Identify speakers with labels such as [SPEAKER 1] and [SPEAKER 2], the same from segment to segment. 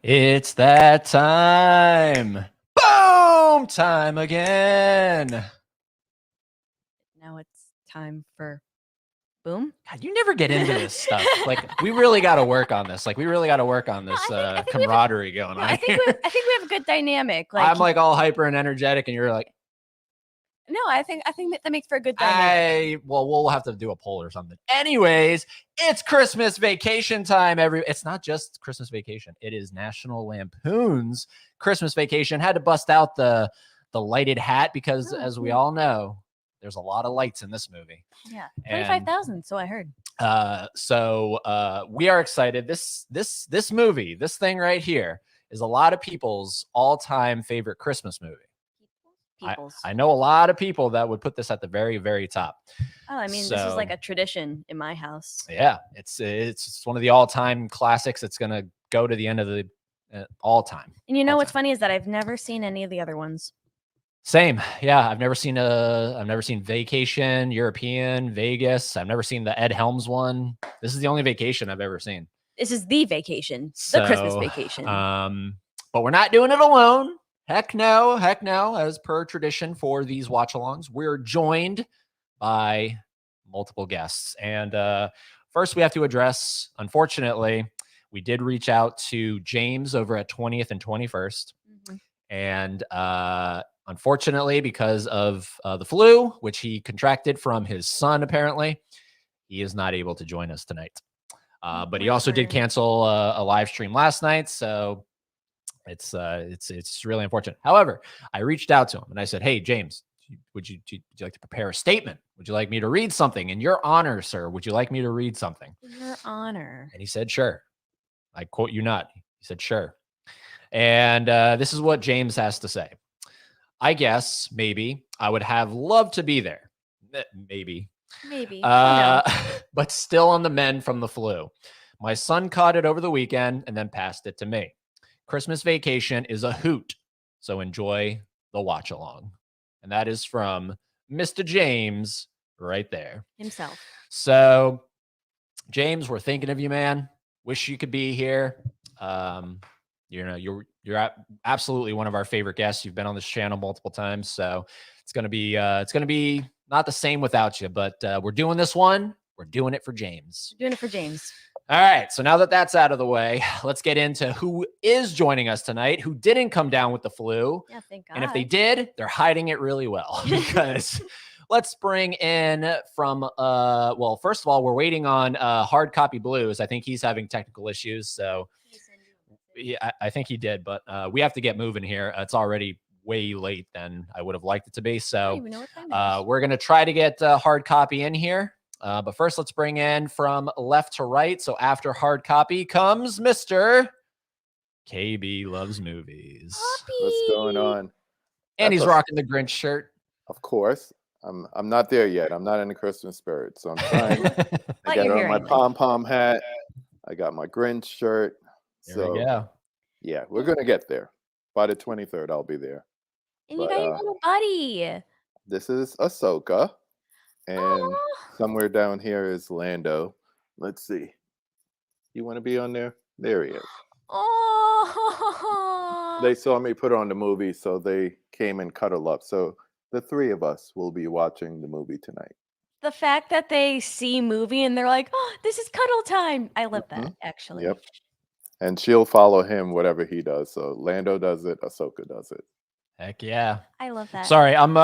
[SPEAKER 1] It's that time. Boom! Time again.
[SPEAKER 2] Now it's time for boom.
[SPEAKER 1] God, you never get into this stuff. Like, we really got to work on this. Like, we really got to work on this
[SPEAKER 2] I think
[SPEAKER 1] camaraderie going on.
[SPEAKER 2] I think we have a good dynamic.
[SPEAKER 1] I'm like all hyper and energetic, and you're like,
[SPEAKER 2] no, I think that makes for a good dynamic.
[SPEAKER 1] Well, we'll have to do a poll or something. Anyways, it's Christmas vacation time. It's not just Christmas vacation. It is National Lampoon's Christmas vacation. Had to bust out the lighted hat because, as we all know, there's a lot of lights in this movie.
[SPEAKER 2] Yeah, 25,000. So I heard.
[SPEAKER 1] So we are excited. This movie, this thing right here, is a lot of people's all-time favorite Christmas movie. I know a lot of people that would put this at the very, very top.
[SPEAKER 2] Oh, I mean, this is like a tradition in my house.
[SPEAKER 1] Yeah, it's one of the all-time classics. It's gonna go to the end of the all time.
[SPEAKER 2] And you know what's funny is that I've never seen any of the other ones.
[SPEAKER 1] Same, yeah. I've never seen Vacation, European, Vegas. I've never seen the Ed Helms one. This is the only vacation I've ever seen.
[SPEAKER 2] This is the vacation, the Christmas vacation.
[SPEAKER 1] But we're not doing it alone. Heck no. As per tradition for these watch-alongs, we're joined by multiple guests. And first we have to address, unfortunately, we did reach out to James over at 20th and 21st. Mm-hmm. And unfortunately, because of the flu, which he contracted from his son, apparently, he is not able to join us tonight. But he also did cancel a live stream last night. So it's really unfortunate. However, I reached out to him and I said, "Hey, James, would you like to prepare a statement? Would you like me to read something in your honor, sir? Would you like me to read something
[SPEAKER 2] in your honor?"
[SPEAKER 1] And he said, "Sure." I quote you not. He said, "Sure." And this is what James has to say. "I guess maybe I would have loved to be there. Maybe. But still on the mend from the flu. My son caught it over the weekend and then passed it to me. Christmas vacation is a hoot, so enjoy the watch along." And that is from Mr. James right there.
[SPEAKER 2] Himself.
[SPEAKER 1] So, James, we're thinking of you, man. Wish you could be here. You're absolutely one of our favorite guests. You've been on this channel multiple times, so it's gonna be not the same without you. But we're doing this one. We're doing it for James.
[SPEAKER 2] We're doing it for James.
[SPEAKER 1] All right. So now that that's out of the way, let's get into who is joining us tonight, who didn't come down with the flu.
[SPEAKER 2] Yeah, thank God.
[SPEAKER 1] And if they did, they're hiding it really well because let's bring in from, well, first of all, we're waiting on Hard Copy Blues. I think he's having technical issues. So yeah, I think he did, but we have to get moving here. It's already way late than I would have liked it to be. So we're going to try to get Hard Copy in here. But first, let's bring in from left to right. So after Hard Copy comes Mr. KB Loves Movies.
[SPEAKER 2] Poppy.
[SPEAKER 3] What's going on?
[SPEAKER 1] And he's rocking the Grinch shirt.
[SPEAKER 3] Of course. I'm not there yet. I'm not in the Christmas spirit. So I'm trying. I got on my pom-pom hat. I got my Grinch shirt.
[SPEAKER 1] There we go.
[SPEAKER 3] Yeah, we're going to get there. By the 23rd, I'll be there.
[SPEAKER 2] And you got your little buddy.
[SPEAKER 3] This is Ahsoka. And somewhere down here is Lando. Let's see. You want to be on there? There he is.
[SPEAKER 2] Oh.
[SPEAKER 3] They saw me put on the movie, so they came and cuddled up. So the three of us will be watching the movie tonight.
[SPEAKER 2] The fact that they see movie and they're like, "Oh, this is cuddle time." I love that, actually.
[SPEAKER 3] Yep. And she'll follow him, whatever he does. So Lando does it, Ahsoka does it.
[SPEAKER 1] Heck yeah.
[SPEAKER 2] I love that.
[SPEAKER 1] Sorry, I'm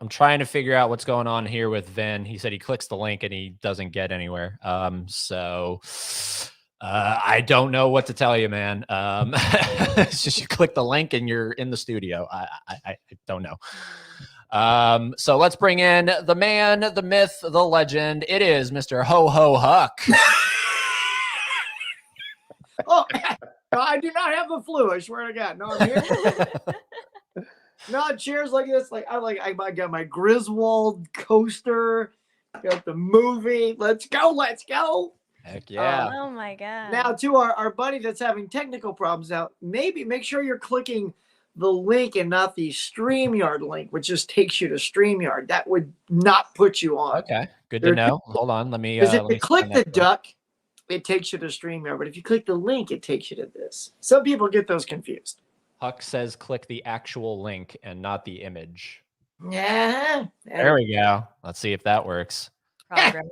[SPEAKER 1] trying to figure out what's going on here with Vin. He said he clicks the link and he doesn't get anywhere. So I don't know what to tell you, man. It's just you click the link and you're in the studio. I don't know. So let's bring in the man, the myth, the legend. It is Mr. Ho Ho Huck.
[SPEAKER 4] Oh, no, I do not have the flu. I swear to God. No, I'm here. No, cheers like this. I got my Griswold coaster. Got the movie. Let's go.
[SPEAKER 1] Heck yeah.
[SPEAKER 2] Oh my God.
[SPEAKER 4] Now to our buddy that's having technical problems out, maybe make sure you're clicking the link and not the StreamYard link, which just takes you to StreamYard. That would not put you on.
[SPEAKER 1] Okay. Good to know. Hold on. Let me
[SPEAKER 4] click the duck it takes you to StreamYard. But if you click the link, it takes you to this. Some people get those confused.
[SPEAKER 1] Huck says click the actual link and not the image.
[SPEAKER 4] Yeah.
[SPEAKER 1] There we go. Let's see if that works.
[SPEAKER 2] Progress.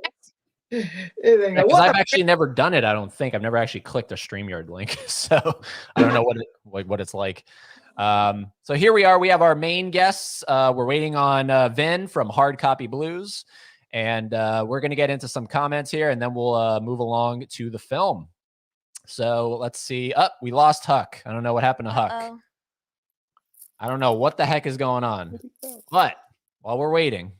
[SPEAKER 1] Because I've actually never done it. I don't think I've never actually clicked a StreamYard link, so I don't know what it's like. So here we are. We have our main guests. We're waiting on Vin from Hard Copy Blues, and we're going to get into some comments here, and then we'll move along to the film. So let's see. We lost Huck. I don't know what happened to Huck. I don't know what the heck is going on. But while we're waiting,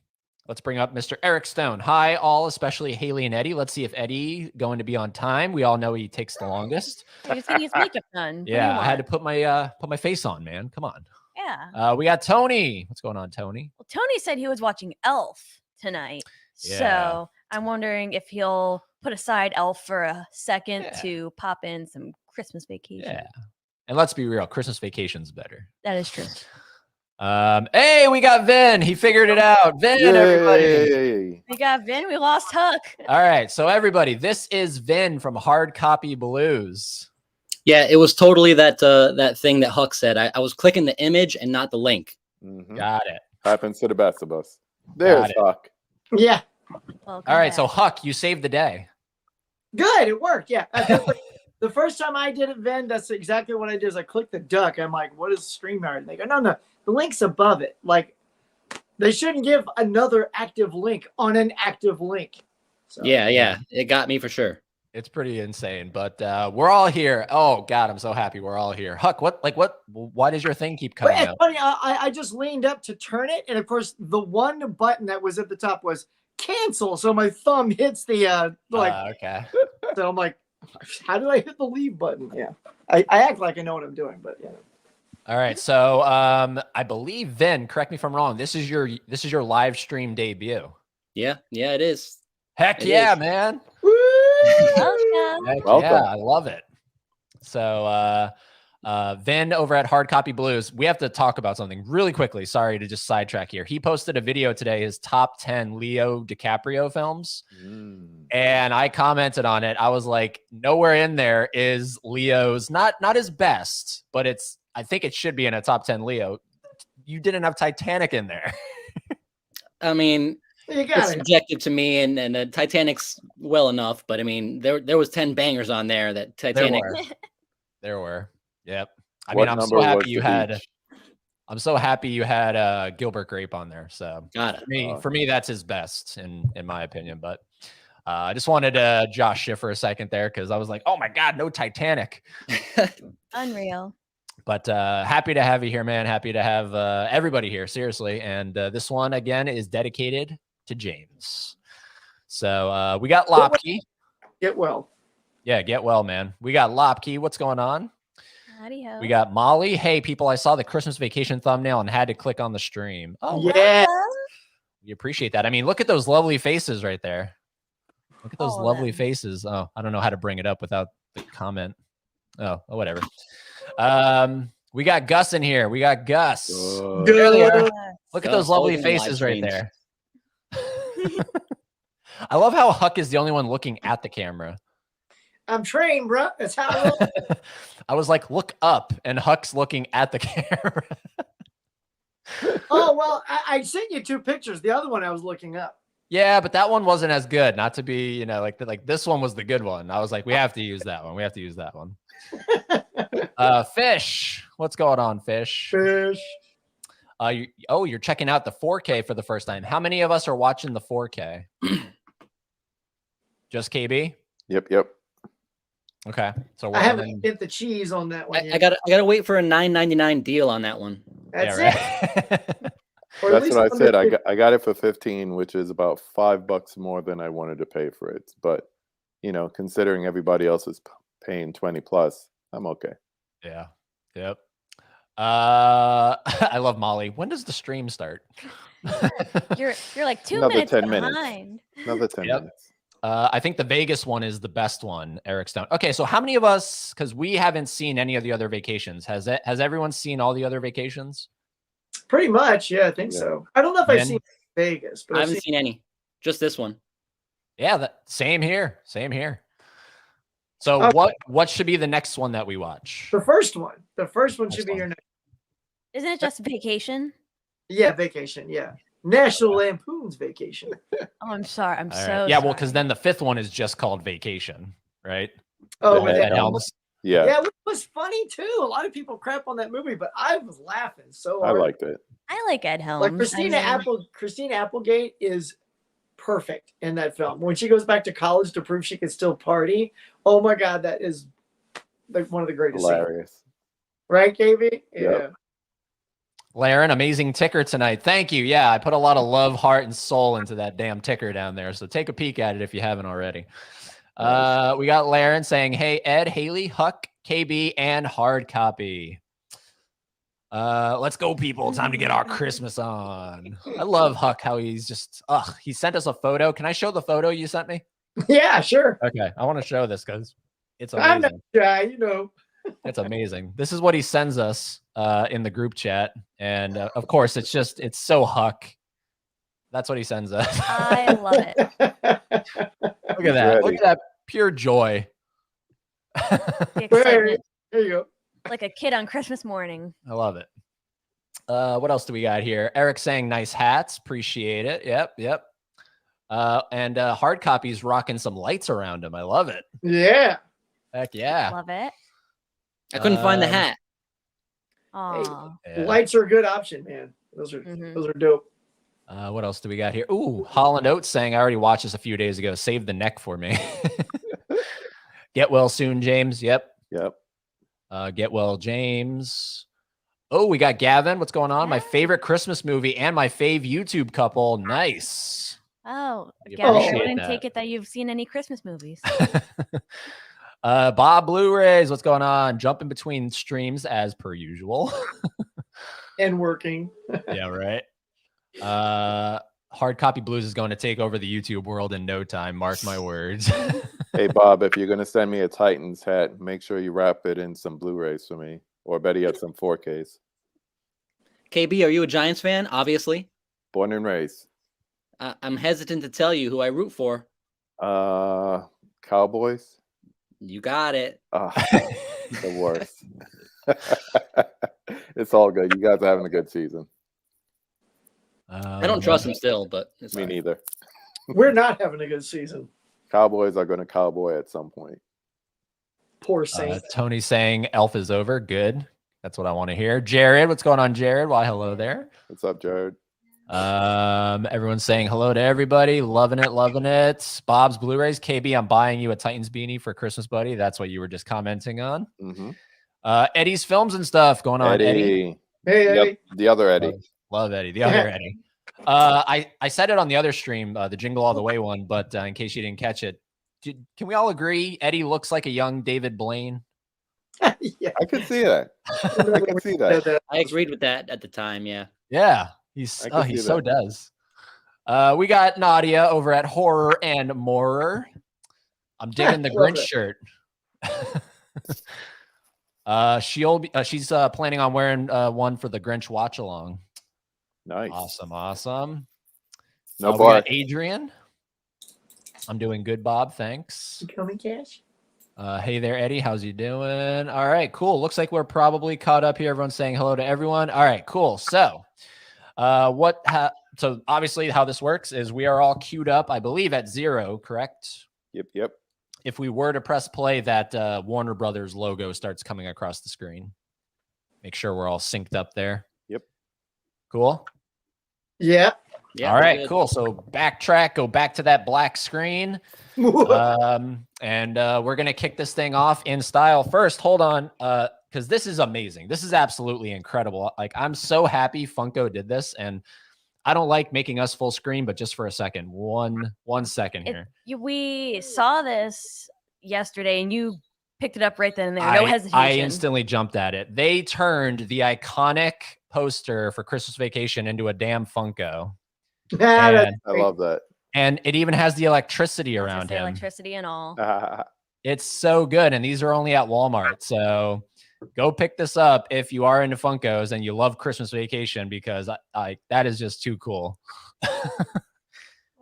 [SPEAKER 1] let's bring up Mr. Eric Stone. Hi, all, especially Haley and Eddie. Let's see if Eddie going to be on time. We all know he takes the longest.
[SPEAKER 2] He's getting his makeup done.
[SPEAKER 1] Yeah, I had to put my face on, man. Come on.
[SPEAKER 2] Yeah.
[SPEAKER 1] We got Tony. What's going on, Tony?
[SPEAKER 2] Well, Tony said he was watching Elf tonight.
[SPEAKER 1] Yeah.
[SPEAKER 2] So I'm wondering if he'll put aside Elf for a second to pop in some Christmas Vacation.
[SPEAKER 1] Yeah. And let's be real, Christmas Vacation's better.
[SPEAKER 2] That is true.
[SPEAKER 1] Hey, we got Vin. He figured it out. Vin, everybody.
[SPEAKER 2] We got Vin. We lost Huck.
[SPEAKER 1] All right. So everybody, this is Vin from Hard Copy Blues.
[SPEAKER 5] Yeah, it was totally that that thing that Huck said. I was clicking the image and not the link.
[SPEAKER 1] Got it.
[SPEAKER 3] Happens to the best of us. There's Huck.
[SPEAKER 4] Yeah.
[SPEAKER 2] All
[SPEAKER 1] right. So Huck, you saved the day.
[SPEAKER 4] Good. It worked. Yeah. The first time I did it, Vin, that's exactly what I did. Is I clicked the duck. I'm like, what is StreamYard? And they go, no, the link's above it. Like, they shouldn't give another active link on an active link. So.
[SPEAKER 5] Yeah, it got me for sure.
[SPEAKER 1] It's pretty insane, but we're all here. Oh God, I'm so happy we're all here. Huck, why does your thing keep coming
[SPEAKER 4] It's
[SPEAKER 1] up?
[SPEAKER 4] funny. I just leaned up to turn it, and of course, the one button that was at the top was cancel. So my thumb hits the
[SPEAKER 1] okay.
[SPEAKER 4] So I'm like, how do I hit the leave button? Yeah, I act like I know what I'm doing, but yeah.
[SPEAKER 1] All right, so I believe Vin, correct me if I'm wrong. This is your live stream debut.
[SPEAKER 5] Yeah, it is.
[SPEAKER 1] Heck
[SPEAKER 5] It
[SPEAKER 1] yeah,
[SPEAKER 5] is.
[SPEAKER 1] man!
[SPEAKER 2] Welcome.
[SPEAKER 1] Heck
[SPEAKER 3] Welcome.
[SPEAKER 1] yeah, I love it. So Vin over at Hard Copy Blues, we have to talk about something really quickly. Sorry to just sidetrack here. He posted a video today, his top 10 Leo DiCaprio films. And I commented on it. I was like, nowhere in there is Leo's not his best, but I think it should be in a top 10 Leo. You didn't have Titanic in there.
[SPEAKER 5] I mean, it's subjective to me, and Titanic's well enough, but I mean, there was 10 bangers on there that Titanic.
[SPEAKER 1] There were. Yep. I mean, I'm so happy you had. I'm so happy you had Gilbert Grape on there. So
[SPEAKER 5] Got it.
[SPEAKER 1] For me, that's his best in my opinion. But I just wanted to Josh Schiff for a second there because I was like, oh my God, no Titanic.
[SPEAKER 2] Unreal.
[SPEAKER 1] But happy to have you here, man. Happy to have everybody here, seriously. And this one again is dedicated to James. So we got Lopke.
[SPEAKER 4] Get well.
[SPEAKER 1] Yeah, get well, man. We got Lopke. What's going on?
[SPEAKER 2] Howdy-ho.
[SPEAKER 1] We got Molly. Hey, people, I saw the Christmas Vacation thumbnail and had to click on the stream. Oh,
[SPEAKER 4] yeah.
[SPEAKER 1] We appreciate that. I mean, look at those lovely faces right there. Look at those lovely faces. Oh, I don't know how to bring it up without the comment. Oh, whatever. We got Gus in here. We got Gus. There they are. Look at those lovely faces right there. I love how Huck is the only one looking at the camera.
[SPEAKER 4] I'm trained, bro. That's how I roll.
[SPEAKER 1] I was like, look up, and Huck's looking at the camera.
[SPEAKER 4] Oh, well, I sent you 2 pictures. The other one I was looking up.
[SPEAKER 1] Yeah, but that one wasn't as good. Not to be, like this one was the good one. I was like, we have to use that one. We have to use that one. Fish. What's going on, Fish?
[SPEAKER 4] Fish.
[SPEAKER 1] You're checking out the 4K for the first time. How many of us are watching the 4K? Just KB?
[SPEAKER 3] Yep.
[SPEAKER 1] Okay. So
[SPEAKER 4] I haven't hit the cheese on that one yet.
[SPEAKER 5] I gotta wait for a $9.99 deal on that one.
[SPEAKER 4] That's
[SPEAKER 1] it.
[SPEAKER 3] That's what I said. I got it for 15, which is about $5 more than I wanted to pay for it. But considering everybody else is paying 20 plus, I'm okay.
[SPEAKER 1] Yeah. Yep. I love Molly. When does the stream start?
[SPEAKER 2] You're like 2
[SPEAKER 3] Another
[SPEAKER 2] minutes
[SPEAKER 3] 10
[SPEAKER 2] behind.
[SPEAKER 3] minutes. Another 10 minutes.
[SPEAKER 1] I think the Vegas one is the best one, Eric Stone. Okay, so how many of us, because we haven't seen any of the other vacations, has everyone seen all the other vacations?
[SPEAKER 4] Pretty much, yeah, I think so. I don't know if I've seen Vegas, but
[SPEAKER 5] I haven't seen any. Just this one.
[SPEAKER 1] Yeah, same here. Same here. So
[SPEAKER 4] Okay.
[SPEAKER 1] what should be the next one that we watch?
[SPEAKER 4] The first one should
[SPEAKER 1] Next
[SPEAKER 4] be
[SPEAKER 1] one.
[SPEAKER 4] your next.
[SPEAKER 2] Isn't it just Vacation?
[SPEAKER 4] Yeah, Vacation. Yeah, National Lampoon's Vacation.
[SPEAKER 2] Oh, I'm sorry. I'm
[SPEAKER 1] All
[SPEAKER 2] so
[SPEAKER 1] right. Yeah, well,
[SPEAKER 2] sorry.
[SPEAKER 1] because then the fifth one is just called Vacation, right?
[SPEAKER 4] Oh,
[SPEAKER 3] Yeah.
[SPEAKER 4] with
[SPEAKER 1] Ed
[SPEAKER 4] Ed
[SPEAKER 1] Helms.
[SPEAKER 3] Yeah,
[SPEAKER 4] Yeah, it was funny too. A lot of people crap on that movie, but I was laughing so
[SPEAKER 3] I
[SPEAKER 4] hard.
[SPEAKER 3] liked it.
[SPEAKER 2] I like Ed Helms.
[SPEAKER 4] Like Christina Applegate is perfect in that film. When she goes back to college to prove she can still party, oh my god, that is like one of the greatest scenes.
[SPEAKER 3] Hilarious.
[SPEAKER 4] Right, KB? Yeah.
[SPEAKER 3] Yep.
[SPEAKER 1] Laren, amazing ticker tonight. Thank you. Yeah, I put a lot of love, heart, and soul into that damn ticker down there. So take a peek at it if you haven't already.
[SPEAKER 3] Nice.
[SPEAKER 1] We got Laren saying, "Hey Ed, Haley, Huck, KB, and hard copy. Let's go, people. Time to get our Christmas on." I love Huck, how he's just he sent us a photo. Can I show the photo you sent me?
[SPEAKER 4] Yeah, sure.
[SPEAKER 1] Okay, I want to show this because it's
[SPEAKER 4] I'm not
[SPEAKER 1] amazing.
[SPEAKER 4] shy, you know.
[SPEAKER 1] It's amazing. This is what he sends us in the group chat. And of course, it's so Huck. That's what he sends us.
[SPEAKER 2] I love it.
[SPEAKER 1] Look at that. Look at that pure joy.
[SPEAKER 2] The
[SPEAKER 4] There
[SPEAKER 2] excitement,
[SPEAKER 4] you go.
[SPEAKER 2] like a kid on Christmas morning.
[SPEAKER 1] I love it. What else do we got here? Eric saying nice hats. Appreciate it. Yep. And hard copy's rocking some lights around him. I love it.
[SPEAKER 4] Yeah.
[SPEAKER 1] Heck yeah.
[SPEAKER 2] Love it.
[SPEAKER 5] I couldn't find the hat.
[SPEAKER 2] Aw.
[SPEAKER 1] Yeah.
[SPEAKER 4] Lights are a good option, man. Those are dope.
[SPEAKER 1] What else do we got here? Ooh, Holland Oates saying, I already watched this a few days ago. Save the neck for me. Get well soon, James. Yep. Get well, James. Oh, we got Gavin. What's going on? My favorite Christmas movie and my fave YouTube couple. Nice.
[SPEAKER 2] Oh,
[SPEAKER 1] We
[SPEAKER 2] Gavin, I
[SPEAKER 1] appreciate
[SPEAKER 2] wouldn't
[SPEAKER 1] that.
[SPEAKER 2] take it that you've seen any Christmas movies.
[SPEAKER 1] Bob Blu-rays. What's going on? Jumping between streams as per usual.
[SPEAKER 4] And working.
[SPEAKER 1] Yeah, right. Hard Copy Blues is going to take over the YouTube world in no time. Mark my words.
[SPEAKER 3] Hey, Bob, if you're going to send me a Titans hat, make sure you wrap it in some Blu-rays for me, or better yet, some 4Ks.
[SPEAKER 5] KB, are you a Giants fan? Obviously.
[SPEAKER 3] Born and raised.
[SPEAKER 5] I'm hesitant to tell you who I root for.
[SPEAKER 3] Cowboys.
[SPEAKER 5] You got it.
[SPEAKER 3] The worst. It's all good. You guys are having a good season.
[SPEAKER 5] I don't trust him still, but it's
[SPEAKER 3] Me
[SPEAKER 5] all right.
[SPEAKER 3] neither.
[SPEAKER 4] We're not having a good season.
[SPEAKER 3] Cowboys are going to cowboy at some point.
[SPEAKER 4] Poor Saints.
[SPEAKER 1] Tony saying Elf is over. Good. That's what I want to hear. Jared, what's going on, Jared? Why, hello there.
[SPEAKER 3] What's up, Jared?
[SPEAKER 1] Everyone's saying hello to everybody. Loving it. Bob's Blu-rays. KB, I'm buying you a Titans beanie for Christmas, buddy. That's what you were just commenting on.
[SPEAKER 3] Mm-hmm.
[SPEAKER 1] Eddie's films and stuff going on. Eddie.
[SPEAKER 4] Hey,
[SPEAKER 3] Yep,
[SPEAKER 4] Eddie.
[SPEAKER 3] the other Eddie.
[SPEAKER 1] Love Eddie. The other Eddie. I said it on the other stream, the Jingle All the Way one, but in case you didn't catch it, can we all agree Eddie looks like a young David Blaine?
[SPEAKER 4] Yeah.
[SPEAKER 3] I could see that. I could see that.
[SPEAKER 5] I agreed with that at the time. Yeah.
[SPEAKER 1] Yeah,
[SPEAKER 3] I
[SPEAKER 1] he
[SPEAKER 3] can see
[SPEAKER 1] so
[SPEAKER 3] that.
[SPEAKER 1] does. We got Nadia over at Horror and Morer. I'm digging the
[SPEAKER 4] Love
[SPEAKER 1] Grinch
[SPEAKER 4] it.
[SPEAKER 1] shirt. She's planning on wearing one for the Grinch watch along.
[SPEAKER 3] Nice.
[SPEAKER 1] Awesome.
[SPEAKER 3] No
[SPEAKER 1] we
[SPEAKER 3] bar.
[SPEAKER 1] got Adrian. I'm doing good, Bob. Thanks.
[SPEAKER 4] Coming cash.
[SPEAKER 1] Hey there, Eddie. How's you doing? All right, cool. Looks like we're probably caught up here. Everyone's saying hello to everyone. All right, cool. So, so obviously how this works is we are all queued up, I believe, at 0, correct?
[SPEAKER 3] Yep.
[SPEAKER 1] If we were to press play, that Warner Brothers logo starts coming across the screen. Make sure we're all synced up there.
[SPEAKER 3] Yep.
[SPEAKER 1] Cool.
[SPEAKER 4] Yeah.
[SPEAKER 5] Yeah.
[SPEAKER 1] All right,
[SPEAKER 5] good.
[SPEAKER 1] cool. So backtrack, go back to that black screen. And we're going to kick this thing off in style. First, hold on, because this is amazing. This is absolutely incredible. Like, I'm so happy Funko did this, and I don't like making us full screen, but just for a second, one second here.
[SPEAKER 2] We saw this yesterday, and you picked it up right then and there. No hesitation.
[SPEAKER 1] I instantly jumped at it. They turned the iconic poster for Christmas Vacation into a damn Funko.
[SPEAKER 4] That's
[SPEAKER 3] I love that.
[SPEAKER 1] And it even has the electricity around
[SPEAKER 2] Just the
[SPEAKER 1] him.
[SPEAKER 2] electricity and all.
[SPEAKER 1] It's so good. And these are only at Walmart. So go pick this up if you are into Funkos and you love Christmas Vacation, because I that is just too cool.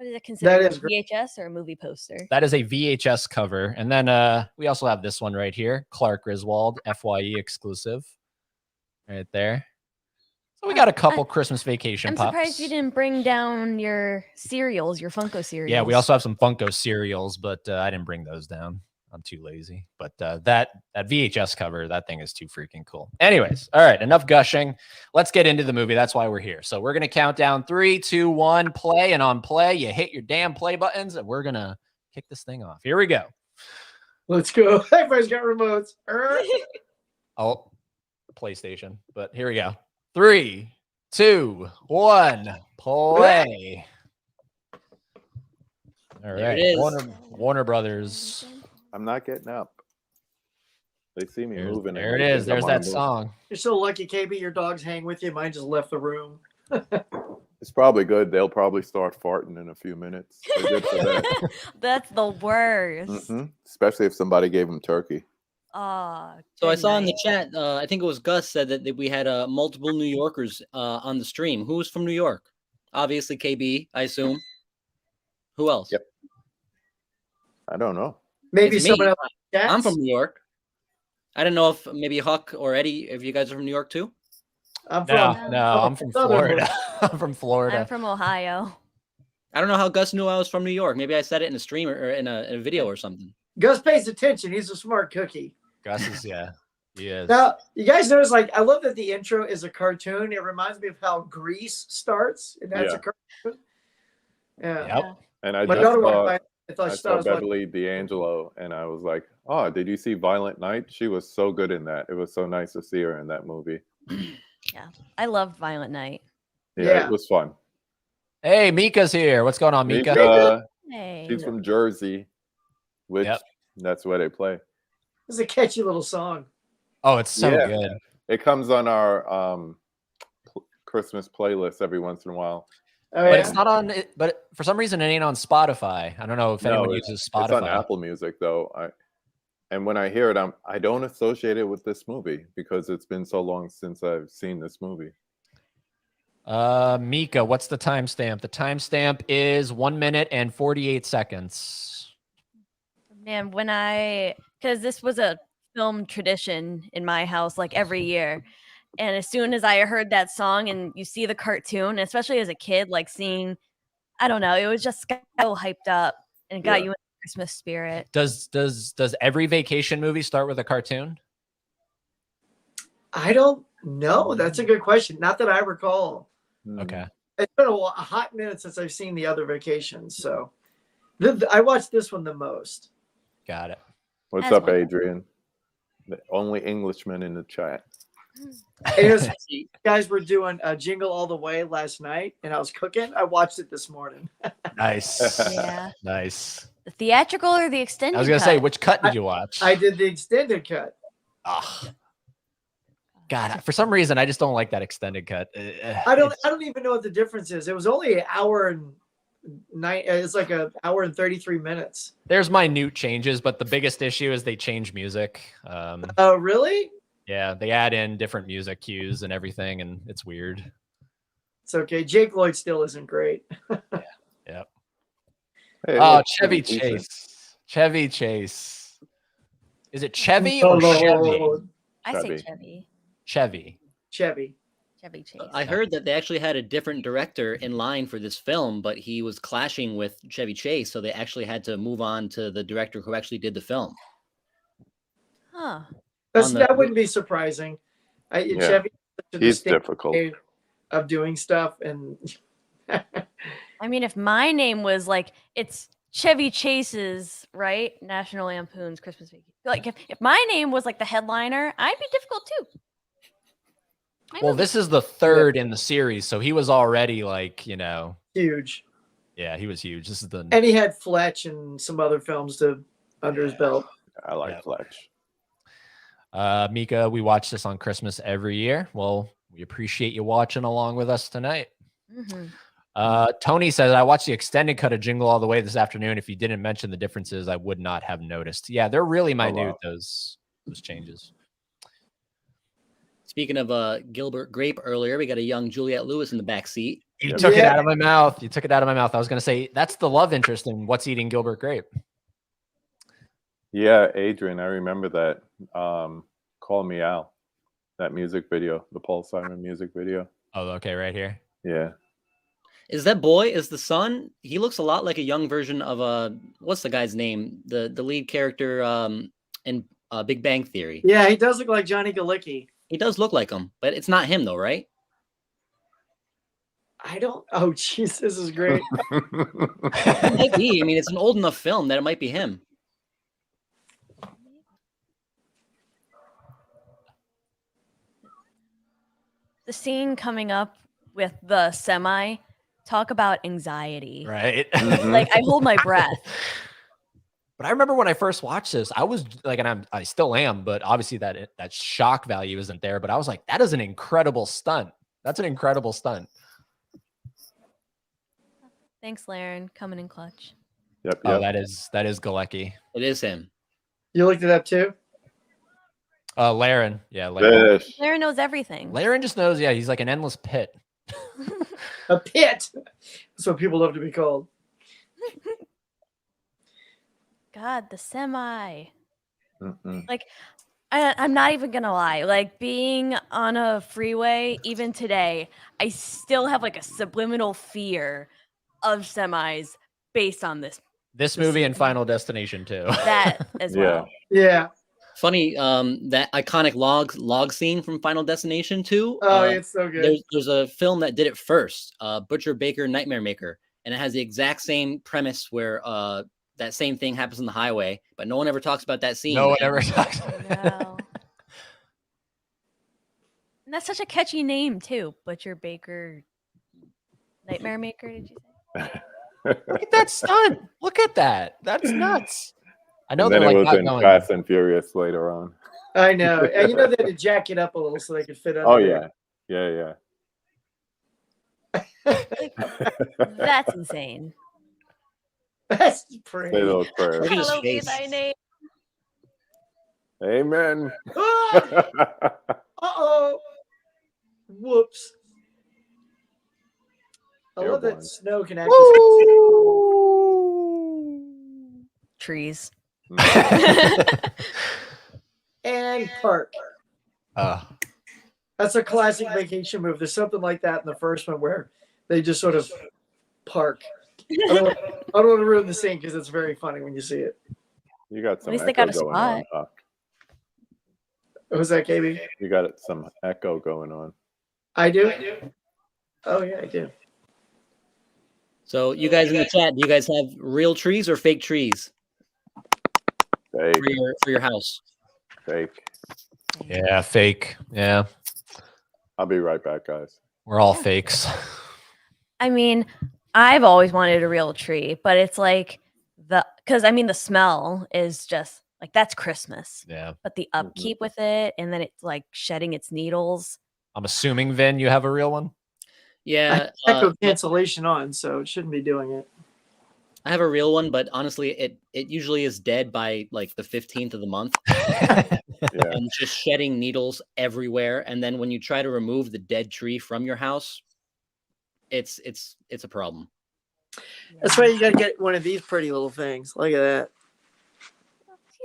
[SPEAKER 2] What is it considered?
[SPEAKER 4] is
[SPEAKER 2] A VHS or a movie poster?
[SPEAKER 1] That is a VHS cover. And then we also have this one right here. Clark Griswold, FYE exclusive. Right there. So we got a couple Christmas Vacation
[SPEAKER 2] I'm
[SPEAKER 1] pups.
[SPEAKER 2] surprised you didn't bring down your cereals, your Funko cereals.
[SPEAKER 1] Yeah, we also have some Funko cereals, but I didn't bring those down. I'm too lazy. But that VHS cover, that thing is too freaking cool. Anyways, all right, enough gushing. Let's get into the movie. That's why we're here. So we're going to count down 3, 2, 1, play. And on play, you hit your damn play buttons, and we're going to kick this thing off. Here we go.
[SPEAKER 4] Let's go. Everybody's got remotes.
[SPEAKER 1] Oh, PlayStation. But here we go. 3, 2, 1, play. All
[SPEAKER 5] There
[SPEAKER 1] right,
[SPEAKER 5] it is.
[SPEAKER 1] Warner Brothers.
[SPEAKER 3] I'm not getting up. They see me moving.
[SPEAKER 1] There it is. There's that song.
[SPEAKER 4] You're so lucky, KB. Your dogs hang with you. Mine just left the room.
[SPEAKER 3] It's probably good. They'll probably start farting in a few minutes. They're good for that.
[SPEAKER 2] That's the worst.
[SPEAKER 3] Especially if somebody gave them turkey.
[SPEAKER 5] So I saw in the chat, I think it was Gus said that we had multiple New Yorkers on the stream. Who's from New York? Obviously KB, I assume. Who else?
[SPEAKER 3] Yep. I don't know.
[SPEAKER 4] Maybe
[SPEAKER 5] It's
[SPEAKER 4] someone
[SPEAKER 5] me.
[SPEAKER 4] else.
[SPEAKER 5] I'm from New York. I don't know if maybe Huck or Eddie, if you guys are from New York too.
[SPEAKER 4] I'm
[SPEAKER 1] from Florida. I'm from Florida.
[SPEAKER 2] I'm from Ohio.
[SPEAKER 5] I don't know how Gus knew I was from New York. Maybe I said it in a stream or in a video or something.
[SPEAKER 4] Gus pays attention. He's a smart cookie.
[SPEAKER 1] Gus is, he is.
[SPEAKER 4] Now, you guys notice, I love that the intro is a cartoon. It reminds me of how Grease starts, and that's a cartoon. Yeah.
[SPEAKER 1] Yep.
[SPEAKER 3] And I
[SPEAKER 4] My
[SPEAKER 3] just
[SPEAKER 4] daughter
[SPEAKER 3] saw,
[SPEAKER 4] walked by. I
[SPEAKER 3] saw Beverly D'Angelo, and I was like, oh, did you see Violent Night? She was so good in that. It was so nice to see her in that movie.
[SPEAKER 2] Yeah, I loved Violent Night.
[SPEAKER 3] Yeah, it was fun.
[SPEAKER 1] Hey, Mika's here. What's going on, Mika?
[SPEAKER 3] Mika,
[SPEAKER 2] Hey.
[SPEAKER 3] she's from Jersey, which that's where they play.
[SPEAKER 4] It's a catchy little song.
[SPEAKER 1] Oh, it's so good.
[SPEAKER 3] It comes on our Christmas playlist every once in a while.
[SPEAKER 1] But it's not on it. But for some reason, it ain't on Spotify. I don't know if anyone uses Spotify.
[SPEAKER 3] It's on Apple Music though. And when I hear it, I don't associate it with this movie because it's been so long since I've seen this movie.
[SPEAKER 1] Mika, what's the timestamp? The timestamp is 1 minute and 48 seconds.
[SPEAKER 2] Man, because this was a film tradition in my house, like every year. And as soon as I heard that song and you see the cartoon, especially as a kid, like seeing, I don't know, it was just so hyped up and it got you in the Christmas spirit.
[SPEAKER 1] Does every vacation movie start with a cartoon?
[SPEAKER 4] I don't know. That's a good question. Not that I recall.
[SPEAKER 1] Okay.
[SPEAKER 4] It's been a hot minute since I've seen the other vacations, so I watched this one the most.
[SPEAKER 1] Got it.
[SPEAKER 3] What's up, Adrian? The only Englishman in the chat.
[SPEAKER 4] You guys were doing a Jingle All the Way last night, and I was cooking. I watched it this morning.
[SPEAKER 1] Nice.
[SPEAKER 2] Yeah.
[SPEAKER 1] Nice.
[SPEAKER 2] The theatrical or the extended?
[SPEAKER 1] I was gonna say, which cut did you watch?
[SPEAKER 4] I did the extended cut.
[SPEAKER 1] Oh, God, for some reason, I just don't like that extended cut.
[SPEAKER 4] I don't even know what the difference is. It was only an hour and it's like an hour and 33 minutes.
[SPEAKER 1] There's minute changes, but the biggest issue is they change music.
[SPEAKER 4] Oh, really?
[SPEAKER 1] Yeah, they add in different music cues and everything, and it's weird.
[SPEAKER 4] It's okay. Jake Lloyd still isn't great.
[SPEAKER 1] Yep.
[SPEAKER 3] Hey,
[SPEAKER 1] oh,
[SPEAKER 3] look,
[SPEAKER 1] Chevy
[SPEAKER 3] decent.
[SPEAKER 1] Chase. Chevy Chase. Is it Chevy or Chevy?
[SPEAKER 2] I say Chevy.
[SPEAKER 1] Chevy.
[SPEAKER 4] Chevy.
[SPEAKER 2] Chevy Chase.
[SPEAKER 5] I heard that they actually had a different director in line for this film, but he was clashing with Chevy Chase, so they actually had to move on to the director who actually did the film.
[SPEAKER 2] Huh.
[SPEAKER 4] That wouldn't be surprising. Chevy is
[SPEAKER 3] He's difficult
[SPEAKER 4] of doing stuff, and
[SPEAKER 2] I mean, if my name was like it's Chevy Chase's, right? National Lampoon's Christmas Vacation. Like if my name was like the headliner, I'd be difficult too.
[SPEAKER 1] Well, this is the third in the series, so he was already like,
[SPEAKER 4] huge.
[SPEAKER 1] Yeah, he was huge. This is
[SPEAKER 4] and he had Fletch and some other films under his belt.
[SPEAKER 3] I like Fletch.
[SPEAKER 1] Mika, we watch this on Christmas every year. Well, we appreciate you watching along with us tonight.
[SPEAKER 2] Mm-hmm.
[SPEAKER 1] Tony says, I watched the extended cut of Jingle All the Way this afternoon. If you didn't mention the differences, I would not have noticed. Yeah, they're really minute, those changes.
[SPEAKER 5] Speaking of Gilbert Grape earlier, we got a young Juliette Lewis in the back seat.
[SPEAKER 1] You took it out of my mouth. You took it out of my mouth. I was going to say that's the love interest in What's Eating Gilbert Grape.
[SPEAKER 3] Yeah, Adrian, I remember that. Call Me Al, that music video, the Paul Simon music video.
[SPEAKER 1] Oh, okay, right here.
[SPEAKER 3] Yeah.
[SPEAKER 5] Is that boy? Is the son? He looks a lot like a young version of what's the guy's name? The lead character in Big Bang Theory.
[SPEAKER 4] Yeah, he does look like Johnny Galecki.
[SPEAKER 5] He does look like him, but it's not him though, right?
[SPEAKER 4] I don't. Oh, jeez, this is great.
[SPEAKER 5] It might be. I mean, it's an old enough film that it might be him.
[SPEAKER 2] The scene coming up with the semi, talk about anxiety.
[SPEAKER 1] Right.
[SPEAKER 2] Like I hold my breath.
[SPEAKER 1] But I remember when I first watched this, I was like, and I still am, but obviously that shock value isn't there. But I was like, that is an incredible stunt. That's an incredible stunt.
[SPEAKER 2] Thanks, Laren, coming in clutch.
[SPEAKER 3] Yep.
[SPEAKER 1] Oh, that is Galecki.
[SPEAKER 5] It is him.
[SPEAKER 4] You looked it up too?
[SPEAKER 1] Laren. Yeah, Laren.
[SPEAKER 3] Fish.
[SPEAKER 2] Laren knows everything.
[SPEAKER 1] Laren just knows, yeah, he's like an endless pit.
[SPEAKER 4] A pit. That's what people love to be called.
[SPEAKER 2] God, the semi.
[SPEAKER 3] Mm-mm.
[SPEAKER 2] Like, I'm not even gonna lie. Like being on a freeway, even today, I still have like a subliminal fear of semis based on
[SPEAKER 1] This movie and Final Destination too.
[SPEAKER 2] that as well.
[SPEAKER 4] Yeah.
[SPEAKER 5] Funny, that iconic log scene from Final Destination 2.
[SPEAKER 4] Oh, it's so good.
[SPEAKER 5] There's a film that did it first, Butcher Baker Nightmare Maker, and it has the exact same premise where that same thing happens on the highway, but no one ever talks about that scene.
[SPEAKER 1] No one ever talks.
[SPEAKER 2] No. And that's such a catchy name too. Butcher Baker Nightmare Maker, did you say?
[SPEAKER 1] Look at that stunt. Look at that. That's nuts. I know
[SPEAKER 3] And
[SPEAKER 1] they're
[SPEAKER 3] then
[SPEAKER 1] like
[SPEAKER 3] it was
[SPEAKER 1] not
[SPEAKER 3] in
[SPEAKER 1] going.
[SPEAKER 3] Fast and Furious later on.
[SPEAKER 4] I know. And you know they had to jack it up a little so they could fit under.
[SPEAKER 3] Oh
[SPEAKER 4] there.
[SPEAKER 3] yeah.
[SPEAKER 2] That's insane.
[SPEAKER 4] That's
[SPEAKER 3] Say
[SPEAKER 4] pretty.
[SPEAKER 3] those prayers.
[SPEAKER 5] Look at his
[SPEAKER 2] Hallowed be
[SPEAKER 5] face.
[SPEAKER 2] thy name.
[SPEAKER 3] Amen.
[SPEAKER 4] Ah! Uh-oh. Whoops. I love
[SPEAKER 3] Airborne.
[SPEAKER 4] that snow can actually.
[SPEAKER 2] Trees.
[SPEAKER 4] And park. That's a classic vacation move. There's something like that in the first one where they just sort of park. I don't want to ruin the scene because it's very funny when you see it.
[SPEAKER 3] You got some
[SPEAKER 2] least they
[SPEAKER 3] echo
[SPEAKER 2] got a
[SPEAKER 3] going on.
[SPEAKER 2] spot.
[SPEAKER 3] Huck.
[SPEAKER 4] Was that KB?
[SPEAKER 3] You got some echo going on.
[SPEAKER 4] I do? Oh, yeah, I do.
[SPEAKER 5] So you guys in the chat, do you guys have real trees or fake trees
[SPEAKER 3] Fake.
[SPEAKER 5] for your house?
[SPEAKER 3] Fake.
[SPEAKER 1] Yeah, fake. Yeah,
[SPEAKER 3] I'll be right back, guys.
[SPEAKER 1] we're all fakes.
[SPEAKER 2] I mean, I've always wanted a real tree, but it's like because I mean, the smell is just like that's Christmas,
[SPEAKER 1] Yeah.
[SPEAKER 2] but the upkeep with it and then it's like shedding its needles.
[SPEAKER 1] I'm assuming, Vin, you have a real one?
[SPEAKER 5] Yeah,
[SPEAKER 4] Echo cancellation on, so it shouldn't be doing it.
[SPEAKER 5] I have a real one, but honestly, it usually is dead by like the 15th of the month.
[SPEAKER 3] Yeah.
[SPEAKER 5] And just shedding needles everywhere. And then when you try to remove the dead tree from your house, it's a problem.
[SPEAKER 4] That's why you got to get one of these pretty little things. Look at that.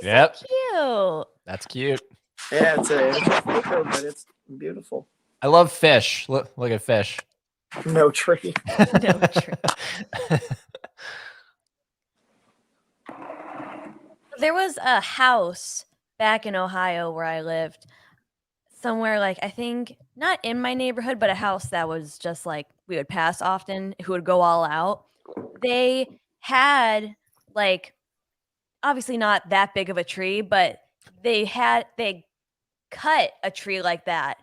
[SPEAKER 2] He's
[SPEAKER 1] Yep.
[SPEAKER 2] so cute.
[SPEAKER 1] That's cute.
[SPEAKER 4] Yeah, it's a photo, but it's beautiful.
[SPEAKER 1] I love fish. Look at fish.
[SPEAKER 4] No tree.
[SPEAKER 2] No tree. There was a house back in Ohio where I lived, somewhere like I think not in my neighborhood, but a house that was just like we would pass often, who would go all out. They had like obviously not that big of a tree, but they cut a tree like that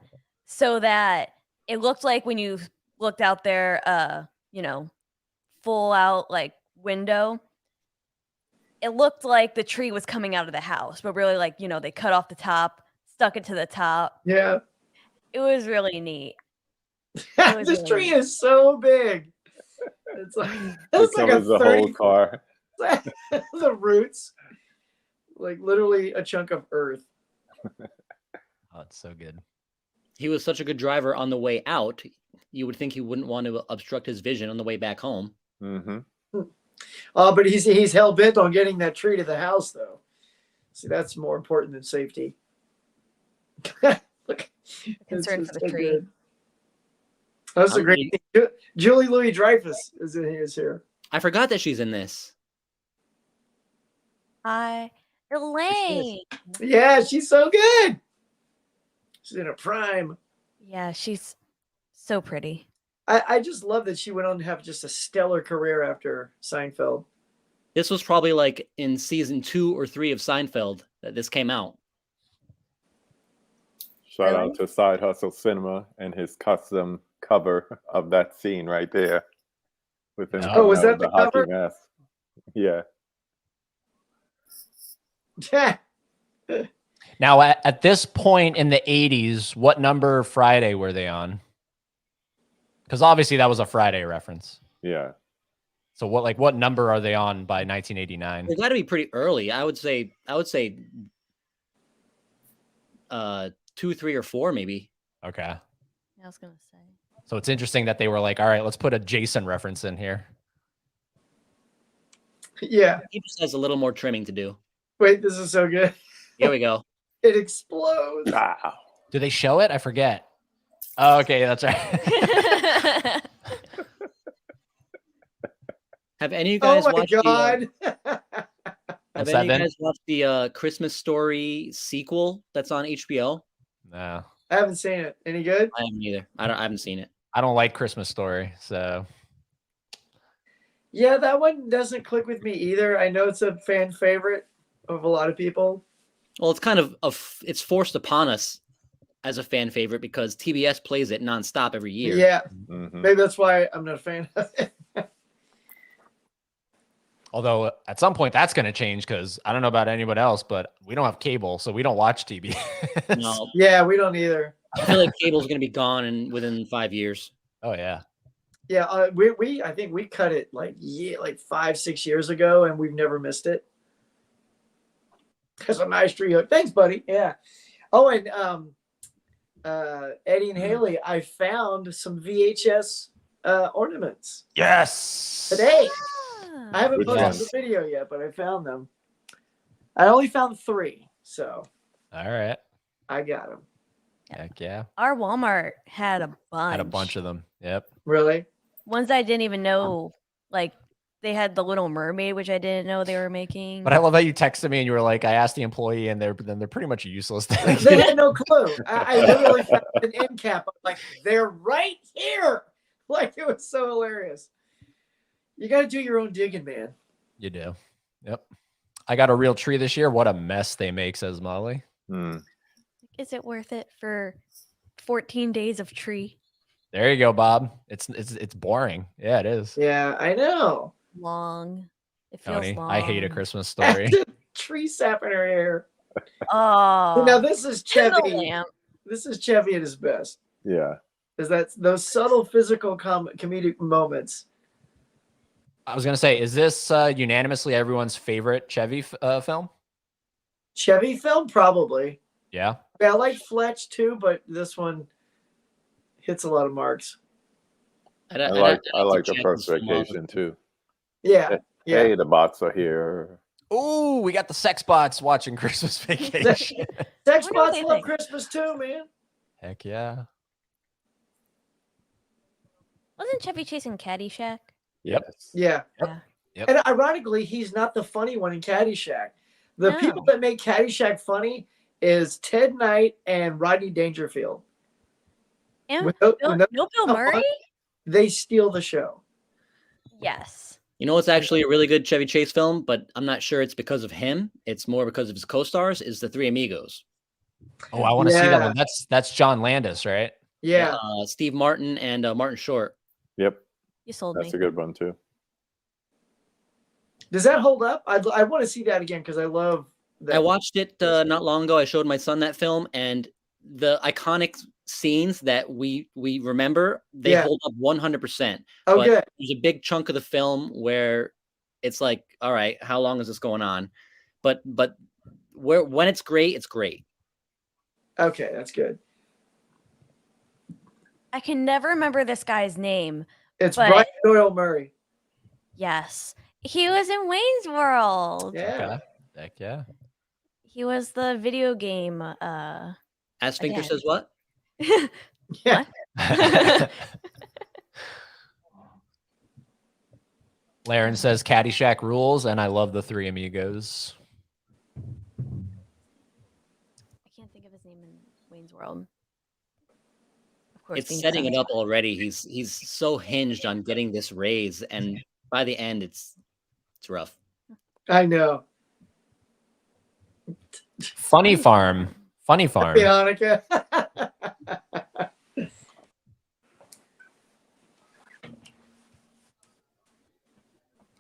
[SPEAKER 2] so that it looked like when you looked out their full out like window, it looked like the tree was coming out of the house, but really like, they cut off the top, stuck it to the top.
[SPEAKER 4] Yeah.
[SPEAKER 2] It was really neat.
[SPEAKER 4] This tree is so big. It's like
[SPEAKER 3] It
[SPEAKER 4] like
[SPEAKER 3] covers the whole car.
[SPEAKER 4] the roots. Like literally a chunk of earth.
[SPEAKER 1] Oh, it's so good.
[SPEAKER 5] He was such a good driver on the way out. you would think he wouldn't want to obstruct his vision on the way back home.
[SPEAKER 3] Mm-hmm.
[SPEAKER 4] Oh, but he's hell bent on getting that tree to the house, though. See, that's more important than safety. Look,
[SPEAKER 2] Concern for the
[SPEAKER 4] so
[SPEAKER 2] tree.
[SPEAKER 4] good. That's a great thing. Julie Louis-Dreyfus is here.
[SPEAKER 5] I forgot that she's in this.
[SPEAKER 2] Hi, Elaine.
[SPEAKER 4] Yeah, she's so good. She's in her prime.
[SPEAKER 2] Yeah, she's so pretty.
[SPEAKER 4] I just love that she went on to have just a stellar career after Seinfeld.
[SPEAKER 5] This was probably like in season 2 or 3 of Seinfeld that this came out.
[SPEAKER 3] Shout out to Side Hustle Cinema and his custom cover of that scene right there. With him,
[SPEAKER 4] Oh, was that the
[SPEAKER 3] hockey
[SPEAKER 4] cover?
[SPEAKER 3] mask. Yeah.
[SPEAKER 4] Yeah.
[SPEAKER 1] Now, at this point in the 80s, what number Friday were they on? Because obviously that was a Friday reference.
[SPEAKER 3] Yeah.
[SPEAKER 1] So what number are they on by 1989?
[SPEAKER 5] They got to be pretty early. I would say 2, 3, or 4 maybe.
[SPEAKER 1] Okay.
[SPEAKER 2] I was gonna say.
[SPEAKER 1] So it's interesting that they were like, all right, let's put a Jason reference in here.
[SPEAKER 4] Yeah.
[SPEAKER 5] He just has a little more trimming to do.
[SPEAKER 4] Wait, this is so good.
[SPEAKER 5] Here we go.
[SPEAKER 4] It explodes.
[SPEAKER 3] Wow.
[SPEAKER 1] Do they show it? I forget. Oh, okay, that's right.
[SPEAKER 5] Have any of you
[SPEAKER 4] Oh
[SPEAKER 5] guys
[SPEAKER 4] my
[SPEAKER 5] watched
[SPEAKER 4] God.
[SPEAKER 5] have
[SPEAKER 1] What's
[SPEAKER 5] any of
[SPEAKER 1] that,
[SPEAKER 5] you
[SPEAKER 1] Ben?
[SPEAKER 5] guys watched the Christmas Story sequel that's on HBO?
[SPEAKER 1] No,
[SPEAKER 4] I haven't seen it. Any good?
[SPEAKER 5] I haven't either. I haven't seen it.
[SPEAKER 1] I don't like Christmas Story. So
[SPEAKER 4] Yeah, that one doesn't click with me either. I know it's a fan favorite of a lot of people.
[SPEAKER 5] Well, it's kind of it's forced upon us as a fan favorite because TBS plays it nonstop every year.
[SPEAKER 4] Yeah,
[SPEAKER 3] Mm-hmm.
[SPEAKER 4] maybe that's why I'm not a fan of it.
[SPEAKER 1] although at some point that's going to change because I don't know about anyone else, but we don't have cable, so we don't watch TV.
[SPEAKER 5] No,
[SPEAKER 4] Yeah, we don't either.
[SPEAKER 5] I feel like cable's going to be gone within 5 years.
[SPEAKER 1] Oh yeah.
[SPEAKER 4] Yeah, we I think we cut it like 5-6 years ago, and we've never missed it. That's a nice tree hook. Thanks, buddy. Yeah. Oh, and Eddie and Haley, I found some VHS ornaments
[SPEAKER 1] Yes.
[SPEAKER 4] today.
[SPEAKER 2] Ah.
[SPEAKER 4] I haven't
[SPEAKER 3] Which
[SPEAKER 4] posted
[SPEAKER 3] ones?
[SPEAKER 4] the video yet, but I found them. I only found 3, so
[SPEAKER 1] All right.
[SPEAKER 4] I got them.
[SPEAKER 1] Heck yeah.
[SPEAKER 2] Our Walmart had a bunch.
[SPEAKER 1] Had a bunch of them. Yep.
[SPEAKER 4] Really?
[SPEAKER 2] Ones I didn't even know. Like they had the Little Mermaid, which I didn't know they were making.
[SPEAKER 1] But I love how you texted me and you were like, I asked the employee, and they're pretty much useless.
[SPEAKER 4] They had no clue. I literally found an end cap. I'm like, they're right here. Like, it was so hilarious. You got to do your own digging, man.
[SPEAKER 1] You do. Yep. I got a real tree this year. What a mess they make, says Molly.
[SPEAKER 3] Hmm.
[SPEAKER 2] Is it worth it for 14 days of tree?
[SPEAKER 1] There you go, Bob. It's boring. Yeah, it is.
[SPEAKER 4] Yeah, I know.
[SPEAKER 2] Long. It feels
[SPEAKER 1] Tony,
[SPEAKER 2] long.
[SPEAKER 1] I hate A Christmas Story.
[SPEAKER 4] Tree sap in her hair.
[SPEAKER 2] Oh.
[SPEAKER 4] Now, this is
[SPEAKER 2] and the
[SPEAKER 4] Chevy.
[SPEAKER 2] lamp.
[SPEAKER 4] This is Chevy at his best.
[SPEAKER 3] Yeah.
[SPEAKER 4] Is that those subtle physical comedic moments?
[SPEAKER 1] I was gonna say, is this unanimously everyone's favorite Chevy film?
[SPEAKER 4] Chevy film? Probably.
[SPEAKER 1] Yeah.
[SPEAKER 4] Yeah, I like Fletch too, but this one hits a lot of marks.
[SPEAKER 3] I like The First Vacation too.
[SPEAKER 4] Yeah. Yeah.
[SPEAKER 3] Hey, the bots are here.
[SPEAKER 1] Ooh, we got the sex bots watching Christmas Vacation.
[SPEAKER 4] Sex
[SPEAKER 2] What do
[SPEAKER 4] bots
[SPEAKER 2] they
[SPEAKER 4] love
[SPEAKER 2] think?
[SPEAKER 4] Christmas too, man.
[SPEAKER 1] Heck yeah.
[SPEAKER 2] Wasn't Chevy chasing Caddyshack?
[SPEAKER 1] Yep.
[SPEAKER 3] Yes.
[SPEAKER 4] Yeah.
[SPEAKER 2] Yeah.
[SPEAKER 1] Yep.
[SPEAKER 4] And ironically, he's not the funny one in Caddyshack. The
[SPEAKER 2] No.
[SPEAKER 4] people that make Caddyshack funny is Ted Knight and Rodney Dangerfield.
[SPEAKER 2] And
[SPEAKER 4] With no-
[SPEAKER 2] Bill,
[SPEAKER 4] with no-
[SPEAKER 2] no Bill Murray?
[SPEAKER 4] They steal the show.
[SPEAKER 2] Yes.
[SPEAKER 5] You know what's actually a really good Chevy Chase film, but I'm not sure it's because of him. It's more because of his co-stars, is The Three Amigos.
[SPEAKER 1] Oh, I want to see that
[SPEAKER 4] Yeah.
[SPEAKER 1] one. That's John Landis, right?
[SPEAKER 4] Yeah.
[SPEAKER 5] Steve Martin and Martin Short.
[SPEAKER 3] Yep.
[SPEAKER 2] You sold
[SPEAKER 3] That's
[SPEAKER 2] me.
[SPEAKER 3] a good one too.
[SPEAKER 4] Does that hold up? I want to see that again because I love that.
[SPEAKER 5] I watched it not long ago. I showed my son that film, and the iconic scenes that we remember, they
[SPEAKER 4] Yeah.
[SPEAKER 5] hold up 100%.
[SPEAKER 4] Oh,
[SPEAKER 5] but
[SPEAKER 4] good.
[SPEAKER 5] there's a big chunk of the film where it's like, all right, how long is this going on? But when it's great, it's great.
[SPEAKER 4] Okay, that's good.
[SPEAKER 2] I can never remember this guy's name.
[SPEAKER 4] It's
[SPEAKER 2] But-
[SPEAKER 4] Brian Doyle Murray.
[SPEAKER 2] Yes. He was in Wayne's World.
[SPEAKER 4] Yeah.
[SPEAKER 1] Okay. Heck yeah.
[SPEAKER 2] He was the video game.
[SPEAKER 5] As Finger
[SPEAKER 2] Again.
[SPEAKER 5] says what?
[SPEAKER 4] Yeah.
[SPEAKER 1] Laren says Caddyshack rules, and I love the Three Amigos.
[SPEAKER 2] I can't think of his name in Wayne's World. Of course,
[SPEAKER 5] It's
[SPEAKER 2] being
[SPEAKER 5] setting it
[SPEAKER 2] Sonic.
[SPEAKER 5] up already. He's so hinged on getting this raise, and by the end, it's rough.
[SPEAKER 4] I know.
[SPEAKER 1] Funny Farm. Funny Farm.
[SPEAKER 4] Bionica.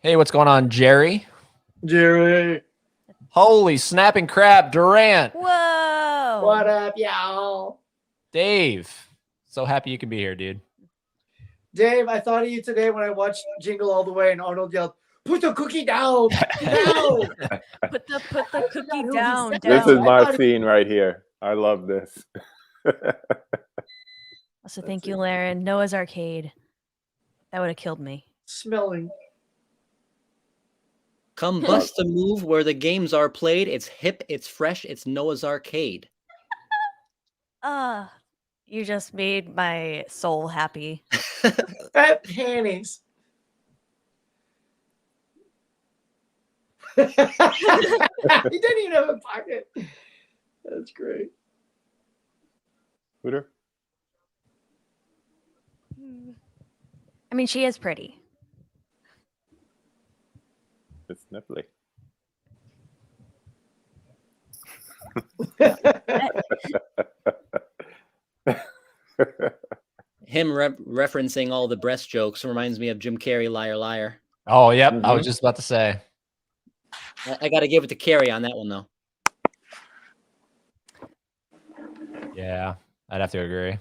[SPEAKER 1] Hey, what's going on, Jerry?
[SPEAKER 4] Jerry.
[SPEAKER 1] Holy snapping crap, Durant.
[SPEAKER 2] Whoa!
[SPEAKER 4] What up, y'all?
[SPEAKER 1] Dave. So happy you can be here, dude.
[SPEAKER 4] Dave, I thought of you today when I watched Jingle All the Way and Arnold yelled, "Put the cookie down! Down!"
[SPEAKER 2] Put the cookie
[SPEAKER 4] who he
[SPEAKER 2] down.
[SPEAKER 4] said
[SPEAKER 3] This
[SPEAKER 4] that.
[SPEAKER 3] is
[SPEAKER 2] down.
[SPEAKER 3] my
[SPEAKER 4] thought it-
[SPEAKER 3] scene right here. I love this.
[SPEAKER 2] So thank you, Laren. Noah's Arcade. That would have killed me.
[SPEAKER 4] Smelling.
[SPEAKER 5] Come bust a move where the games are played. It's hip, it's fresh, it's Noah's Arcade.
[SPEAKER 2] You just made my soul happy.
[SPEAKER 4] Fat panties. He didn't even have a pocket. That's great.
[SPEAKER 3] Hooter?
[SPEAKER 2] I mean, she is pretty.
[SPEAKER 3] It's nipply.
[SPEAKER 5] Him referencing all the breast jokes reminds me of Jim Carrey, Liar Liar.
[SPEAKER 1] Oh, yep. I
[SPEAKER 3] Mhm.
[SPEAKER 1] was just about to say.
[SPEAKER 5] I got to give it to Carey on that one, though.
[SPEAKER 1] Yeah, I'd have to agree.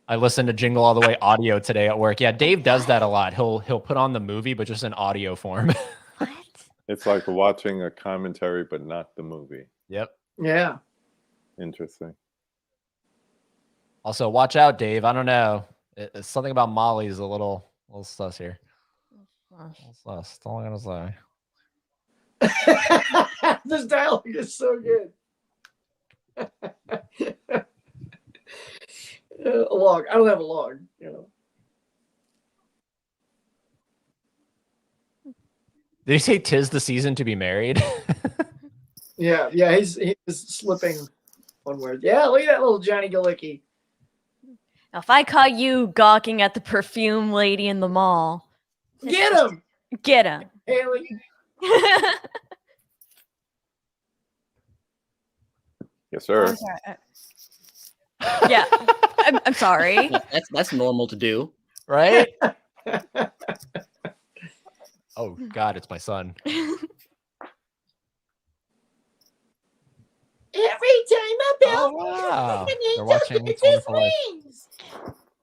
[SPEAKER 1] I listened to Jingle All the Way audio today at work. Yeah, Dave does that a lot. He'll put on the movie, but just in audio form.
[SPEAKER 2] What?
[SPEAKER 3] It's like watching a commentary, but not the movie.
[SPEAKER 1] Yep.
[SPEAKER 4] Yeah.
[SPEAKER 3] Interesting.
[SPEAKER 1] Also, watch out, Dave. I don't know. It's something about Molly's a little sus here. A little sus. That's all I'm gonna say.
[SPEAKER 4] This dialogue is so good. A log. I don't have a log, you know.
[SPEAKER 1] Did you say 'tis the season to be married?
[SPEAKER 4] Yeah, he's slipping one word. Yeah, look at that little Johnny Galicki.
[SPEAKER 2] Now, if I caught you gawking at the perfume lady in the mall,
[SPEAKER 4] Get him,
[SPEAKER 2] get him.
[SPEAKER 4] Haley.
[SPEAKER 3] Yes, sir.
[SPEAKER 2] I'm sorry. Yeah, I'm sorry.
[SPEAKER 5] That's normal to do.
[SPEAKER 1] Right? Oh God, it's my son.
[SPEAKER 4] Every time I
[SPEAKER 1] Oh wow. They're watching It's a Wonderful Life.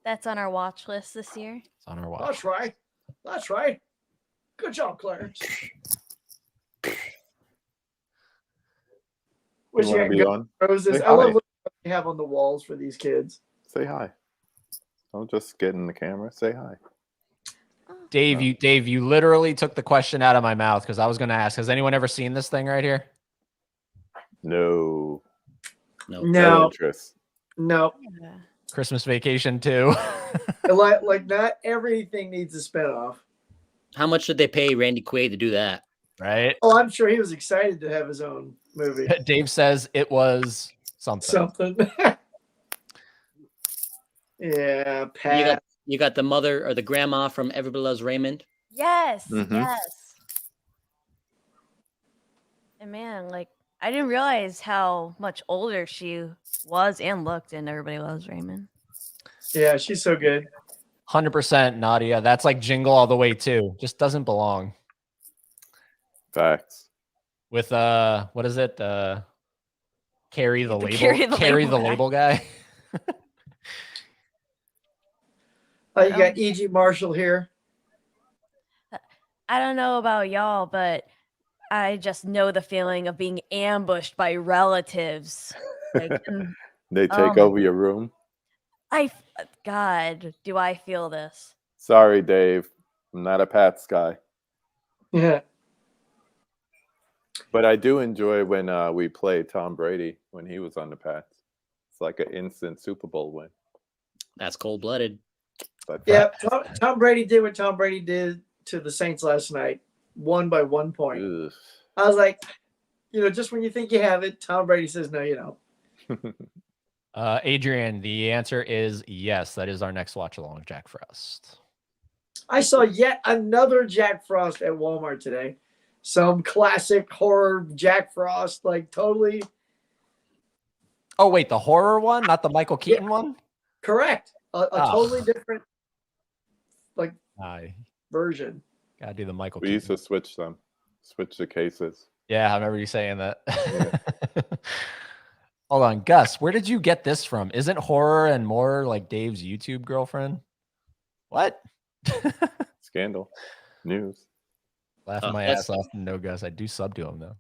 [SPEAKER 2] That's on our watch list this year.
[SPEAKER 1] It's on our watch.
[SPEAKER 4] That's right. That's right. Good job, Clarence. Wish
[SPEAKER 3] You
[SPEAKER 4] you
[SPEAKER 3] want to
[SPEAKER 4] had
[SPEAKER 3] be
[SPEAKER 4] good
[SPEAKER 3] on?
[SPEAKER 4] roses.
[SPEAKER 3] Say
[SPEAKER 4] I love
[SPEAKER 3] hi.
[SPEAKER 4] what they have on the walls for these kids.
[SPEAKER 3] Say hi. Don't just get in the camera. Say hi.
[SPEAKER 1] Dave, you literally took the question out of my mouth because I was gonna ask, has anyone ever seen this thing right here?
[SPEAKER 3] No.
[SPEAKER 5] No.
[SPEAKER 4] No,
[SPEAKER 3] Interest.
[SPEAKER 4] no.
[SPEAKER 2] Yeah.
[SPEAKER 1] Christmas Vacation too.
[SPEAKER 4] Like not everything needs a spinoff.
[SPEAKER 5] How much did they pay Randy Quaid to do that?
[SPEAKER 1] Right?
[SPEAKER 4] Oh, I'm sure he was excited to have his own movie.
[SPEAKER 1] Dave says it was something.
[SPEAKER 4] Something. Yeah, Pat.
[SPEAKER 5] You got the mother or the grandma from Everybody Loves Raymond.
[SPEAKER 2] Yes,
[SPEAKER 3] Mhm.
[SPEAKER 2] yes. And man, like I didn't realize how much older she was and looked in Everybody Loves Raymond.
[SPEAKER 4] Yeah, she's so good.
[SPEAKER 1] 100% Nadia. That's like Jingle All the Way too. Just doesn't belong.
[SPEAKER 3] Facts.
[SPEAKER 1] With what is it? Carry the label.
[SPEAKER 2] Carry the label
[SPEAKER 1] label guy.
[SPEAKER 4] Oh, you got E.G. Marshall here.
[SPEAKER 2] I don't know about y'all, but I just know the feeling of being ambushed by relatives. Like,
[SPEAKER 3] They take
[SPEAKER 2] Oh.
[SPEAKER 3] over your room.
[SPEAKER 2] God, do I feel this?
[SPEAKER 3] Sorry, Dave. I'm not a Pats guy.
[SPEAKER 4] Yeah.
[SPEAKER 3] But I do enjoy when we play Tom Brady when he was on the Pats. It's like an instant Super Bowl win.
[SPEAKER 5] That's cold-blooded.
[SPEAKER 3] But
[SPEAKER 4] Yeah. Tom Brady did what Tom Brady did to the Saints last night. Won by 1 point.
[SPEAKER 3] ugh.
[SPEAKER 4] I was like, just when you think you have it, Tom Brady says, no, you don't.
[SPEAKER 1] Adrian, the answer is yes. That is our next watch along, Jack Frost.
[SPEAKER 4] I saw yet another Jack Frost at Walmart today. Some classic horror Jack Frost, like totally
[SPEAKER 1] Oh, wait, the horror one, not the Michael Keaton one?
[SPEAKER 4] correct. A
[SPEAKER 1] Oh.
[SPEAKER 4] totally different
[SPEAKER 1] I
[SPEAKER 4] version.
[SPEAKER 1] gotta do the Michael
[SPEAKER 3] We used
[SPEAKER 1] Keaton.
[SPEAKER 3] to switch the cases.
[SPEAKER 1] Yeah, I remember you saying that. Hold on, Gus, where did you get this from? Isn't horror and more like Dave's YouTube girlfriend? What?
[SPEAKER 3] Scandal. News.
[SPEAKER 1] Laughing my
[SPEAKER 5] that's-
[SPEAKER 1] ass off. No, Gus, I do sub to him though.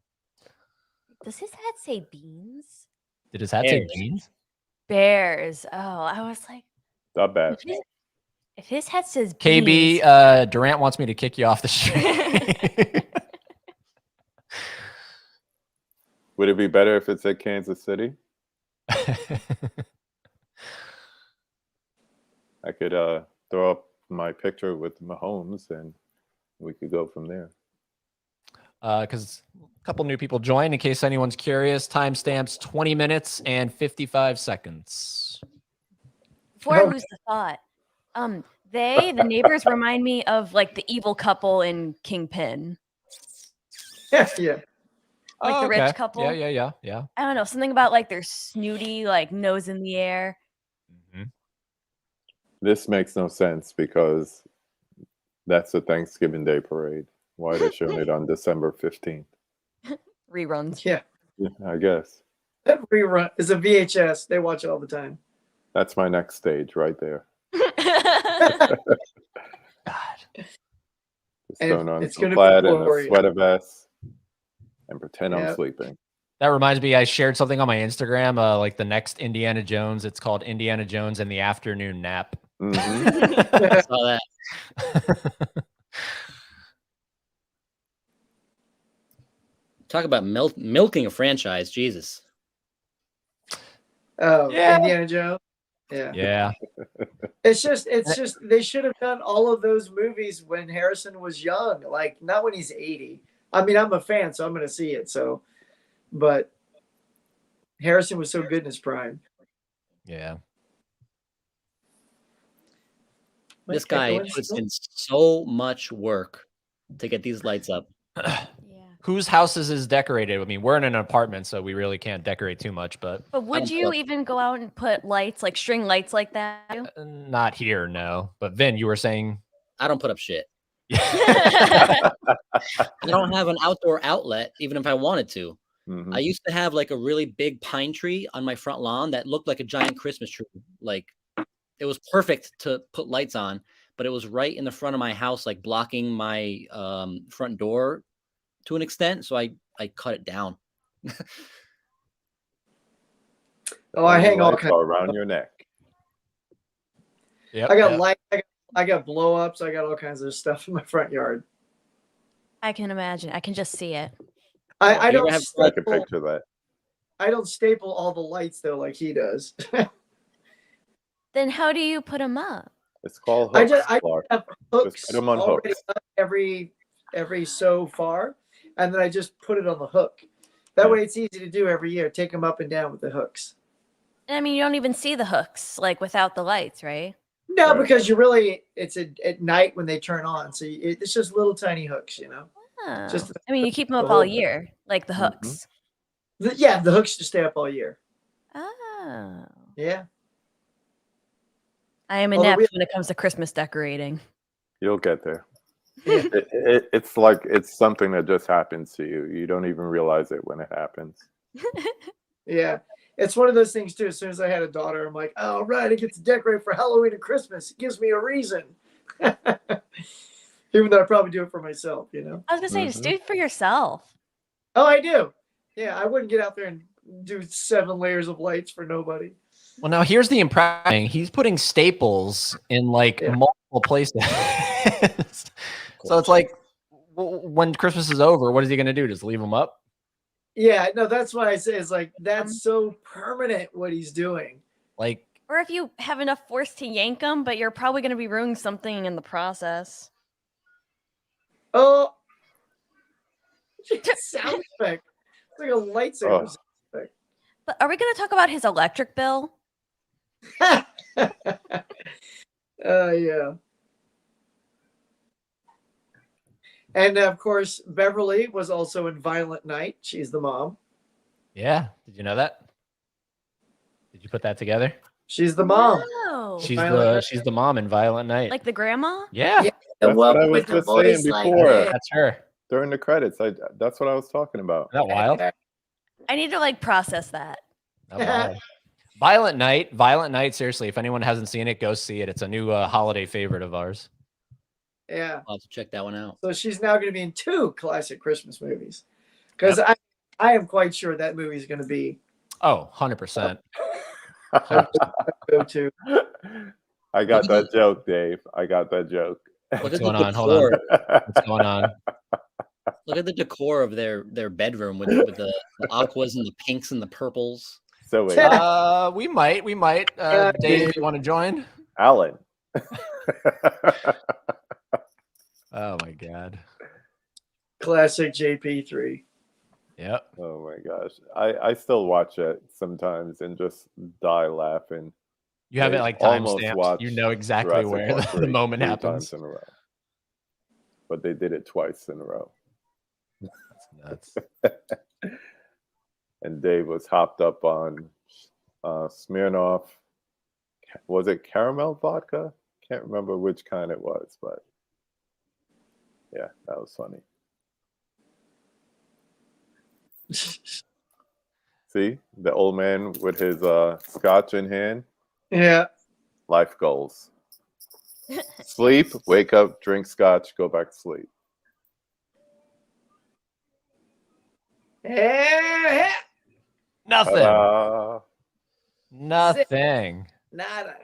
[SPEAKER 2] Does his hat say beans?
[SPEAKER 1] Did his hat say
[SPEAKER 5] Bears.
[SPEAKER 1] beans?
[SPEAKER 2] Bears. Oh, I was like,
[SPEAKER 3] Not bad.
[SPEAKER 2] if his hat says
[SPEAKER 1] KB,
[SPEAKER 2] beans,
[SPEAKER 1] Durant wants me to kick you off the street.
[SPEAKER 3] Would it be better if it said Kansas City? I could throw up my picture with Mahomes and we could go from there.
[SPEAKER 1] Because a couple new people joined. In case anyone's curious, timestamps 20 minutes and 55 seconds.
[SPEAKER 2] before I lose the thought, the neighbors remind me of like the evil couple in Kingpin.
[SPEAKER 4] Yeah.
[SPEAKER 2] Like the rich couple?
[SPEAKER 1] Yeah.
[SPEAKER 2] I don't know, something about like their snooty, like nose in the air.
[SPEAKER 1] Mhm.
[SPEAKER 3] This makes no sense because that's the Thanksgiving Day parade. Why are they showing it on December 15th?
[SPEAKER 2] Reruns.
[SPEAKER 4] Yeah.
[SPEAKER 3] Yeah, I guess.
[SPEAKER 4] That rerun is a VHS. They watch it all the time.
[SPEAKER 3] That's my next stage right there.
[SPEAKER 1] God.
[SPEAKER 3] Just
[SPEAKER 4] And
[SPEAKER 3] throwing on
[SPEAKER 4] it's
[SPEAKER 3] some
[SPEAKER 4] gonna be
[SPEAKER 3] plaid and a
[SPEAKER 4] glorious.
[SPEAKER 3] sweater vest and pretend
[SPEAKER 4] Yeah.
[SPEAKER 3] I'm sleeping.
[SPEAKER 1] That reminds me, I shared something on my Instagram, like the next Indiana Jones. It's called Indiana Jones and the Afternoon Nap.
[SPEAKER 3] Mhm.
[SPEAKER 5] I saw that. Talk about milking a franchise, Jesus.
[SPEAKER 4] Oh,
[SPEAKER 1] Yeah.
[SPEAKER 4] Indiana Jones. Yeah.
[SPEAKER 1] Yeah.
[SPEAKER 4] It's just they should have done all of those movies when Harrison was young, like not when he's 80. I mean, I'm a fan, so I'm gonna see it. So, but Harrison was so good in his prime.
[SPEAKER 1] Yeah.
[SPEAKER 5] This
[SPEAKER 4] Mike
[SPEAKER 5] guy
[SPEAKER 4] Echoing
[SPEAKER 5] puts
[SPEAKER 4] still?
[SPEAKER 5] in so much work to get these lights up.
[SPEAKER 2] Yeah.
[SPEAKER 1] Whose houses is decorated? I mean, we're in an apartment, so we really can't decorate too much, but
[SPEAKER 2] But would
[SPEAKER 5] don't
[SPEAKER 2] you
[SPEAKER 5] put-
[SPEAKER 2] even go out and put lights, like string lights like that?
[SPEAKER 1] not here, no. But Vin, you were saying.
[SPEAKER 5] I don't put up shit.
[SPEAKER 1] Yeah.
[SPEAKER 5] I don't have an outdoor outlet, even if I wanted to.
[SPEAKER 3] Mhm.
[SPEAKER 5] I used to have like a really big pine tree on my front lawn that looked like a giant Christmas tree. Like it was perfect to put lights on, but it was right in the front of my house, like blocking my front door to an extent. So I cut it down.
[SPEAKER 4] Oh, I hang all
[SPEAKER 3] Lights
[SPEAKER 4] kinds.
[SPEAKER 3] are around your neck.
[SPEAKER 1] Yep,
[SPEAKER 4] I got
[SPEAKER 1] yep.
[SPEAKER 4] light. I got blow ups. I got all kinds of stuff in my front yard.
[SPEAKER 2] I can imagine. I can just see it.
[SPEAKER 4] I
[SPEAKER 5] you ever
[SPEAKER 4] don't
[SPEAKER 5] have-
[SPEAKER 3] I could
[SPEAKER 4] staple.
[SPEAKER 3] picture that.
[SPEAKER 4] I don't staple all the lights though, like he does.
[SPEAKER 2] Then how do you put them up?
[SPEAKER 3] It's called
[SPEAKER 4] I
[SPEAKER 3] hooks,
[SPEAKER 4] just I
[SPEAKER 3] Clark.
[SPEAKER 4] have hooks
[SPEAKER 3] put 'em on
[SPEAKER 4] already
[SPEAKER 3] hooks.
[SPEAKER 4] up every so far, and then I just put it on the hook. That
[SPEAKER 3] Yeah.
[SPEAKER 4] way, it's easy to do every year. Take them up and down with the hooks.
[SPEAKER 2] I mean, you don't even see the hooks like without the lights, right?
[SPEAKER 4] No,
[SPEAKER 3] Right.
[SPEAKER 4] because it's at night when they turn on, so it's just little tiny hooks, you know.
[SPEAKER 2] Oh.
[SPEAKER 4] Just
[SPEAKER 2] I mean, you keep them
[SPEAKER 4] the
[SPEAKER 2] up all
[SPEAKER 4] whole-
[SPEAKER 2] year, like the
[SPEAKER 3] Mhm.
[SPEAKER 2] hooks.
[SPEAKER 4] Yeah, the hooks just stay up all year.
[SPEAKER 2] Oh.
[SPEAKER 4] Yeah.
[SPEAKER 2] I am
[SPEAKER 4] Although
[SPEAKER 2] inept
[SPEAKER 4] we-
[SPEAKER 2] when it comes to Christmas decorating.
[SPEAKER 3] You'll get there.
[SPEAKER 4] Yeah.
[SPEAKER 3] It's like it's something that just happens to you. You don't even realize it when it happens.
[SPEAKER 4] Yeah. It's one of those things too. As soon as I had a daughter, I'm like, oh, right, I get to decorate for Halloween and Christmas. It gives me a reason. Even though I probably do it for myself, you know.
[SPEAKER 2] I was gonna say, just
[SPEAKER 3] Mhm.
[SPEAKER 2] do it for yourself.
[SPEAKER 4] Oh, I do. Yeah, I wouldn't get out there and do 7 layers of lights for nobody.
[SPEAKER 1] Well, now here's the impression. He's putting staples in like
[SPEAKER 4] Yeah.
[SPEAKER 1] multiple places. So it's like when Christmas is over, what is he going to do? Just leave them up?
[SPEAKER 4] Yeah, no, that's why I say it's like that's so permanent what he's doing.
[SPEAKER 1] Like,
[SPEAKER 2] Or if you have enough force to yank them, but you're probably going to be ruining something in the process.
[SPEAKER 4] Oh, sound effect. It's like a lightsaber sound effect.
[SPEAKER 2] But are we going to talk about his electric bill?
[SPEAKER 4] Yeah. And of course, Beverly was also in Violent Night. She's the mom.
[SPEAKER 1] yeah. Did you know that? Did you put that together?
[SPEAKER 4] She's the mom.
[SPEAKER 2] No.
[SPEAKER 1] She's the mom in Violent Night.
[SPEAKER 2] Like the grandma?
[SPEAKER 1] Yeah.
[SPEAKER 4] Yeah.
[SPEAKER 3] That's what I was
[SPEAKER 4] With the
[SPEAKER 3] just saying
[SPEAKER 4] voice like
[SPEAKER 3] before.
[SPEAKER 4] that.
[SPEAKER 1] That's her.
[SPEAKER 3] During the credits, that's what I was talking about.
[SPEAKER 1] Isn't that wild?
[SPEAKER 2] I need to like process that.
[SPEAKER 1] That's wild. Violent Night. Seriously, if anyone hasn't seen it, go see it. It's a new holiday favorite of ours.
[SPEAKER 4] Yeah.
[SPEAKER 5] I'll have to check that one out.
[SPEAKER 4] So she's now going to be in 2 classic Christmas movies. Because I am quite sure that movie is going to be
[SPEAKER 1] Oh, 100%.
[SPEAKER 4] go to.
[SPEAKER 3] I got that joke, Dave. I got that joke.
[SPEAKER 5] Look at
[SPEAKER 1] going
[SPEAKER 5] the
[SPEAKER 1] on? Hold on.
[SPEAKER 5] decor.
[SPEAKER 1] What's going on?
[SPEAKER 5] Look at the decor of their bedroom with the aquas and the pinks and the purples.
[SPEAKER 3] So wait,
[SPEAKER 1] We might. Dave, you want to join?
[SPEAKER 3] Alan.
[SPEAKER 1] Oh my god.
[SPEAKER 4] Classic JP3.
[SPEAKER 1] Yep.
[SPEAKER 3] Oh my gosh. I still watch it sometimes and just die laughing.
[SPEAKER 1] You have it like time
[SPEAKER 3] Almost
[SPEAKER 1] stamped.
[SPEAKER 3] watched
[SPEAKER 1] You know exactly
[SPEAKER 3] Jurassic
[SPEAKER 1] where
[SPEAKER 3] Park
[SPEAKER 1] the moment
[SPEAKER 3] 3
[SPEAKER 1] happens.
[SPEAKER 3] times in a row. But they did it twice in a row.
[SPEAKER 1] That's nuts.
[SPEAKER 3] And Dave was hopped up on Smirnoff. Was it caramel vodka? Can't remember which kind it was, but yeah, that was funny. See, the old man with his scotch in hand.
[SPEAKER 4] Yeah.
[SPEAKER 3] Life goals. Sleep, wake up, drink scotch, go back to sleep.
[SPEAKER 4] Yeah.
[SPEAKER 1] Nothing.
[SPEAKER 3] Ta-da.
[SPEAKER 1] Nothing.
[SPEAKER 4] Nada.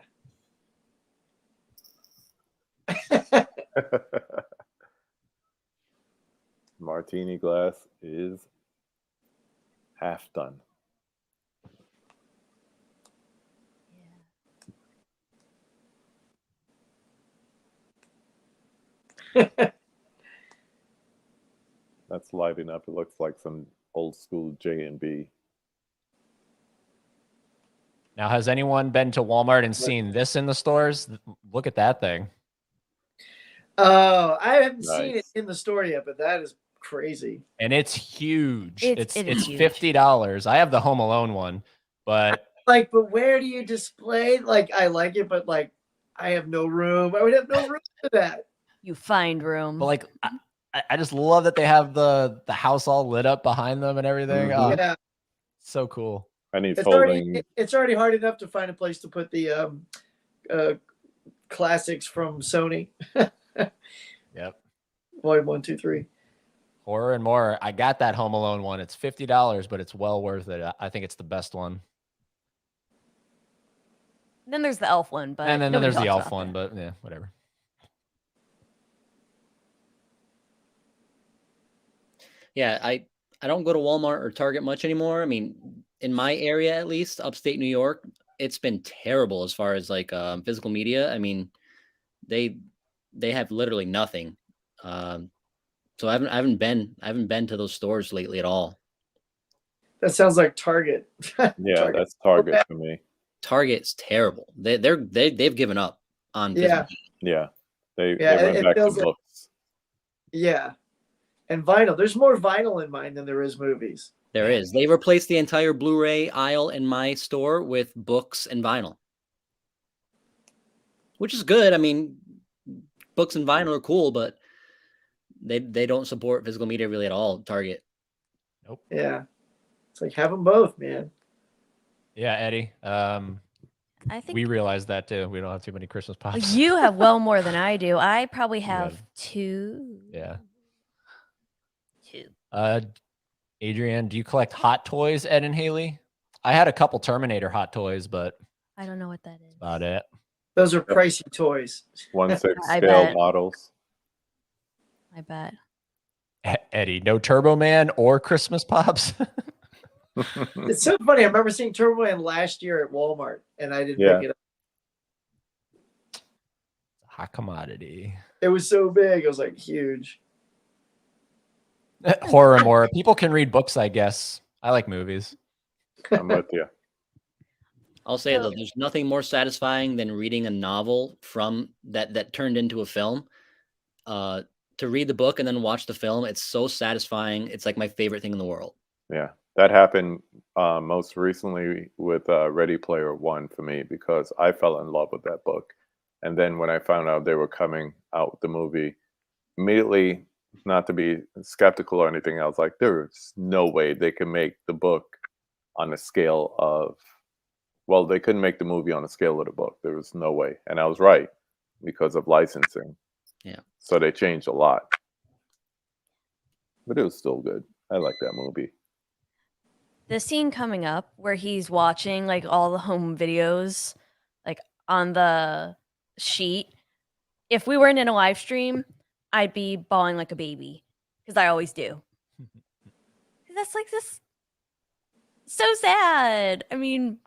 [SPEAKER 3] Martini glass is half done. That's lighting up. It looks like some old school J&B.
[SPEAKER 1] Now, has anyone been to Walmart and seen this in the stores? Look at that thing.
[SPEAKER 4] Oh, I haven't seen it
[SPEAKER 3] Nice.
[SPEAKER 4] in the store yet, but that is crazy.
[SPEAKER 1] And it's huge.
[SPEAKER 2] It
[SPEAKER 1] It's
[SPEAKER 2] is huge.
[SPEAKER 1] $50. I have the Home Alone one, but
[SPEAKER 4] Like, but where do you display? Like, I like it, but like, I have no room. I would have no room for that.
[SPEAKER 2] You find room.
[SPEAKER 1] but like I just love that they have the house all lit up behind them and everything.
[SPEAKER 3] Mhm.
[SPEAKER 1] Oh,
[SPEAKER 4] Yeah,
[SPEAKER 1] so cool.
[SPEAKER 3] I need
[SPEAKER 4] it's
[SPEAKER 3] folding.
[SPEAKER 4] already hard enough to find a place to put the classics from Sony.
[SPEAKER 1] Yep.
[SPEAKER 4] Volume 1, 2, 3.
[SPEAKER 1] Horror and more. I got that Home Alone one. It's $50, but it's well worth it. I think it's the best one.
[SPEAKER 2] Then there's the elf one, but
[SPEAKER 1] And then
[SPEAKER 2] nobody
[SPEAKER 1] there's the
[SPEAKER 2] talks
[SPEAKER 1] elf
[SPEAKER 2] about
[SPEAKER 1] one,
[SPEAKER 2] that.
[SPEAKER 1] but yeah, whatever.
[SPEAKER 5] Yeah, I don't go to Walmart or Target much anymore. I mean, in my area at least, upstate New York, it's been terrible as far as like physical media. I mean, they have literally nothing. So I haven't been to those stores lately at all.
[SPEAKER 4] That sounds like Target.
[SPEAKER 3] Yeah,
[SPEAKER 4] Target.
[SPEAKER 3] that's Target for me.
[SPEAKER 5] Target's terrible. They've given up on
[SPEAKER 4] Yeah.
[SPEAKER 5] physical
[SPEAKER 3] Yeah. They
[SPEAKER 4] Yeah,
[SPEAKER 3] went
[SPEAKER 4] it
[SPEAKER 3] back to
[SPEAKER 4] feels like-
[SPEAKER 3] books.
[SPEAKER 4] Yeah. And vinyl. There's more vinyl in mine than there is movies.
[SPEAKER 5] There is. They replaced the entire Blu-ray aisle in my store with books and vinyl, which is good. I mean, books and vinyl are cool, but they don't support physical media really at all. Target.
[SPEAKER 1] Nope.
[SPEAKER 4] Yeah. It's like have them both, man.
[SPEAKER 1] Yeah, Eddie.
[SPEAKER 2] I think
[SPEAKER 1] We realize that too. We don't have too many Christmas pops.
[SPEAKER 2] you have well more than I do. I probably have
[SPEAKER 1] have-
[SPEAKER 2] 2.
[SPEAKER 1] Yeah.
[SPEAKER 2] 2.
[SPEAKER 1] Adrienne, do you collect hot toys, Ed and Haley? I had a couple Terminator hot toys, but
[SPEAKER 2] I don't know what that is.
[SPEAKER 1] About it.
[SPEAKER 4] Those are pricey toys.
[SPEAKER 3] 1/6
[SPEAKER 2] I
[SPEAKER 3] scale
[SPEAKER 2] bet.
[SPEAKER 3] models.
[SPEAKER 2] I bet.
[SPEAKER 1] Eddie, no Turbo Man or Christmas Pops.
[SPEAKER 4] It's so funny. I remember seeing Turbo Man last year at Walmart, and I didn't pick it up.
[SPEAKER 1] Hot commodity.
[SPEAKER 4] It was so big. It was like huge.
[SPEAKER 1] Horror more. People can read books, I guess. I like movies.
[SPEAKER 3] I'm with you.
[SPEAKER 5] I'll say though, there's nothing more satisfying than reading a novel from that turned into a film. To read the book and then watch the film, it's so satisfying. It's like my favorite thing in the world.
[SPEAKER 3] Yeah, that happened most recently with Ready Player One for me because I fell in love with that book. And then when I found out they were coming out with the movie, immediately, not to be skeptical or anything else, like there's no way they can make the book on a scale of, well, they couldn't make the movie on a scale of the book. There was no way. And I was right because of licensing.
[SPEAKER 5] Yeah.
[SPEAKER 3] So they changed a lot. But it was still good. I like that movie.
[SPEAKER 2] The scene coming up where he's watching like all the home videos, like on the sheet. If we weren't in a live stream, I'd be bawling like a baby because I always do. That's like this so sad. I mean,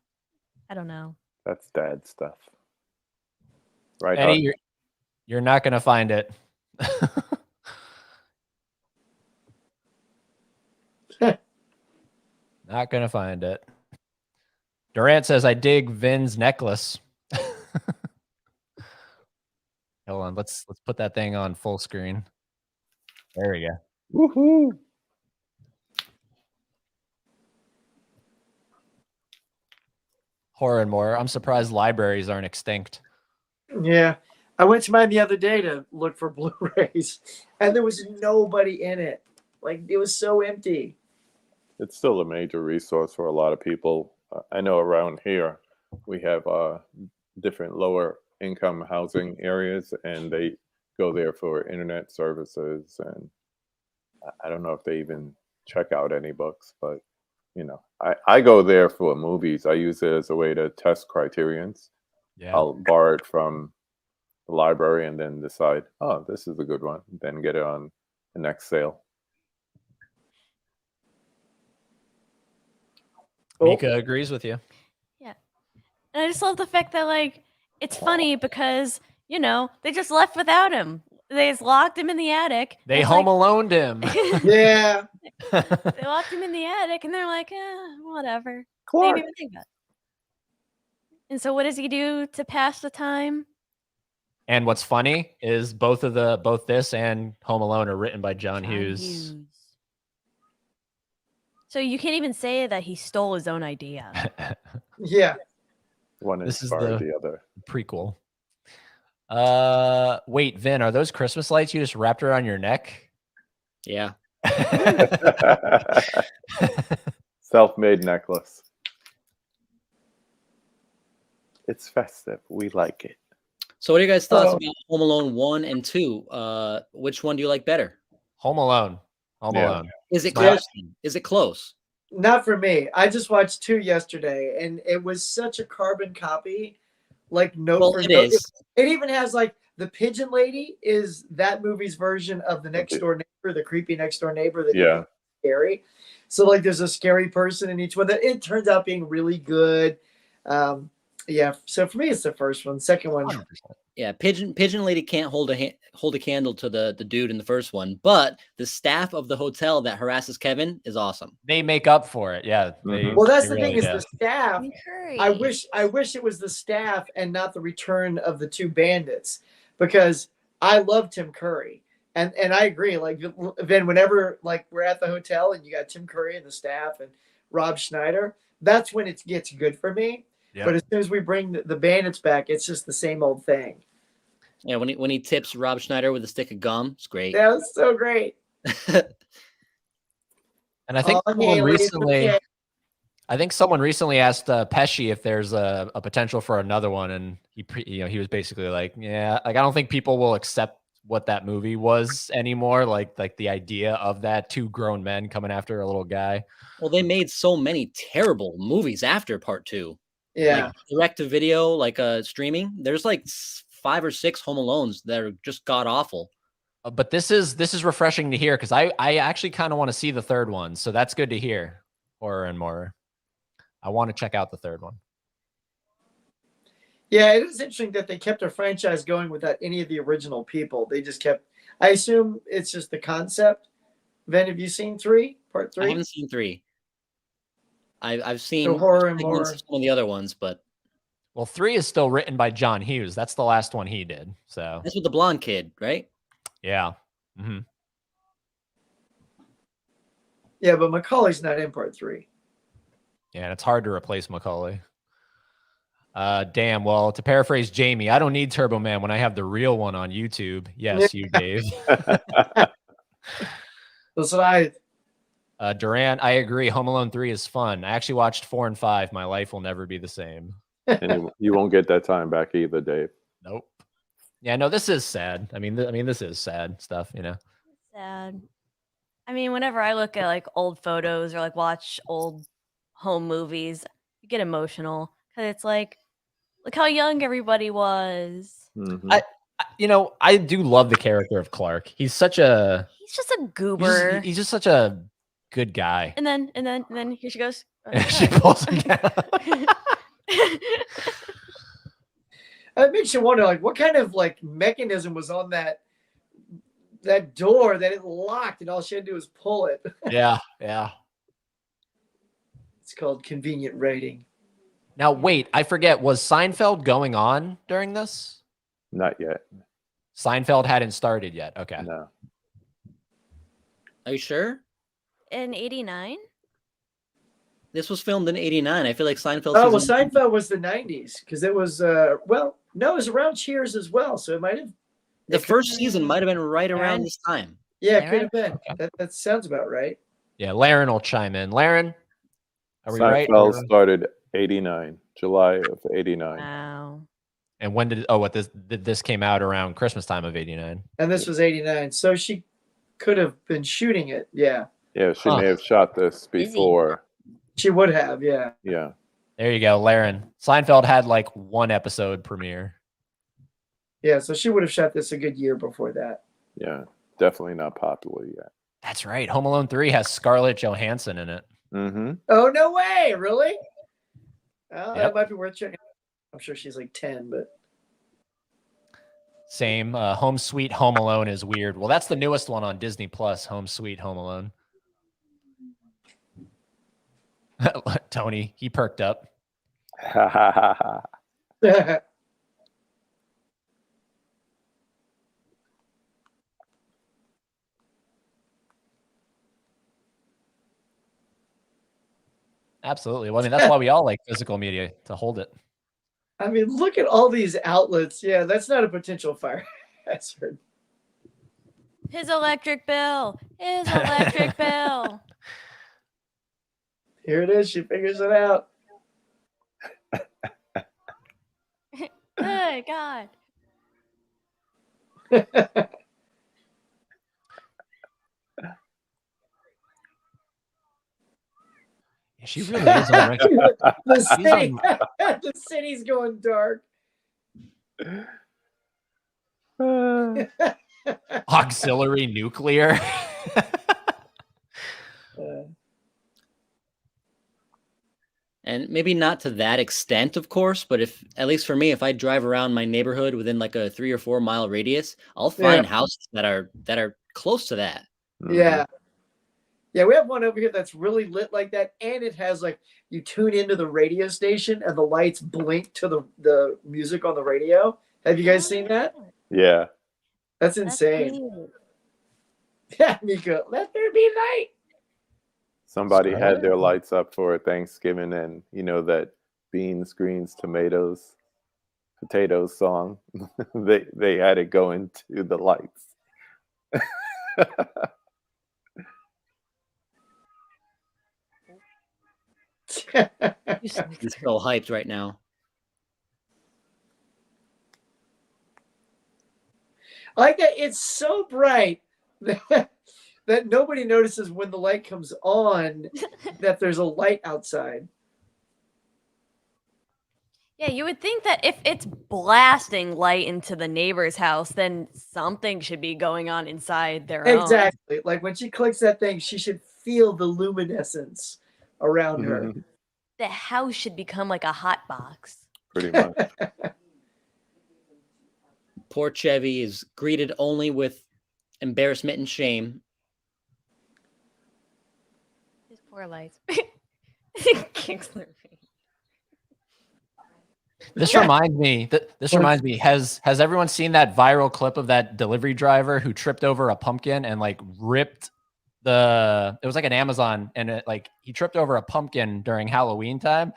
[SPEAKER 2] I don't know.
[SPEAKER 3] That's dad stuff. Right,
[SPEAKER 1] Eddie, you're not going to find it. Not going to find it. Durant says, I dig Vin's necklace. Hold on. Let's put that thing on full screen. There we go.
[SPEAKER 3] Woohoo!
[SPEAKER 1] Horror and more. I'm surprised libraries aren't extinct.
[SPEAKER 4] Yeah. I went to mine the other day to look for Blu-rays, and there was nobody in it. Like, it was so empty.
[SPEAKER 3] It's still a major resource for a lot of people. I know around here we have different lower income housing areas, and they go there for internet services. And I don't know if they even check out any books, but you know, I go there for movies. I use it as a way to test criterions.
[SPEAKER 1] Yeah.
[SPEAKER 3] I'll borrow it from the library and then decide, oh, this is a good one. Then get it on the next sale.
[SPEAKER 1] Mika agrees with you.
[SPEAKER 2] Yeah. And I just love the fact that, like, it's funny because, you know, they just left without him. They just locked him in the attic.
[SPEAKER 1] They home aloned him.
[SPEAKER 4] Yeah.
[SPEAKER 2] They locked him in the attic and they're like, whatever. They
[SPEAKER 3] Clark.
[SPEAKER 2] didn't even think about it. And so what does he do to pass the time?
[SPEAKER 1] And what's funny is both this and Home Alone are written by John Hughes.
[SPEAKER 2] So you can't even say that he stole his own idea.
[SPEAKER 4] Yeah.
[SPEAKER 3] One
[SPEAKER 1] This is
[SPEAKER 3] inspired
[SPEAKER 1] the-
[SPEAKER 3] the other.
[SPEAKER 1] Prequel. Wait, Vin, are those Christmas lights you just wrapped around your neck?
[SPEAKER 5] Yeah.
[SPEAKER 3] Self-made necklace. It's festive. We like it.
[SPEAKER 5] So what are your guys' thoughts about Home Alone 1 and 2? Which one do you like better?
[SPEAKER 1] Home Alone. Home
[SPEAKER 3] Yeah.
[SPEAKER 1] Alone.
[SPEAKER 5] Is it
[SPEAKER 1] Yeah.
[SPEAKER 5] close? Is it close?
[SPEAKER 4] Not for me. I just watched 2 yesterday, and it was such a carbon copy. Like, note
[SPEAKER 5] Well,
[SPEAKER 4] for
[SPEAKER 5] it
[SPEAKER 4] note.
[SPEAKER 5] is.
[SPEAKER 4] It even has, like, the pigeon lady is that movie's version of the next door neighbor, the creepy next door neighbor that
[SPEAKER 3] Yeah.
[SPEAKER 4] is scary. So, like, there's a scary person in each one that it turns out being really good. Yeah. So for me, it's the first one. Second one,
[SPEAKER 1] 100%.
[SPEAKER 5] Yeah, Pigeon Lady can't hold a candle to the dude in the first one, but the staff of the hotel that harasses Kevin is awesome.
[SPEAKER 1] They make up for it. Yeah.
[SPEAKER 3] Mhm.
[SPEAKER 4] well, that's
[SPEAKER 1] they
[SPEAKER 4] the thing
[SPEAKER 1] really
[SPEAKER 4] is
[SPEAKER 1] do.
[SPEAKER 4] the staff.
[SPEAKER 2] Curry.
[SPEAKER 4] I wish it was the staff and not the return of the 2 bandits, because I love Tim Curry, and I agree. Like, then whenever, like, we're at the hotel and you got Tim Curry and the staff and Rob Schneider, that's when it gets good for me.
[SPEAKER 1] Yep.
[SPEAKER 4] But as soon as we bring the bandits back, it's just the same old thing.
[SPEAKER 5] Yeah, when he tips Rob Schneider with a stick of gum, it's great.
[SPEAKER 4] That was so great.
[SPEAKER 1] And I think
[SPEAKER 4] Oh,
[SPEAKER 1] someone
[SPEAKER 4] Haley, it's
[SPEAKER 1] recently,
[SPEAKER 4] okay.
[SPEAKER 1] I think someone recently asked Pesci if there's a potential for another one, and he was basically like, yeah, like I don't think people will accept what that movie was anymore. Like the idea of that 2 grown men coming after a little guy.
[SPEAKER 5] Well, they made so many terrible movies after part 2.
[SPEAKER 4] Yeah.
[SPEAKER 5] like direct to video, like streaming. There's like 5 or 6 Home Alones that are just god awful.
[SPEAKER 1] But this is refreshing to hear because I actually kind of want to see the third one. So that's good to hear. Horror and more. I want to check out the third one.
[SPEAKER 4] Yeah, it is interesting that they kept a franchise going without any of the original people. They just kept. I assume it's just the concept. Ven, have you seen 3? Part 3?
[SPEAKER 5] I haven't seen 3. I've seen
[SPEAKER 4] So horror and
[SPEAKER 5] segments
[SPEAKER 4] more.
[SPEAKER 5] of some of the other ones, but
[SPEAKER 1] Well, 3 is still written by John Hughes. That's the last one he did. So
[SPEAKER 5] that's with the blonde kid, right?
[SPEAKER 1] yeah. Mm-hmm.
[SPEAKER 4] Yeah, but Macaulay's not in part 3.
[SPEAKER 1] Yeah, and it's hard to replace Macaulay. Damn. Well, to paraphrase Jamie, I don't need Turbo Man when I have the real one on YouTube. Yes, you, Dave.
[SPEAKER 4] That's what I.
[SPEAKER 1] Durant, I agree. Home Alone 3 is fun. I actually watched 4 and 5. My life will never be the same.
[SPEAKER 3] And you won't get that time back either, Dave.
[SPEAKER 1] Nope. Yeah, no, this is sad. I mean, this is sad stuff, you know.
[SPEAKER 2] Sad. I mean, whenever I look at like old photos or like watch old home movies, I get emotional because it's like, look how young everybody was.
[SPEAKER 3] Mhm.
[SPEAKER 1] I do love the character of Clark. He's such a
[SPEAKER 2] He's just a goober.
[SPEAKER 1] he's just such a good guy.
[SPEAKER 2] And then here she goes.
[SPEAKER 1] She pulls him down.
[SPEAKER 4] It makes you wonder, like, what kind of like mechanism was on that door that it locked, and all she had to do was pull it.
[SPEAKER 1] Yeah.
[SPEAKER 4] It's called convenient rating.
[SPEAKER 1] Now wait, I forget. Was Seinfeld going on during this?
[SPEAKER 3] Not yet.
[SPEAKER 1] Seinfeld hadn't started yet. Okay.
[SPEAKER 3] No.
[SPEAKER 5] Are you sure?
[SPEAKER 2] In '89.
[SPEAKER 5] This was filmed in '89. I feel like Seinfeld.
[SPEAKER 4] Oh well,
[SPEAKER 5] season-
[SPEAKER 4] Seinfeld was the '90s because it was no, it was around Cheers as well, so it might have.
[SPEAKER 5] The first season might have been right around
[SPEAKER 2] Aaron?
[SPEAKER 5] this time.
[SPEAKER 4] Yeah, it
[SPEAKER 2] Aaron?
[SPEAKER 4] could have been.
[SPEAKER 1] Okay.
[SPEAKER 4] That sounds about right.
[SPEAKER 1] Yeah, Laren will chime in. Laren, are we right?
[SPEAKER 3] Seinfeld started 89, July of 89.
[SPEAKER 2] Wow.
[SPEAKER 1] And when did this came out around Christmas time of '89?
[SPEAKER 4] And this was '89, so she could have been shooting it. Yeah,
[SPEAKER 3] Yeah, she
[SPEAKER 1] Huh.
[SPEAKER 3] may have shot this
[SPEAKER 2] Busy.
[SPEAKER 3] before.
[SPEAKER 4] she would have. Yeah.
[SPEAKER 3] Yeah.
[SPEAKER 1] There you go, Laren. Seinfeld had like 1 episode premiere.
[SPEAKER 4] Yeah, so she would have shot this a good year before that.
[SPEAKER 3] Yeah. Definitely not popular yet.
[SPEAKER 1] That's right. Home Alone 3 has Scarlett Johansson in it.
[SPEAKER 3] Mm-hmm.
[SPEAKER 4] Oh, no way. Really? Well,
[SPEAKER 1] Yep.
[SPEAKER 4] that might be worth checking. I'm sure she's like 10, but
[SPEAKER 1] Same. Home Sweet Home Alone is weird. Well, that's the newest one on Disney Plus. Home Sweet Home Alone. Tony, he perked up. Absolutely. Well, I mean, that's why we all like physical media, to hold it.
[SPEAKER 4] I mean, look at all these outlets. Yeah, that's not a potential fire hazard.
[SPEAKER 2] His electric bill. His electric bill.
[SPEAKER 4] Here it is. She figures it out.
[SPEAKER 2] Good God.
[SPEAKER 1] Yeah, she really is on record.
[SPEAKER 4] the city, the city's going dark.
[SPEAKER 1] Auxiliary nuclear.
[SPEAKER 5] And maybe not to that extent, of course, but if, at least for me, if I drive around my neighborhood within like a 3 or 4 mile radius, I'll find houses that are close to that.
[SPEAKER 3] Mhm.
[SPEAKER 4] Yeah. Yeah, we have one over here that's really lit like that, and it has like you tune into the radio station and the lights blink to the music on the radio. Have you guys seen that?
[SPEAKER 3] Yeah.
[SPEAKER 4] That's
[SPEAKER 2] That's
[SPEAKER 4] insane.
[SPEAKER 2] cute.
[SPEAKER 4] Yeah, Mika, let there be light.
[SPEAKER 3] Somebody
[SPEAKER 1] Sorry.
[SPEAKER 3] had their lights up for Thanksgiving, and you know that beans, greens, tomatoes, potatoes song. they had it going to the lights.
[SPEAKER 5] He's so hyped right now.
[SPEAKER 4] I like that it's so bright that nobody notices when the light comes on that there's a light outside.
[SPEAKER 2] Yeah, you would think that if it's blasting light into the neighbor's house, then something should be going on inside their own.
[SPEAKER 4] Exactly. Like when she clicks that thing, she should feel the luminescence around her.
[SPEAKER 2] The house should become like a hot box.
[SPEAKER 3] Pretty much.
[SPEAKER 5] Poor Chevy is greeted only with embarrassment and shame.
[SPEAKER 2] His poor lights. Kicks their feet.
[SPEAKER 1] This reminds me. This reminds me. Has everyone seen that viral clip of that delivery driver who tripped over a pumpkin and like ripped the? It was like an Amazon, and he tripped over a pumpkin during Halloween time,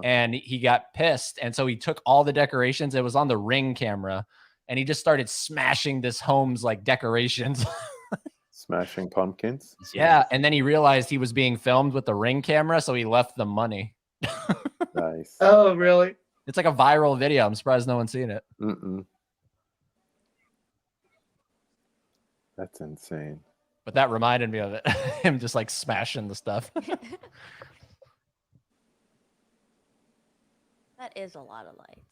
[SPEAKER 1] and he got pissed, and so he took all the decorations. It was on the Ring camera, and he just started smashing this home's like decorations.
[SPEAKER 3] Smashing pumpkins.
[SPEAKER 1] Yeah, and then he realized he was being filmed with the Ring camera, so he left them money.
[SPEAKER 3] Nice.
[SPEAKER 4] Oh, really?
[SPEAKER 1] It's like a viral video. I'm surprised no one's seen it.
[SPEAKER 3] That's insane.
[SPEAKER 1] But that reminded me of it. Him just like smashing the stuff.
[SPEAKER 2] That is a lot of lights.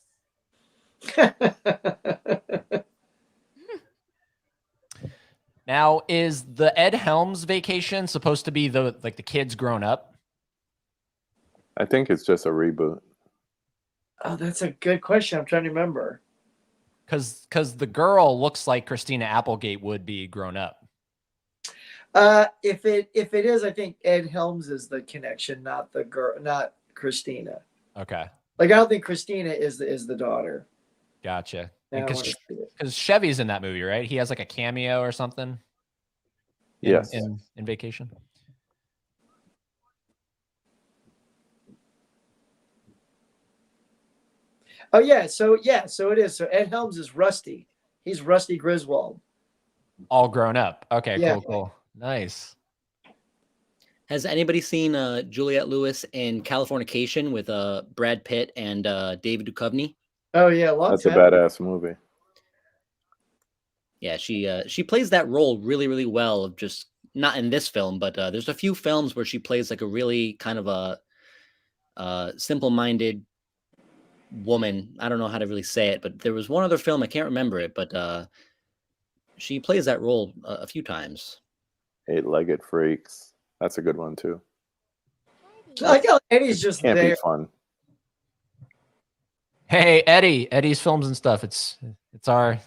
[SPEAKER 1] Now, is the Ed Helms Vacation supposed to be the kids grown up?
[SPEAKER 3] I think it's just a reboot.
[SPEAKER 4] Oh, that's a good question. I'm trying to remember.
[SPEAKER 1] Because the girl looks like Christina Applegate would be grown up.
[SPEAKER 4] If it is, I think Ed Helms is the connection, not the girl, not Christina.
[SPEAKER 1] Okay.
[SPEAKER 4] Like I don't think Christina is the daughter.
[SPEAKER 1] Gotcha.
[SPEAKER 4] Yeah,
[SPEAKER 1] Because Chevy's in that movie, right? He has like a cameo or something.
[SPEAKER 3] Yes.
[SPEAKER 1] In Vacation.
[SPEAKER 4] Oh yeah, so it is. So Ed Helms is Rusty. He's Rusty Griswold.
[SPEAKER 1] All grown up. Okay,
[SPEAKER 4] Yeah.
[SPEAKER 1] cool. Nice.
[SPEAKER 5] Has anybody seen Juliette Lewis in Californication with Brad Pitt and David Duchovny?
[SPEAKER 4] Oh yeah,
[SPEAKER 3] that's a badass movie.
[SPEAKER 5] Yeah, she plays that role really, really well. Of just not in this film, but there's a few films where she plays like a really kind of a simple-minded woman. I don't know how to really say it, but there was one other film, I can't remember it, but she plays that role a few times.
[SPEAKER 3] Eight-Legged Freaks. That's a good one too.
[SPEAKER 4] I like how Eddie's just
[SPEAKER 3] Can't
[SPEAKER 4] there.
[SPEAKER 3] be fun.
[SPEAKER 1] Hey, Eddie's films and stuff. It's our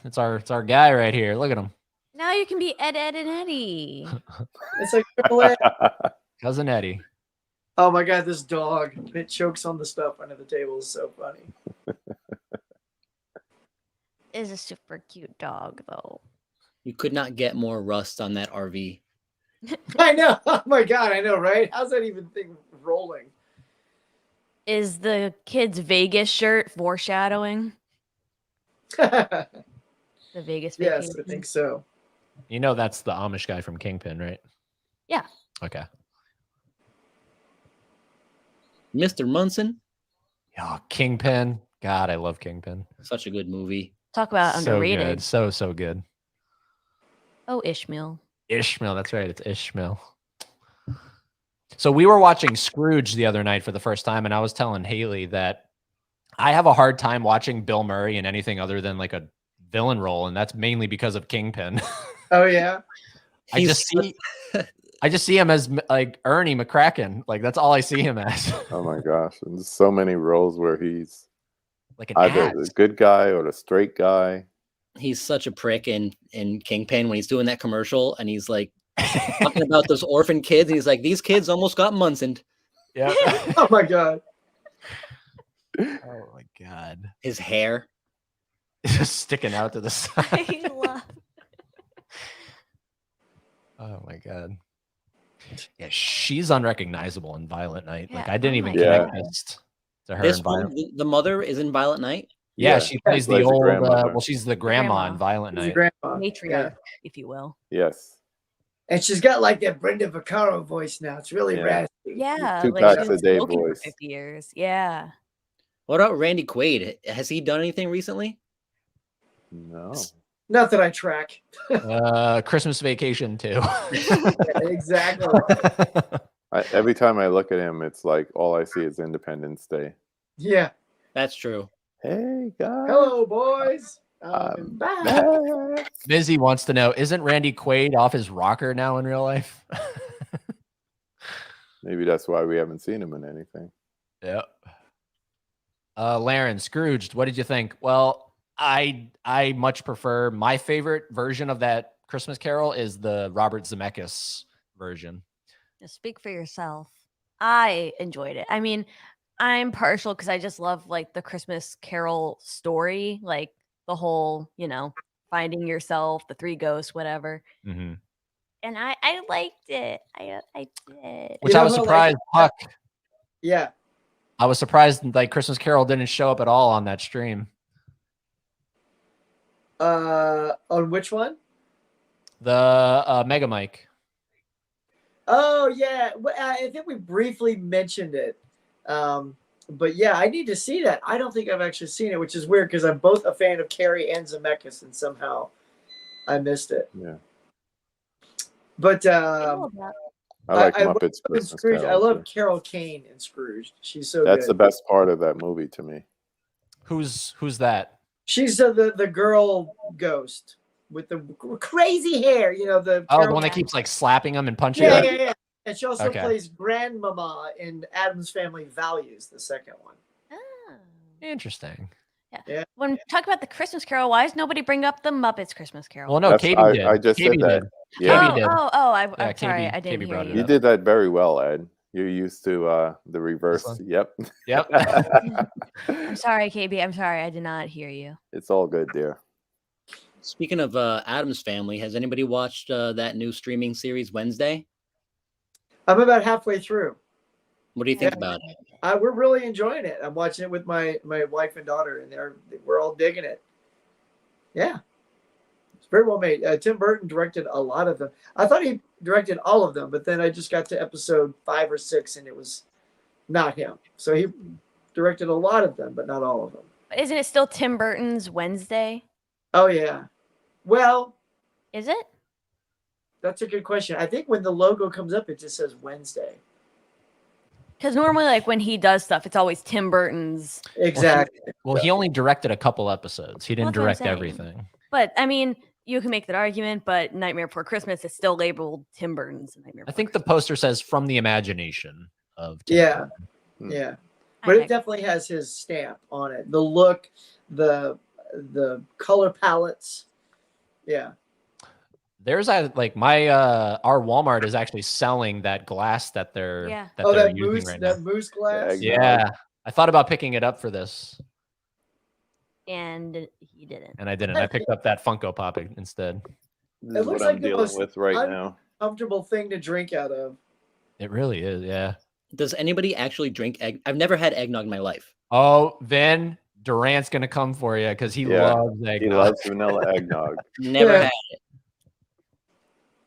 [SPEAKER 1] guy right here. Look at him.
[SPEAKER 2] Now you can be Ed, and Eddie.
[SPEAKER 4] It's like Triple A.
[SPEAKER 1] Cousin Eddie.
[SPEAKER 4] Oh my god, this dog. It chokes on the stuff under the table is so funny.
[SPEAKER 2] Is a super cute dog though.
[SPEAKER 5] You could not get more rust on that RV.
[SPEAKER 4] I know. Oh my god, I know, right? How's that even thing rolling?
[SPEAKER 2] Is the kid's Vegas shirt foreshadowing
[SPEAKER 4] Yes,
[SPEAKER 2] the Vegas vacation?
[SPEAKER 4] I think so.
[SPEAKER 1] You know that's the Amish guy from Kingpin, right?
[SPEAKER 2] Yeah.
[SPEAKER 1] Okay.
[SPEAKER 5] Mr. Munson.
[SPEAKER 1] Oh, Kingpin. God, I love Kingpin.
[SPEAKER 5] Such a good movie.
[SPEAKER 2] Talk about
[SPEAKER 1] So
[SPEAKER 2] underrated.
[SPEAKER 1] good. So good.
[SPEAKER 2] Oh, Ishmael.
[SPEAKER 1] Ishmael, that's right. It's Ishmael. So we were watching Scrooge the other night for the first time, and I was telling Haley that I have a hard time watching Bill Murray in anything other than like a villain role, and that's mainly because of Kingpin.
[SPEAKER 4] Oh yeah.
[SPEAKER 1] I just see him as like Ernie McCracken. Like that's all I see him as.
[SPEAKER 3] Oh my gosh. And there's so many roles where he's
[SPEAKER 1] Like an
[SPEAKER 3] either
[SPEAKER 1] act.
[SPEAKER 3] the good guy or the straight guy.
[SPEAKER 5] He's such a prick in Kingpin when he's doing that commercial and he's like talking about those orphan kids. And he's like, these kids almost got Munsoned.
[SPEAKER 1] Yeah.
[SPEAKER 4] Oh my god.
[SPEAKER 1] Oh my god.
[SPEAKER 5] His hair.
[SPEAKER 1] It's just sticking out to the side.
[SPEAKER 2] I love.
[SPEAKER 1] Oh my god. Yeah, she's unrecognizable in Violent Night. Like
[SPEAKER 2] Yeah,
[SPEAKER 1] I didn't
[SPEAKER 2] oh
[SPEAKER 1] even
[SPEAKER 2] my
[SPEAKER 1] connect
[SPEAKER 3] God.
[SPEAKER 1] this to her
[SPEAKER 5] This
[SPEAKER 1] in
[SPEAKER 5] one,
[SPEAKER 1] Violent.
[SPEAKER 5] the mother is in Violent Night.
[SPEAKER 1] Yeah, she plays the
[SPEAKER 3] plays the
[SPEAKER 1] old.
[SPEAKER 3] grandmother.
[SPEAKER 1] Well, she's the grandma in
[SPEAKER 2] Grandma.
[SPEAKER 1] Violent
[SPEAKER 4] He's a
[SPEAKER 1] Night.
[SPEAKER 4] grandma.
[SPEAKER 2] Matriarch,
[SPEAKER 4] Yeah.
[SPEAKER 2] if you will.
[SPEAKER 3] Yes.
[SPEAKER 4] And she's got like that Brenda Vaccaro voice now. It's really
[SPEAKER 3] Yeah.
[SPEAKER 4] raspy.
[SPEAKER 2] Yeah,
[SPEAKER 3] Two
[SPEAKER 2] like
[SPEAKER 3] packs
[SPEAKER 2] she's
[SPEAKER 3] a
[SPEAKER 2] been
[SPEAKER 3] day
[SPEAKER 2] smoking for
[SPEAKER 3] voice.
[SPEAKER 2] 50 years. Yeah.
[SPEAKER 5] What about Randy Quaid? Has he done anything recently?
[SPEAKER 3] No.
[SPEAKER 4] Not that I track.
[SPEAKER 1] Christmas Vacation too.
[SPEAKER 4] Yeah, exactly.
[SPEAKER 3] Every time I look at him, it's like all I see is Independence Day.
[SPEAKER 4] Yeah.
[SPEAKER 5] That's true.
[SPEAKER 3] Hey guys.
[SPEAKER 4] Hello, boys. I'm back.
[SPEAKER 3] back.
[SPEAKER 1] Mizzy wants to know, isn't Randy Quaid off his rocker now in real life?
[SPEAKER 3] Maybe that's why we haven't seen him in anything.
[SPEAKER 1] Yep. Laren, Scrooged, what did you think? Well, I much prefer, my favorite version of that Christmas Carol is the Robert Zemeckis version.
[SPEAKER 2] Just speak for yourself. I enjoyed it. I mean, I'm partial because I just love like the Christmas Carol story, like the whole, finding yourself, the three ghosts, whatever.
[SPEAKER 1] Mm-hmm.
[SPEAKER 2] And I liked it. I did.
[SPEAKER 1] Which I was surprised, Huck.
[SPEAKER 4] Yeah.
[SPEAKER 1] I was surprised like Christmas Carol didn't show up at all on that stream.
[SPEAKER 4] On which one?
[SPEAKER 1] The Mega Mike.
[SPEAKER 4] Oh yeah, I think we briefly mentioned it. But yeah, I need to see that. I don't think I've actually seen it, which is weird because I'm both a fan of Carrie and Zemeckis, and somehow I missed it.
[SPEAKER 3] Yeah.
[SPEAKER 4] But
[SPEAKER 3] I like Muppets
[SPEAKER 4] love
[SPEAKER 3] Christmas
[SPEAKER 4] Scrooge.
[SPEAKER 3] Carol,
[SPEAKER 4] I love
[SPEAKER 3] too.
[SPEAKER 4] Carol Kane in Scrooge. She's so
[SPEAKER 3] That's
[SPEAKER 4] good.
[SPEAKER 3] the best part of that movie to me.
[SPEAKER 1] Who's that?
[SPEAKER 4] She's the girl ghost with the crazy hair. The
[SPEAKER 1] Oh,
[SPEAKER 4] Carol
[SPEAKER 1] the one that
[SPEAKER 4] Kane.
[SPEAKER 1] keeps like slapping him and punching
[SPEAKER 4] Yeah,
[SPEAKER 1] him?
[SPEAKER 4] yeah. And she also
[SPEAKER 1] Okay.
[SPEAKER 4] plays Grandmama in Addams Family Values, the second one.
[SPEAKER 2] Oh.
[SPEAKER 1] Interesting.
[SPEAKER 4] Yeah.
[SPEAKER 2] When we talk about the Christmas Carol, why does nobody bring up the Muppets Christmas Carol?
[SPEAKER 1] Well, no,
[SPEAKER 3] That's-
[SPEAKER 1] Katie did.
[SPEAKER 3] I just
[SPEAKER 1] Katie
[SPEAKER 3] said that.
[SPEAKER 1] did.
[SPEAKER 3] Yeah.
[SPEAKER 1] Katie did.
[SPEAKER 2] I'm
[SPEAKER 1] Yeah,
[SPEAKER 2] sorry,
[SPEAKER 1] KB
[SPEAKER 2] I didn't hear
[SPEAKER 1] brought it
[SPEAKER 2] you.
[SPEAKER 3] You
[SPEAKER 1] up.
[SPEAKER 3] did that very well, Ed. You're used to the reverse.
[SPEAKER 1] one?
[SPEAKER 3] Yep.
[SPEAKER 1] Yep.
[SPEAKER 2] I'm sorry, KB. I'm sorry, I did not hear you.
[SPEAKER 3] It's all good, dear.
[SPEAKER 5] Speaking of Addams Family, has anybody watched that new streaming series Wednesday?
[SPEAKER 4] I'm about halfway through.
[SPEAKER 5] What do you think about it?
[SPEAKER 4] We're really enjoying it. I'm watching it with my wife and daughter, and we're all digging it. Yeah, it's very well made. Tim Burton directed a lot of them. I thought he directed all of them, but then I just got to episode 5 or 6, and it was not him. So he directed a lot of them, but not all of them.
[SPEAKER 2] Isn't it still Tim Burton's Wednesday?
[SPEAKER 4] Oh yeah. Well,
[SPEAKER 2] Is it?
[SPEAKER 4] that's a good question. I think when the logo comes up, it just says Wednesday.
[SPEAKER 2] Because normally, like when he does stuff, it's always Tim Burton's.
[SPEAKER 4] Exactly.
[SPEAKER 1] Well, he only directed a couple episodes. He didn't
[SPEAKER 2] Well, that's
[SPEAKER 1] direct
[SPEAKER 2] what I'm saying.
[SPEAKER 1] everything.
[SPEAKER 2] But I mean, you can make that argument. But Nightmare Before Christmas is still labeled Tim Burton's Nightmare.
[SPEAKER 1] I
[SPEAKER 2] Before
[SPEAKER 1] think the poster says "From the Imagination" of Tim
[SPEAKER 4] Yeah.
[SPEAKER 1] Burton.
[SPEAKER 4] Yeah.
[SPEAKER 2] I
[SPEAKER 4] But it
[SPEAKER 2] like-
[SPEAKER 4] definitely has his stamp on it. The look, the color palettes. Yeah.
[SPEAKER 1] There's like my our Walmart is actually selling that glass that they're
[SPEAKER 2] Yeah.
[SPEAKER 1] that
[SPEAKER 4] Oh,
[SPEAKER 1] they're
[SPEAKER 4] that
[SPEAKER 1] using
[SPEAKER 4] moose,
[SPEAKER 1] right
[SPEAKER 4] that
[SPEAKER 1] now.
[SPEAKER 4] moose glass.
[SPEAKER 3] Yeah.
[SPEAKER 1] Yeah, I thought about picking it up for this,
[SPEAKER 2] and he didn't.
[SPEAKER 1] and I didn't. I picked up that Funko Pop instead.
[SPEAKER 3] This
[SPEAKER 4] It
[SPEAKER 3] is
[SPEAKER 4] looks
[SPEAKER 3] what
[SPEAKER 4] like
[SPEAKER 3] I'm
[SPEAKER 4] the
[SPEAKER 3] dealing
[SPEAKER 4] most
[SPEAKER 3] with right now.
[SPEAKER 4] Comfortable thing to drink out of.
[SPEAKER 1] It really is. Yeah.
[SPEAKER 5] Does anybody actually drink egg? I've never had eggnog in my life.
[SPEAKER 1] Oh, Vin Durant's gonna come for you because he
[SPEAKER 3] Yeah,
[SPEAKER 1] loves eggnog.
[SPEAKER 3] He loves vanilla eggnog.
[SPEAKER 5] Never
[SPEAKER 4] Yeah.
[SPEAKER 5] had it.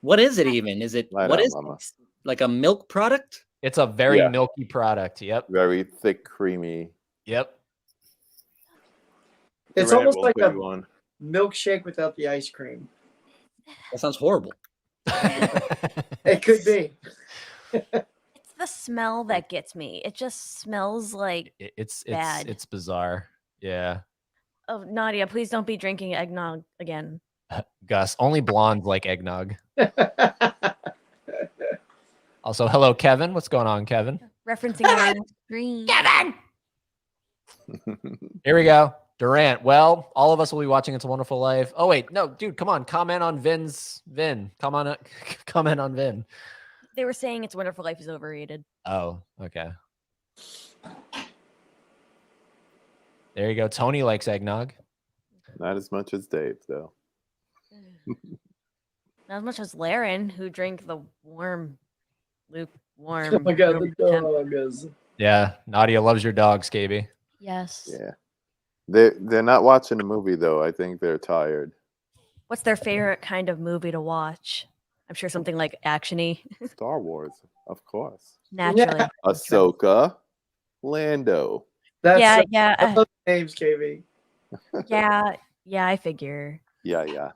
[SPEAKER 5] What is it even? Is it
[SPEAKER 3] I
[SPEAKER 5] what
[SPEAKER 3] know,
[SPEAKER 5] is
[SPEAKER 3] Mama.
[SPEAKER 5] it? Like a milk product?
[SPEAKER 1] It's a very
[SPEAKER 3] Yeah.
[SPEAKER 1] milky product. Yep.
[SPEAKER 3] Very thick, creamy.
[SPEAKER 1] Yep.
[SPEAKER 4] It's
[SPEAKER 3] Durant
[SPEAKER 4] almost
[SPEAKER 3] will
[SPEAKER 4] like
[SPEAKER 3] put
[SPEAKER 4] a
[SPEAKER 3] you on.
[SPEAKER 4] milkshake without the ice cream.
[SPEAKER 5] That sounds horrible.
[SPEAKER 4] It could be.
[SPEAKER 2] It's the smell that gets me. It just smells like.
[SPEAKER 1] It's
[SPEAKER 2] Bad.
[SPEAKER 1] it's bizarre. Yeah.
[SPEAKER 2] Oh, Nadia, please don't be drinking eggnog again.
[SPEAKER 1] Gus, only blondes like eggnog. Also, hello, Kevin. What's going on, Kevin?
[SPEAKER 2] Referencing our screen.
[SPEAKER 1] Kevin. Here we go. Durant. Well, all of us will be watching It's a Wonderful Life. Oh wait, no, dude, come on. Comment on Vin. Come on, comment on Vin.
[SPEAKER 2] They were saying It's a Wonderful Life is overrated.
[SPEAKER 1] Oh, okay. There you go. Tony likes eggnog.
[SPEAKER 3] Not as much as Dave, though.
[SPEAKER 2] Not as much as Laren, who drank the warm, lukewarm.
[SPEAKER 4] Oh my god,
[SPEAKER 2] room
[SPEAKER 4] the
[SPEAKER 2] temp.
[SPEAKER 4] dog is.
[SPEAKER 1] Yeah, Nadia loves your dog, Scaby.
[SPEAKER 2] Yes.
[SPEAKER 3] Yeah. They're not watching the movie, though. I think they're tired.
[SPEAKER 2] What's their favorite kind of movie to watch? I'm sure something like actiony.
[SPEAKER 3] Star Wars, of course.
[SPEAKER 2] Naturally.
[SPEAKER 3] Ahsoka, Lando.
[SPEAKER 4] That's
[SPEAKER 2] Yeah,
[SPEAKER 4] I
[SPEAKER 2] yeah,
[SPEAKER 4] love the names, KB.
[SPEAKER 2] yeah. I figure.
[SPEAKER 3] Yeah.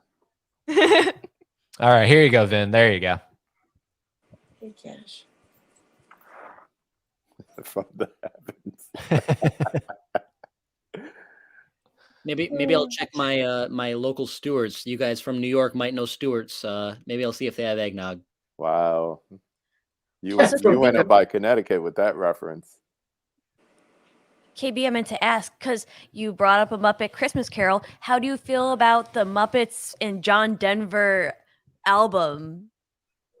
[SPEAKER 1] All right, here you go, Vin. There you go.
[SPEAKER 4] Hey, Cash.
[SPEAKER 3] From that happens.
[SPEAKER 5] Maybe I'll check my my local Stewarts. You guys from New York might know Stewarts. Maybe I'll see if they have eggnog.
[SPEAKER 3] Wow. You
[SPEAKER 2] Also,
[SPEAKER 3] you went up by Connecticut with that reference.
[SPEAKER 2] KB, I meant to ask because you brought up a Muppet Christmas Carol. How do you feel about the Muppets and John Denver album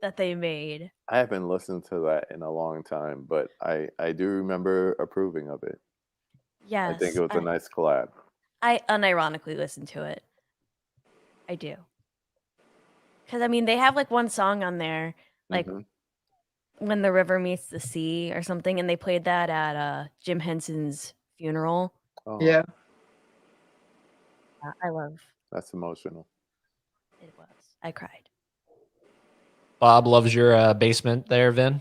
[SPEAKER 2] that they made?
[SPEAKER 3] I haven't listened to that in a long time, but I do remember approving of it.
[SPEAKER 2] Yes,
[SPEAKER 3] I think it was a nice collab.
[SPEAKER 2] I unironically listened to it. I do. Because, I mean, they have like one song on there, like
[SPEAKER 3] Mhm.
[SPEAKER 2] When the River Meets the Sea or something, and they played that at Jim Henson's funeral.
[SPEAKER 3] Oh,
[SPEAKER 4] Yeah.
[SPEAKER 2] I love
[SPEAKER 3] that's emotional.
[SPEAKER 2] it. Was. I cried.
[SPEAKER 1] Bob loves your basement there, Vin.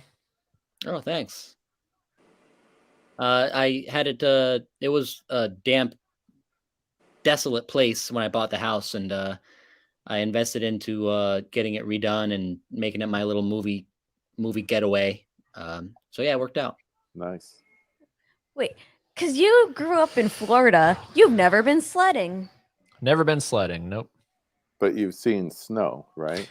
[SPEAKER 5] Oh, thanks. I had it. It was a damp, desolate place when I bought the house, and I invested into getting it redone and making it my little movie getaway. So yeah, it worked out.
[SPEAKER 3] Nice.
[SPEAKER 2] Wait, because you grew up in Florida, you've never been sledding.
[SPEAKER 1] Never been sledding. Nope.
[SPEAKER 3] But you've seen snow, right?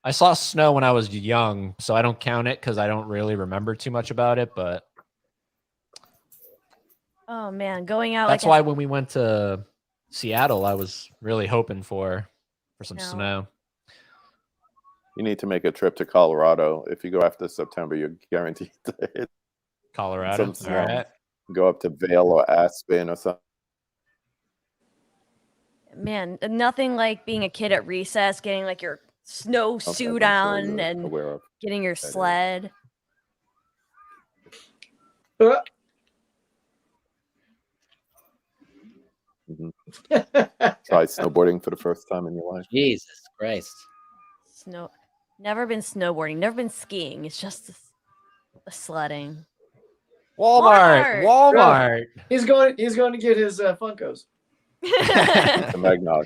[SPEAKER 1] I saw snow when I was young, so I don't count it because I don't really remember too much about it. But
[SPEAKER 2] Oh man, going out.
[SPEAKER 1] that's
[SPEAKER 2] like
[SPEAKER 1] why when we went to Seattle, I was really hoping for some
[SPEAKER 2] No.
[SPEAKER 1] snow.
[SPEAKER 3] You need to make a trip to Colorado. If you go after September, you're guaranteed to hit
[SPEAKER 1] Colorado.
[SPEAKER 3] some
[SPEAKER 1] All
[SPEAKER 3] snow.
[SPEAKER 1] right.
[SPEAKER 3] Go up to Vail or Aspen or something.
[SPEAKER 2] Man, nothing like being a kid at recess, getting like your snow
[SPEAKER 3] Okay,
[SPEAKER 2] suit
[SPEAKER 3] I'm sure
[SPEAKER 2] on
[SPEAKER 3] you're
[SPEAKER 2] and
[SPEAKER 3] aware of.
[SPEAKER 2] getting your
[SPEAKER 3] That is.
[SPEAKER 2] sled.
[SPEAKER 4] Uh,
[SPEAKER 3] Try snowboarding for the first time in your life.
[SPEAKER 5] Jesus Christ.
[SPEAKER 2] Snow. Never been snowboarding. Never been skiing. It's just the sledding.
[SPEAKER 1] Walmart. Walmart.
[SPEAKER 4] he's going to get his Funkos.
[SPEAKER 3] The Magnog.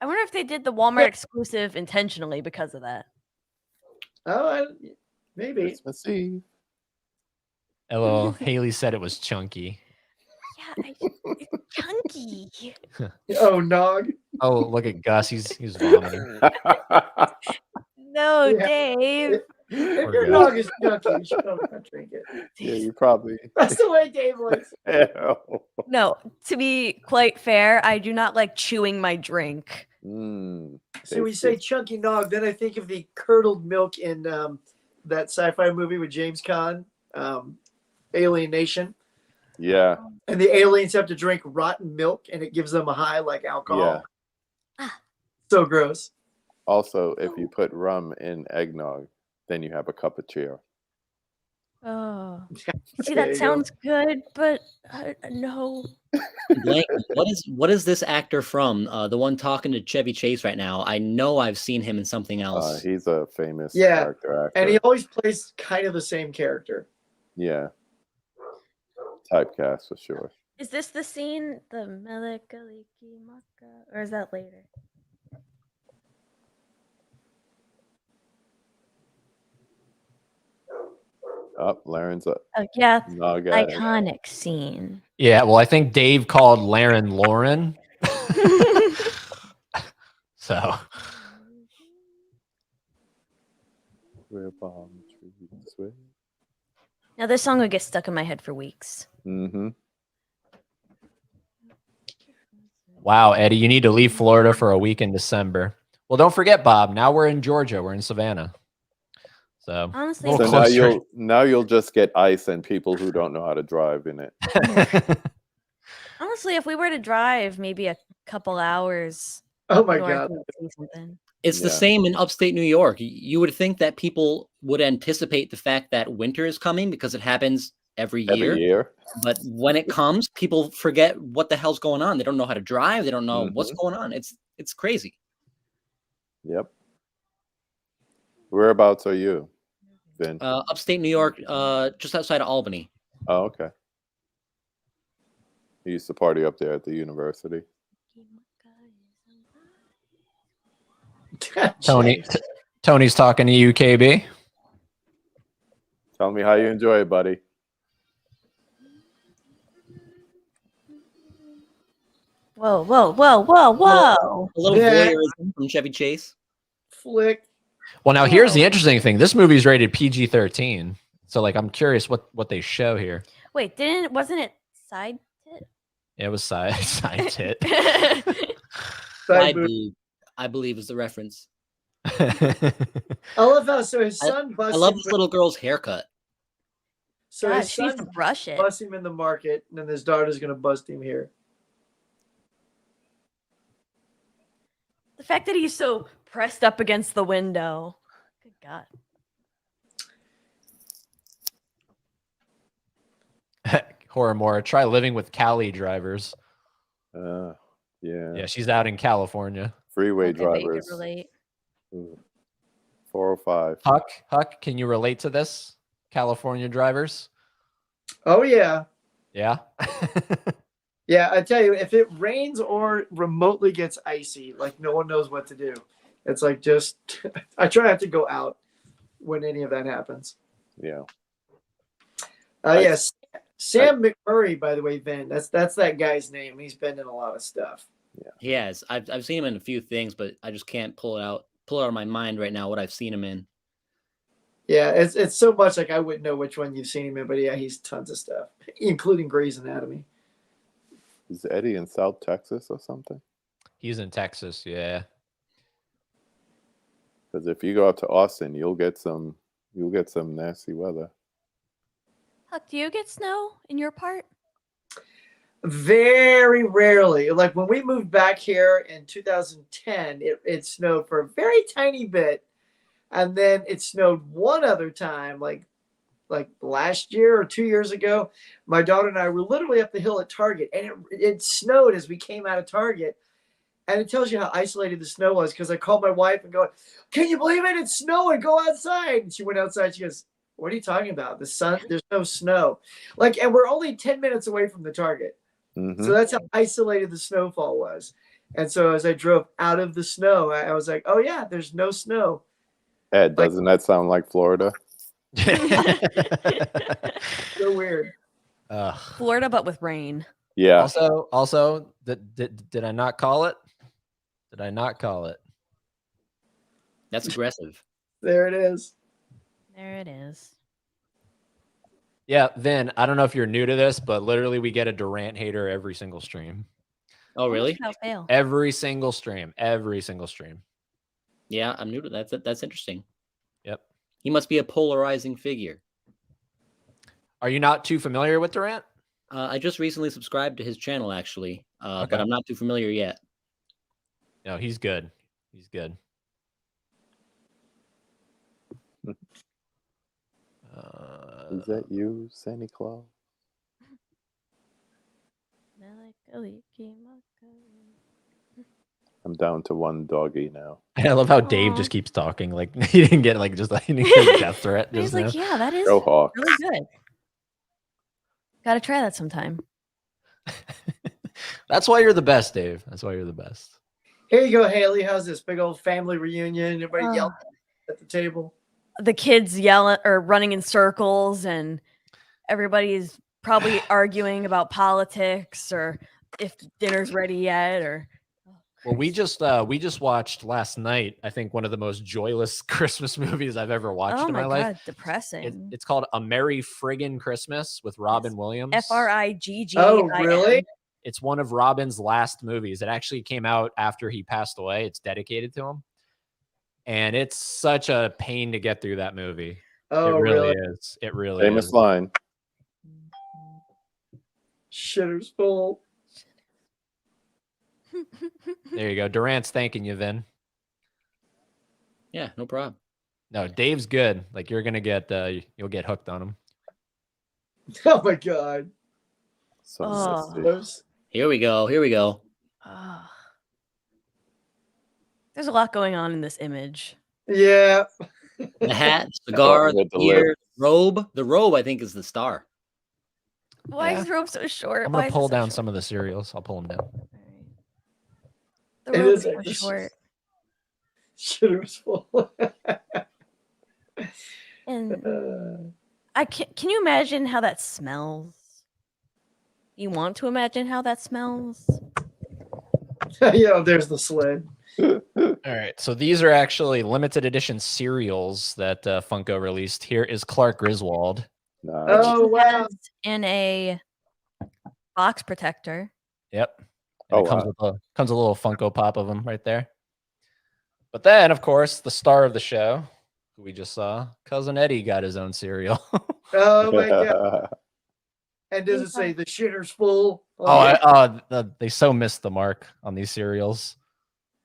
[SPEAKER 2] I wonder if they did the Walmart exclusive intentionally because of that.
[SPEAKER 4] Oh, maybe.
[SPEAKER 3] Christmas Eve.
[SPEAKER 1] Hello. Haley said it was chunky.
[SPEAKER 2] Yeah, it's chunky.
[SPEAKER 4] Oh, Nog.
[SPEAKER 1] Oh, look at Gus. He's vomiting.
[SPEAKER 2] No,
[SPEAKER 4] Yeah.
[SPEAKER 2] Dave.
[SPEAKER 4] If
[SPEAKER 1] Poor
[SPEAKER 4] your
[SPEAKER 1] guy.
[SPEAKER 4] dog is chunky, you should probably not drink it.
[SPEAKER 3] Yeah, you probably.
[SPEAKER 4] That's the way Dave likes it.
[SPEAKER 2] No, to be quite fair, I do not like chewing my drink.
[SPEAKER 4] See, when you say chunky Nog, then I think of the curdled milk in that sci-fi movie with James Caan, Alien Nation.
[SPEAKER 3] Yeah,
[SPEAKER 4] And the aliens have to drink rotten milk, and it gives them a high like alcohol.
[SPEAKER 3] yeah.
[SPEAKER 4] So gross.
[SPEAKER 3] Also, if you put rum in eggnog, then you have a cup of cheer.
[SPEAKER 2] Oh, see,
[SPEAKER 4] There
[SPEAKER 2] that
[SPEAKER 4] you go.
[SPEAKER 2] sounds good, but no.
[SPEAKER 5] Blank, what is this actor from? The one talking to Chevy Chase right now. I know I've seen him in something else.
[SPEAKER 3] He's a famous
[SPEAKER 4] Yeah,
[SPEAKER 3] character actor.
[SPEAKER 4] And he always plays kind of the same character.
[SPEAKER 3] Yeah. Typecast for sure.
[SPEAKER 2] Is this the scene, the Melikaliki Maka, or is that later?
[SPEAKER 3] Up, Laren's up.
[SPEAKER 2] Yeah,
[SPEAKER 3] Nog at it.
[SPEAKER 2] iconic scene.
[SPEAKER 1] Yeah, well, I think Dave called Laren Lauren. So
[SPEAKER 3] Where palm trees sway.
[SPEAKER 2] Now this song would get stuck in my head for weeks.
[SPEAKER 3] Mm-hmm.
[SPEAKER 1] wow, Eddie, you need to leave Florida for a week in December. Well, don't forget, Bob. Now we're in Georgia. We're in Savannah. So
[SPEAKER 2] Honestly,
[SPEAKER 1] Little
[SPEAKER 3] So now
[SPEAKER 1] closer.
[SPEAKER 3] you'll just get ice and people who don't know how to drive in it.
[SPEAKER 2] honestly, if we were to drive maybe a couple hours
[SPEAKER 4] Oh my
[SPEAKER 2] north
[SPEAKER 4] god.
[SPEAKER 2] and see something.
[SPEAKER 5] It's the
[SPEAKER 3] Yeah.
[SPEAKER 5] same in upstate New York. You would think that people would anticipate the fact that winter is coming because it happens every year.
[SPEAKER 3] Every year.
[SPEAKER 5] But when it comes, people forget what the hell's going on. They don't know how to drive. They don't know what's
[SPEAKER 3] Mhm.
[SPEAKER 5] going on. It's crazy.
[SPEAKER 3] Yep. Whereabouts are you, Vin?
[SPEAKER 5] Upstate New York, just outside of Albany.
[SPEAKER 3] Oh, okay. You used to party up there at the university.
[SPEAKER 1] Tony's talking to you, KB.
[SPEAKER 3] Tell me how you enjoy it, buddy.
[SPEAKER 2] Whoa, whoa, whoa, whoa, whoa.
[SPEAKER 5] A little
[SPEAKER 4] Yeah.
[SPEAKER 5] voyeurism from Chevy Chase.
[SPEAKER 4] Flick.
[SPEAKER 1] Well, now here's the
[SPEAKER 2] Whoa.
[SPEAKER 1] interesting thing. This movie's rated PG-13. So like I'm curious what they show here.
[SPEAKER 2] Wait, wasn't it side tit?
[SPEAKER 1] It was side tit.
[SPEAKER 4] Side boob.
[SPEAKER 5] I believe is the reference.
[SPEAKER 4] I love how his son
[SPEAKER 5] I
[SPEAKER 4] busts
[SPEAKER 5] love
[SPEAKER 4] him.
[SPEAKER 5] this little girl's haircut.
[SPEAKER 4] So
[SPEAKER 2] God,
[SPEAKER 4] his
[SPEAKER 2] she needs to
[SPEAKER 4] son
[SPEAKER 2] brush it.
[SPEAKER 4] busts him in the market, and then his daughter's gonna bust him here.
[SPEAKER 2] The fact that he's so pressed up against the window. Good God.
[SPEAKER 1] Horror try living with Cali drivers.
[SPEAKER 3] Yeah.
[SPEAKER 1] Yeah, she's out in California.
[SPEAKER 3] Freeway
[SPEAKER 2] Okay, but you could
[SPEAKER 3] drivers.
[SPEAKER 2] relate.
[SPEAKER 3] Ooh. 405.
[SPEAKER 1] Huck, can you relate to this? California drivers?
[SPEAKER 4] Oh yeah,
[SPEAKER 1] Yeah.
[SPEAKER 4] yeah. I tell you, if it rains or remotely gets icy, like no one knows what to do. It's like just I try not to go out when any of that happens.
[SPEAKER 3] Yeah.
[SPEAKER 4] Yes, Sam McMurray, by the way, Ben. That's that guy's name. He's been in a lot of stuff.
[SPEAKER 5] He has. I've seen him in a few things, but I just can't pull it out of my mind right now what I've seen him in.
[SPEAKER 4] Yeah, it's so much like I wouldn't know which one you've seen him in, but yeah, he's tons of stuff, including Grey's Anatomy.
[SPEAKER 3] Is Eddie in South Texas or something?
[SPEAKER 1] He's in Texas, yeah.
[SPEAKER 3] Because if you go out to Austin, you'll get some nasty weather.
[SPEAKER 2] Huck, do you get snow in your part?
[SPEAKER 4] Very rarely. Like when we moved back here in 2010, it snowed for a very tiny bit. And then it snowed one other time, like last year or 2 years ago. My daughter and I were literally up the hill at Target, and it snowed as we came out of Target. And it tells you how isolated the snow was, because I called my wife and go, "Can you believe it? It's snowing. Go outside." And she went outside. She goes, "What are you talking about? The sun, there's no snow." Like, and we're only 10 minutes away from the Target.
[SPEAKER 3] Mm-hmm.
[SPEAKER 4] So that's how isolated the snowfall was. And so as I drove out of the snow, I was like, "Oh yeah, there's no snow."
[SPEAKER 3] Ed, doesn't that sound like Florida?
[SPEAKER 4] So weird.
[SPEAKER 2] Florida, but with rain.
[SPEAKER 3] Yeah.
[SPEAKER 1] Also, did I not call it? Did I not call it?
[SPEAKER 5] That's aggressive.
[SPEAKER 4] There it is.
[SPEAKER 2] There it is.
[SPEAKER 1] Yeah, Vin, I don't know if you're new to this, but literally we get a Durant hater every single stream.
[SPEAKER 5] Oh, really?
[SPEAKER 2] Without fail.
[SPEAKER 1] Every single stream. Every single stream.
[SPEAKER 5] Yeah, I'm new to that. That's interesting.
[SPEAKER 1] Yep.
[SPEAKER 5] He must be a polarizing figure.
[SPEAKER 1] Are you not too familiar with Durant?
[SPEAKER 5] I just recently subscribed to his channel, actually,
[SPEAKER 1] Okay.
[SPEAKER 5] but I'm not too familiar yet.
[SPEAKER 1] No, he's good. He's good.
[SPEAKER 3] Is that you, Santa Claus? I'm down to one doggy now.
[SPEAKER 1] I love how Dave
[SPEAKER 2] Aw.
[SPEAKER 1] just keeps talking. Like he didn't get like just like he didn't get a death threat.
[SPEAKER 2] And he's
[SPEAKER 1] Just now.
[SPEAKER 2] like, yeah, that is
[SPEAKER 3] Go Hawk.
[SPEAKER 2] really good. Gotta try that sometime.
[SPEAKER 1] That's why you're the best, Dave. That's why you're the best.
[SPEAKER 4] Here you go, Haley. How's this big old family reunion? Everybody yelling at the table.
[SPEAKER 2] The kids yelling or running in circles, and everybody's probably arguing about politics or if dinner's ready yet. Or
[SPEAKER 1] Well, we just watched last night, I think one of the most joyless Christmas movies I've ever watched
[SPEAKER 2] oh
[SPEAKER 1] in
[SPEAKER 2] my
[SPEAKER 1] my
[SPEAKER 2] god,
[SPEAKER 1] life.
[SPEAKER 2] depressing.
[SPEAKER 1] It's called A Merry Friggin' Christmas with Robin Williams.
[SPEAKER 2] Friggin.
[SPEAKER 4] Oh, really?
[SPEAKER 1] It's one of Robin's last movies. It actually came out after he passed away. It's dedicated to him. And it's such a pain to get through that movie.
[SPEAKER 4] Oh,
[SPEAKER 1] it really
[SPEAKER 4] really?
[SPEAKER 1] is. It really
[SPEAKER 3] Famous
[SPEAKER 1] is.
[SPEAKER 3] line.
[SPEAKER 4] Shitter's full.
[SPEAKER 1] There you go. Durant's thanking you, Vin.
[SPEAKER 5] Yeah, no problem.
[SPEAKER 1] No, Dave's good. Like you're gonna get you'll get hooked on him.
[SPEAKER 4] Oh my god.
[SPEAKER 3] So
[SPEAKER 2] Oh.
[SPEAKER 3] nasty.
[SPEAKER 4] Those-
[SPEAKER 5] Here we go. Here we go.
[SPEAKER 2] Ah. There's a lot going on in this image.
[SPEAKER 4] Yeah.
[SPEAKER 5] The hat, cigar,
[SPEAKER 3] With the
[SPEAKER 5] the ear, robe. The robe, I think, is the star.
[SPEAKER 2] Why
[SPEAKER 1] Yeah.
[SPEAKER 2] is the robe so short?
[SPEAKER 1] I'm
[SPEAKER 2] Why
[SPEAKER 1] gonna
[SPEAKER 2] is it
[SPEAKER 1] pull
[SPEAKER 2] so
[SPEAKER 1] down
[SPEAKER 2] short?
[SPEAKER 1] some of the cereals. I'll pull them down.
[SPEAKER 2] All right. The
[SPEAKER 4] It
[SPEAKER 2] robe
[SPEAKER 4] is
[SPEAKER 2] is so
[SPEAKER 4] like-
[SPEAKER 2] short.
[SPEAKER 4] Shitter's full.
[SPEAKER 2] And can you imagine how that smells? You want to imagine how that smells?
[SPEAKER 4] Yeah, there's the sled.
[SPEAKER 1] All right, so these are actually limited edition cereals that Funko released. Here is Clark Griswold.
[SPEAKER 3] Nice.
[SPEAKER 4] Oh, wow.
[SPEAKER 2] Has in a box protector.
[SPEAKER 1] Yep. And
[SPEAKER 3] Oh,
[SPEAKER 1] it comes
[SPEAKER 3] wow.
[SPEAKER 1] with a little Funko Pop of him right there. But then, of course, the star of the show, who we just saw, Cousin Eddie got his own cereal.
[SPEAKER 4] Oh my god. And does it say the shitter's full?
[SPEAKER 1] They so missed the mark on these cereals.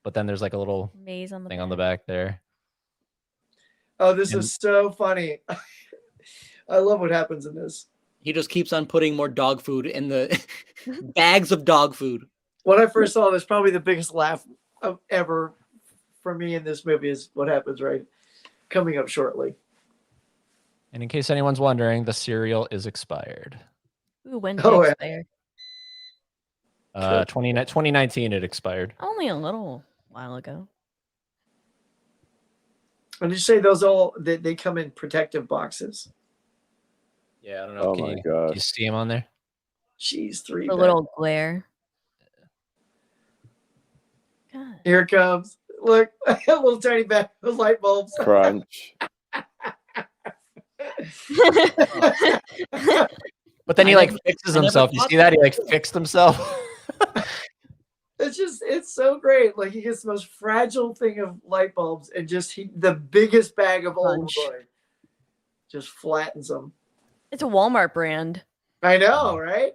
[SPEAKER 1] But then there's like a little
[SPEAKER 2] Maze on the
[SPEAKER 1] thing on the back there.
[SPEAKER 4] Oh, this is so funny. I love what happens in this.
[SPEAKER 5] He just keeps on putting more dog food in the bags of dog food.
[SPEAKER 4] When I first saw this, probably the biggest laugh ever for me in this movie is what happens right coming up shortly.
[SPEAKER 1] And in case anyone's wondering, the cereal is expired.
[SPEAKER 2] Ooh, when did it expire?
[SPEAKER 1] 2019 it expired.
[SPEAKER 2] Only a little while ago.
[SPEAKER 4] And did you say those all they come in protective boxes?
[SPEAKER 1] Yeah, I don't know.
[SPEAKER 3] Oh
[SPEAKER 1] Can
[SPEAKER 3] my
[SPEAKER 1] you
[SPEAKER 3] god.
[SPEAKER 1] see him on there?
[SPEAKER 4] Jeez, 3
[SPEAKER 2] A little glare. God.
[SPEAKER 4] Here it comes. Look, a little tiny bag of light bulbs.
[SPEAKER 3] Crunch.
[SPEAKER 1] But then he fixes himself. You see that? He fixed himself.
[SPEAKER 4] It's so great. Like he gets the most fragile thing of light bulbs and just the biggest bag of old boy just flattens them.
[SPEAKER 2] It's a Walmart brand.
[SPEAKER 4] I know, right?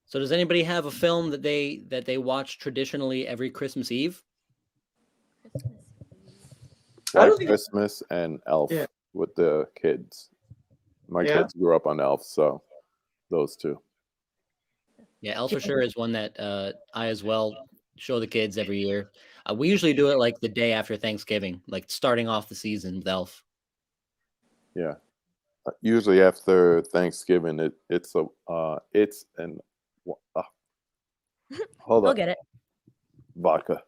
[SPEAKER 5] So does anybody have a film that they watch traditionally every Christmas Eve?
[SPEAKER 3] White Christmas and Elf with the kids. My kids grew up on Elf, so those two.
[SPEAKER 5] Yeah, Elf for sure is one that I as well show the kids every year. We usually do it like the day after Thanksgiving, like starting off the season with Elf.
[SPEAKER 3] Yeah, usually after Thanksgiving, it's hold
[SPEAKER 2] We'll
[SPEAKER 3] on.
[SPEAKER 2] get it.
[SPEAKER 3] Vodka.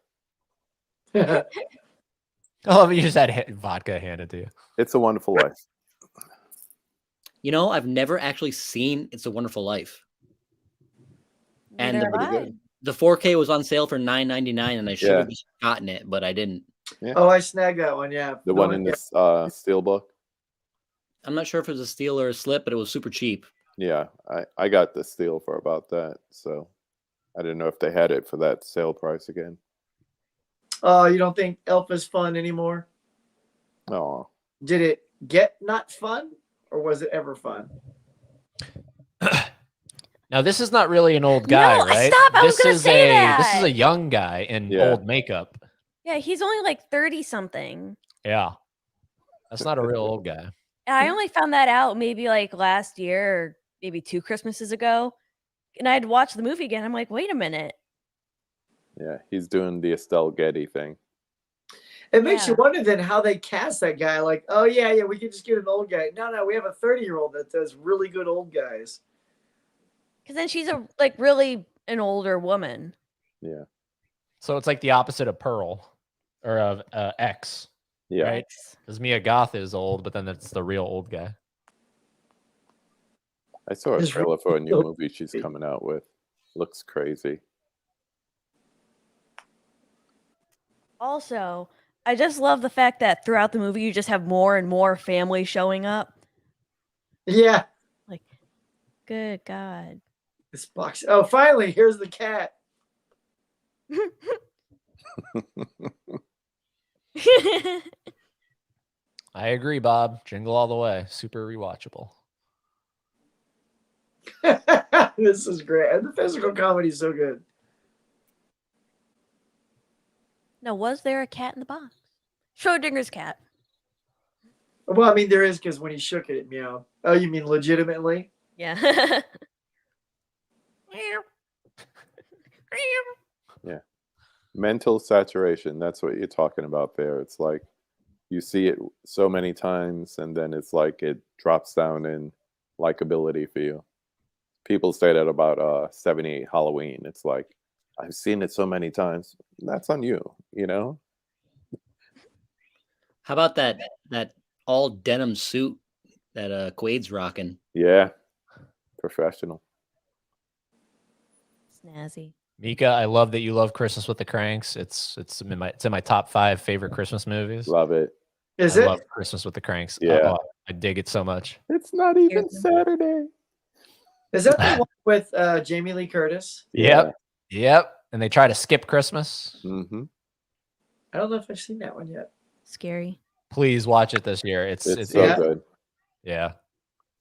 [SPEAKER 1] Oh, you just had vodka handed to you.
[SPEAKER 3] It's a Wonderful Life.
[SPEAKER 5] You know, I've never actually seen It's a Wonderful Life. And the 4K was on sale for $9.99, and I should have just gotten it, but I didn't.
[SPEAKER 3] Yeah.
[SPEAKER 4] Oh, I snagged that one. Yeah,
[SPEAKER 3] the one in this steel book.
[SPEAKER 5] I'm not sure if it was a steal or a slip, but it was super cheap.
[SPEAKER 3] Yeah, I got the steal for about that, so I didn't know if they had it for that sale price again.
[SPEAKER 4] Oh, you don't think Elf is fun anymore?
[SPEAKER 3] Oh.
[SPEAKER 4] Did it get not fun, or was it ever fun?
[SPEAKER 1] Now this is not really an old guy, right?
[SPEAKER 2] Stop! I was gonna say that.
[SPEAKER 1] This is a young guy in old makeup.
[SPEAKER 2] Yeah, he's only like 30 something.
[SPEAKER 1] Yeah, that's not a real old guy.
[SPEAKER 2] I only found that out maybe like last year or maybe 2 Christmases ago, and I'd watched the movie again. I'm like, wait a minute.
[SPEAKER 3] Yeah, he's doing the Estelle Getty thing.
[SPEAKER 4] It makes you wonder then how they cast that guy. Like, oh yeah, we could just get an old guy. No, we have a 30-year-old that does really good old guys.
[SPEAKER 2] Because then she's really an older woman.
[SPEAKER 3] Yeah.
[SPEAKER 1] So it's like the opposite of Pearl or of X.
[SPEAKER 3] Yeah.
[SPEAKER 1] Right? Because Mia Goth is old, but then it's the real old guy.
[SPEAKER 3] I saw a trailer for a new movie she's coming out with. Looks crazy.
[SPEAKER 2] Also, I just love the fact that throughout the movie you just have more and more family showing up.
[SPEAKER 4] Yeah.
[SPEAKER 2] Like, good God.
[SPEAKER 4] This box. Oh, finally, here's the cat.
[SPEAKER 1] I agree, Bob. Jingle all the way. Super rewatchable.
[SPEAKER 4] This is great. And the physical comedy is so good.
[SPEAKER 2] Now, was there a cat in the box? Schrodinger's cat.
[SPEAKER 4] Well, I mean, there is because when he shook it, it meowed. Oh, you mean legitimately?
[SPEAKER 2] Yeah.
[SPEAKER 3] Yeah. Mental saturation. That's what you're talking about there. It's like you see it so many times and then it's like it drops down in likability for you. People say that about 78 Halloween. It's like I've seen it so many times. That's on you, you know?
[SPEAKER 5] How about that all denim suit that Quaid's rocking?
[SPEAKER 3] Yeah. Professional.
[SPEAKER 2] Snazzy.
[SPEAKER 1] Mika, I love that you love Christmas with the Cranks. It's in my top 5 favorite Christmas movies.
[SPEAKER 3] Love it.
[SPEAKER 4] Is
[SPEAKER 1] I
[SPEAKER 4] it?
[SPEAKER 1] love Christmas with the Cranks.
[SPEAKER 3] Yeah.
[SPEAKER 1] I dig it so much.
[SPEAKER 3] It's not even
[SPEAKER 2] Here's-
[SPEAKER 3] Saturday.
[SPEAKER 4] Is that the one with Jamie Lee Curtis?
[SPEAKER 1] Yep. And they try to skip Christmas.
[SPEAKER 3] Mm-hmm.
[SPEAKER 4] I don't know if I've seen that one yet.
[SPEAKER 2] Scary.
[SPEAKER 1] Please watch it this year.
[SPEAKER 3] It's
[SPEAKER 1] It's
[SPEAKER 3] so
[SPEAKER 4] yeah.
[SPEAKER 3] good.
[SPEAKER 1] yeah.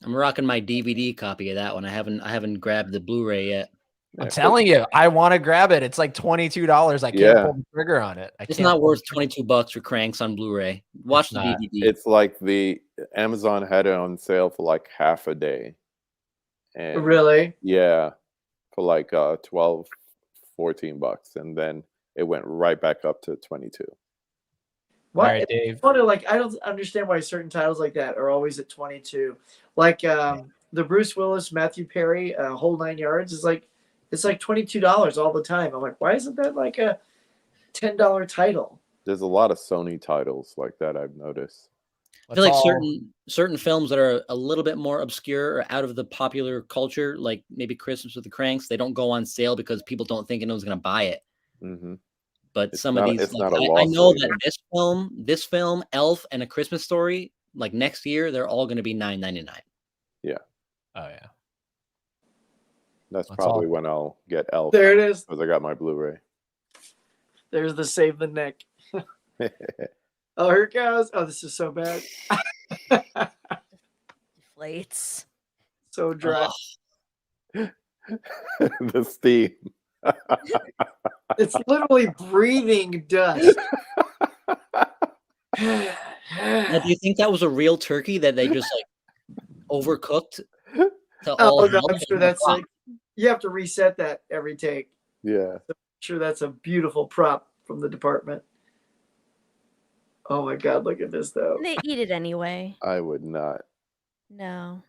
[SPEAKER 5] I'm rocking my DVD copy of that one. I haven't grabbed the Blu-ray yet.
[SPEAKER 3] Yeah,
[SPEAKER 1] I'm telling you, I want to grab it. It's like $22. I can't
[SPEAKER 3] Yeah.
[SPEAKER 1] pull the trigger on it.
[SPEAKER 5] It's not worth $22 for Cranks on Blu-ray. Watch
[SPEAKER 1] It's
[SPEAKER 5] the
[SPEAKER 1] not.
[SPEAKER 5] DVD.
[SPEAKER 3] It's like the Amazon had it on sale for like half a day. And
[SPEAKER 4] Really?
[SPEAKER 3] yeah, for like 12, 14 bucks. And then it went right back up to 22.
[SPEAKER 4] What?
[SPEAKER 1] All right, Dave.
[SPEAKER 4] I don't understand why certain titles like that are always at 22. Like the Bruce Willis, Matthew Perry, Whole 9 Yards is like, it's like $22 all the time. I'm like, why isn't that like a $10 title?
[SPEAKER 3] There's a lot of Sony titles like that I've noticed.
[SPEAKER 5] I feel like certain films that are a little bit more obscure or out of the popular culture, like maybe Christmas with the Cranks, they don't go on sale because people don't think anyone's going to buy it.
[SPEAKER 3] Mm-hmm.
[SPEAKER 5] But
[SPEAKER 3] It's
[SPEAKER 5] some
[SPEAKER 3] not-
[SPEAKER 5] of these,
[SPEAKER 3] it's
[SPEAKER 5] like,
[SPEAKER 3] not a
[SPEAKER 5] I
[SPEAKER 3] loss
[SPEAKER 5] know
[SPEAKER 3] leader.
[SPEAKER 5] that this film, Elf, and A Christmas Story, like next year, they're all going to be $9.99.
[SPEAKER 1] Oh yeah.
[SPEAKER 3] That's
[SPEAKER 1] That's
[SPEAKER 3] probably
[SPEAKER 1] all.
[SPEAKER 3] when I'll get Elf
[SPEAKER 4] There it is.
[SPEAKER 3] because I got my Blu-ray.
[SPEAKER 4] There's the Save the Neck. Oh, here it goes. Oh, this is so bad.
[SPEAKER 2] Deflates.
[SPEAKER 4] So dry.
[SPEAKER 3] The steam.
[SPEAKER 4] It's literally breathing dust.
[SPEAKER 5] Now, do you think that was a real turkey that they just like overcooked to
[SPEAKER 4] Oh,
[SPEAKER 5] all
[SPEAKER 4] no,
[SPEAKER 5] hell?
[SPEAKER 4] I'm sure that's like, you have to reset that every take.
[SPEAKER 3] Yeah.
[SPEAKER 4] I'm sure that's a beautiful prop from the department. Oh my God, look at this though.
[SPEAKER 2] They eat it anyway.
[SPEAKER 3] I would not.
[SPEAKER 2] No.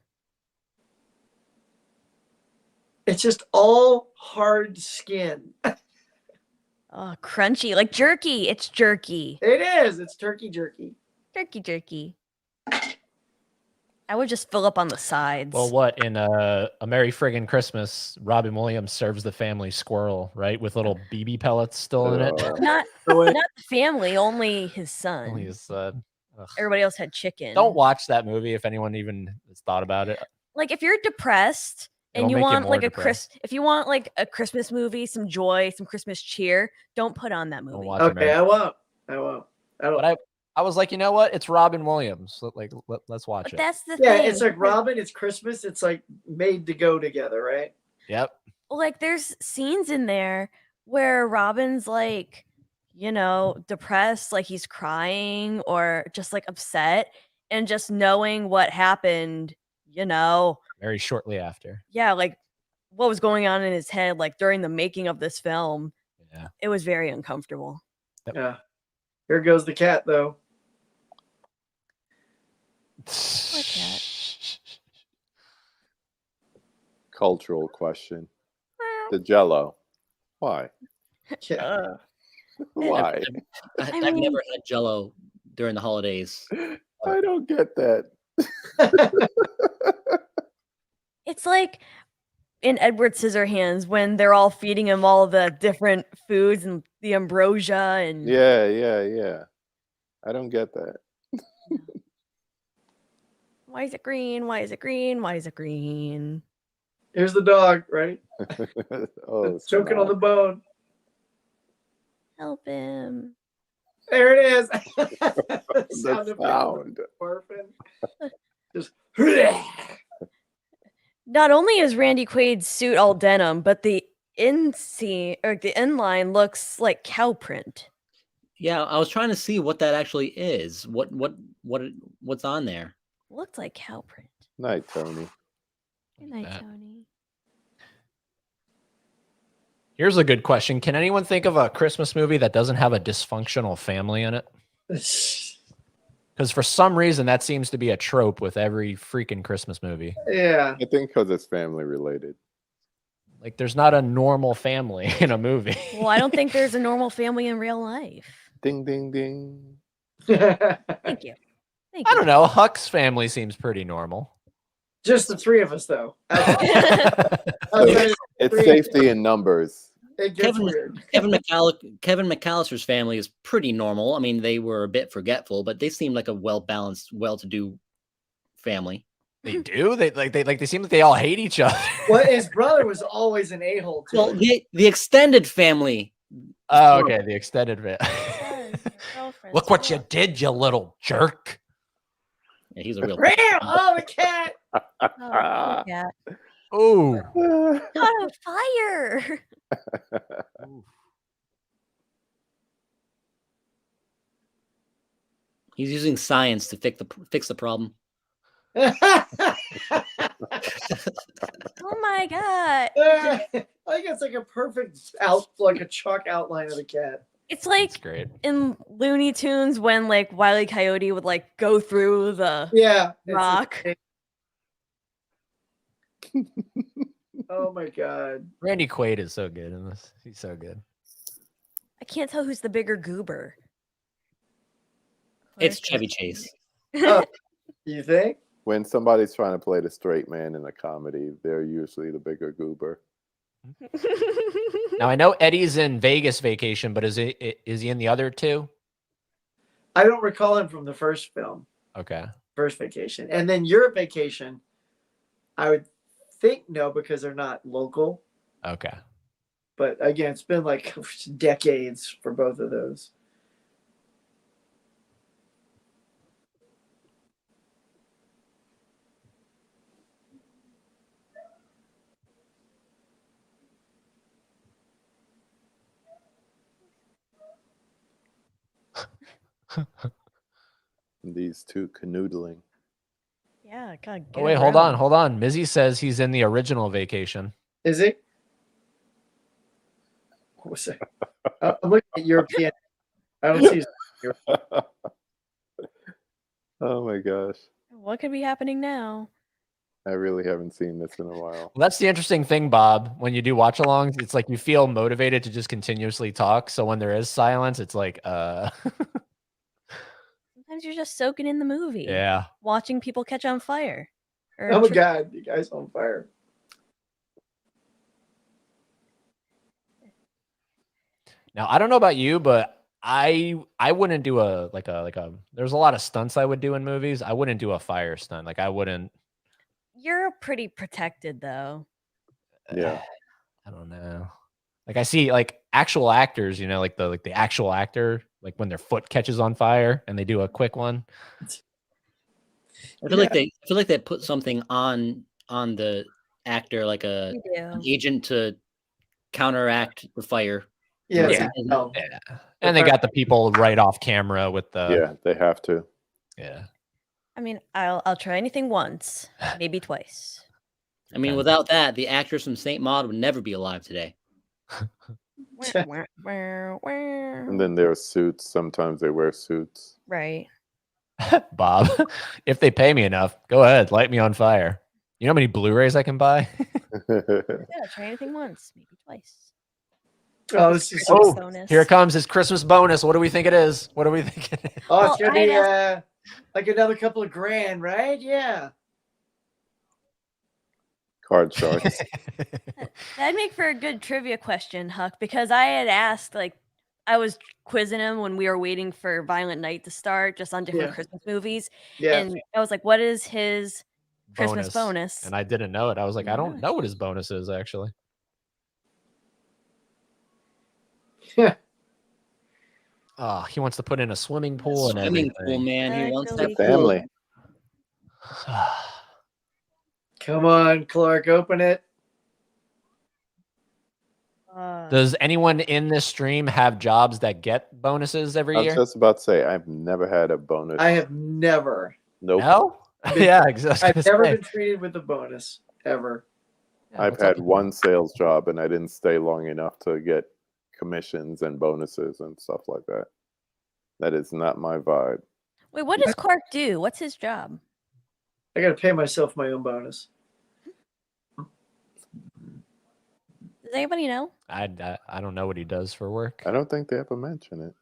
[SPEAKER 4] It's just all hard skin.
[SPEAKER 2] Oh, crunchy. Like jerky. It's jerky.
[SPEAKER 4] It is. It's turkey jerky.
[SPEAKER 2] Jerky. I would just fill up on the sides.
[SPEAKER 1] Well, what in A Merry Friggin' Christmas, Robin Williams serves the family squirrel, right, with little BB pellets still in it.
[SPEAKER 2] Not
[SPEAKER 4] So
[SPEAKER 2] the family, only his son.
[SPEAKER 1] Only his son. Ugh.
[SPEAKER 2] Everybody else had chicken.
[SPEAKER 1] Don't watch that movie if anyone even has thought about it.
[SPEAKER 2] Like if you're depressed and
[SPEAKER 1] It'll
[SPEAKER 2] you
[SPEAKER 1] make you
[SPEAKER 2] want
[SPEAKER 1] more
[SPEAKER 2] like
[SPEAKER 1] depressed.
[SPEAKER 2] if you want like a Christmas movie, some joy, some Christmas cheer, don't put on that
[SPEAKER 1] Don't
[SPEAKER 2] movie.
[SPEAKER 1] watch A Merry
[SPEAKER 4] okay, I won't. I don't.
[SPEAKER 1] But I was like, you know what? It's Robin Williams. Let's watch
[SPEAKER 2] But
[SPEAKER 1] it.
[SPEAKER 2] that's the
[SPEAKER 4] Yeah,
[SPEAKER 2] thing.
[SPEAKER 4] it's like Robin. It's Christmas. It's like made to go together, right?
[SPEAKER 1] Yep.
[SPEAKER 2] Like there's scenes in there where Robin's like, you know, depressed, like he's crying or just like upset, and just knowing what happened, you know,
[SPEAKER 1] Very shortly after.
[SPEAKER 2] yeah, like what was going on in his head, like during the making of this film,
[SPEAKER 1] Yeah.
[SPEAKER 2] it was very uncomfortable.
[SPEAKER 4] Yeah. Here goes the cat, though.
[SPEAKER 2] cat.
[SPEAKER 3] Cultural question. The Jell-O. Why?
[SPEAKER 4] Yeah.
[SPEAKER 3] Why?
[SPEAKER 5] I've
[SPEAKER 2] mean-
[SPEAKER 5] never had Jell-O during the holidays.
[SPEAKER 3] I don't get that.
[SPEAKER 2] It's like in Edward Scissorhands when they're all feeding him all the different foods and the ambrosia and
[SPEAKER 3] Yeah. I don't get that.
[SPEAKER 2] why is it green? Why is it green? Why is it green?
[SPEAKER 4] Here's the dog, right?
[SPEAKER 3] Oh,
[SPEAKER 4] It's choking on the bone.
[SPEAKER 2] Help him.
[SPEAKER 4] There it is.
[SPEAKER 3] the
[SPEAKER 4] Sound effect of
[SPEAKER 3] sound.
[SPEAKER 4] orphan. Just
[SPEAKER 2] Not only is Randy Quaid's suit all denim, but the inline looks like cow print.
[SPEAKER 5] Yeah, I was trying to see what that actually is. What's on there?
[SPEAKER 2] Looks like cow print.
[SPEAKER 3] Night, Tony.
[SPEAKER 2] Good night,
[SPEAKER 1] that.
[SPEAKER 2] Tony.
[SPEAKER 1] Here's a good question. Can anyone think of a Christmas movie that doesn't have a dysfunctional family in it? Because for some reason, that seems to be a trope with every freaking Christmas movie.
[SPEAKER 4] Yeah.
[SPEAKER 3] I think because it's family related.
[SPEAKER 1] Like, there's not a normal family in a movie.
[SPEAKER 2] Well, I don't think there's a normal family in real life.
[SPEAKER 3] Ding, ding, ding.
[SPEAKER 2] Thank you. Thank
[SPEAKER 1] I
[SPEAKER 2] you.
[SPEAKER 1] don't know. Huck's family seems pretty normal.
[SPEAKER 4] Just the three of us, though.
[SPEAKER 3] It's safety in numbers.
[SPEAKER 4] It gets weird.
[SPEAKER 5] Kevin McAllister's family is pretty normal. I mean, they were a bit forgetful, but they seem like a well-balanced, well-to-do family.
[SPEAKER 1] They do. They seem like they all hate each other.
[SPEAKER 4] Well, his brother was always an a-hole too.
[SPEAKER 5] Well, the extended family.
[SPEAKER 1] Oh, okay. The extended bit.
[SPEAKER 2] Girlfriends,
[SPEAKER 1] Look what
[SPEAKER 2] yeah.
[SPEAKER 1] you did, you little jerk.
[SPEAKER 5] Yeah, he's a real.
[SPEAKER 4] Oh, the cat!
[SPEAKER 2] Oh, yeah.
[SPEAKER 1] Ooh.
[SPEAKER 2] Got on fire.
[SPEAKER 5] He's using science to fix the problem.
[SPEAKER 2] Oh my god.
[SPEAKER 4] I think it's like a perfect like a chalk outline of the cat.
[SPEAKER 2] It's
[SPEAKER 1] That's
[SPEAKER 2] like
[SPEAKER 1] great.
[SPEAKER 2] in Looney Tunes when like Wile E. Coyote would like go through the
[SPEAKER 4] Yeah.
[SPEAKER 2] rock.
[SPEAKER 4] Oh my god.
[SPEAKER 1] Randy Quaid is so good in this. He's so good.
[SPEAKER 2] I can't tell who's the bigger goober.
[SPEAKER 5] It's Chevy Chase.
[SPEAKER 4] Oh, you think?
[SPEAKER 3] When somebody's trying to play the straight man in a comedy, they're usually the bigger goober.
[SPEAKER 1] Now I know Eddie's in Vegas Vacation, but is he in the other two?
[SPEAKER 4] I don't recall him from the first film,
[SPEAKER 1] Okay.
[SPEAKER 4] first Vacation. And then Europe Vacation, I would think no, because they're not local.
[SPEAKER 1] Okay.
[SPEAKER 4] But again, it's been like decades for both of those.
[SPEAKER 3] These two canoodling.
[SPEAKER 2] Yeah, God.
[SPEAKER 1] Oh wait, hold on. Mizzy says he's in the original Vacation.
[SPEAKER 4] Is he? What's that? I'm looking at European. I don't see.
[SPEAKER 3] Oh my gosh.
[SPEAKER 2] What could be happening now?
[SPEAKER 3] I really haven't seen this in a while.
[SPEAKER 1] Well, that's the interesting thing, Bob. When you do watch-alongs, it's like you feel motivated to just continuously talk. So when there is silence, it's like,
[SPEAKER 2] Sometimes you're just soaking in the movie.
[SPEAKER 1] yeah.
[SPEAKER 2] Watching people catch on fire. Or
[SPEAKER 4] Oh my god, you guys on fire.
[SPEAKER 1] Now I don't know about you, but I wouldn't do a there's a lot of stunts I would do in movies. I wouldn't do a fire stunt. Like I wouldn't.
[SPEAKER 2] You're pretty protected though.
[SPEAKER 3] Yeah.
[SPEAKER 1] I don't know. Like I see like actual actors, you know, like the actual actor, like when their foot catches on fire and they do a quick one.
[SPEAKER 5] I feel like they put something on the actor, like an agent to counteract the fire.
[SPEAKER 4] Yeah.
[SPEAKER 1] Yeah.
[SPEAKER 4] Oh.
[SPEAKER 1] Yeah. And they got the people right off camera with the
[SPEAKER 3] Yeah, they have to.
[SPEAKER 1] Yeah.
[SPEAKER 2] I mean, I'll try anything once, maybe twice.
[SPEAKER 5] I mean, without that, the actress from Saint Maud would never be alive today.
[SPEAKER 3] And then there are suits. Sometimes they wear suits.
[SPEAKER 2] Right.
[SPEAKER 1] Bob, if they pay me enough, go ahead, light me on fire. You know how many Blu-rays I can buy?
[SPEAKER 2] Yeah, try anything once, maybe twice.
[SPEAKER 4] Oh, this is
[SPEAKER 1] Oh,
[SPEAKER 2] bonus.
[SPEAKER 1] here it comes his Christmas bonus. What do we think it is? What do we think it is?
[SPEAKER 4] Oh, it's
[SPEAKER 2] Well,
[SPEAKER 4] gonna be
[SPEAKER 2] I'd
[SPEAKER 4] like another couple of grand, right? Yeah.
[SPEAKER 3] Card sharks.
[SPEAKER 2] That'd make for a good trivia question, Huck, because I had asked, like, I was quizzing him when we were waiting for Violent Night to start, just on different
[SPEAKER 4] Yeah.
[SPEAKER 2] Christmas movies.
[SPEAKER 4] Yeah.
[SPEAKER 2] And I was like, what is his Christmas bonus?
[SPEAKER 1] And I didn't know it. I was like, I don't
[SPEAKER 2] Nice.
[SPEAKER 1] know what his bonus is actually.
[SPEAKER 4] Yeah.
[SPEAKER 1] Oh, he wants to put in a swimming pool and
[SPEAKER 5] Swimming
[SPEAKER 1] everything.
[SPEAKER 5] pool, man. He
[SPEAKER 2] That's
[SPEAKER 5] wants
[SPEAKER 2] really
[SPEAKER 5] that pool.
[SPEAKER 3] Family.
[SPEAKER 4] Come on, Clark, open it.
[SPEAKER 1] Does anyone in this stream have jobs that get bonuses every
[SPEAKER 3] I was
[SPEAKER 1] year?
[SPEAKER 3] just about to say, I've never had a bonus.
[SPEAKER 4] I have never.
[SPEAKER 3] Nope.
[SPEAKER 1] No? Yeah, exactly.
[SPEAKER 4] I've never been treated with a bonus ever.
[SPEAKER 3] I've had one sales job and I didn't stay long enough to get commissions and bonuses and stuff like that. That is not my vibe.
[SPEAKER 2] Wait, what does Clark do? What's his job?
[SPEAKER 4] I got to pay myself my own bonus.
[SPEAKER 2] Does anybody know?
[SPEAKER 1] I don't know what he does for work.
[SPEAKER 3] I don't think they ever mention it.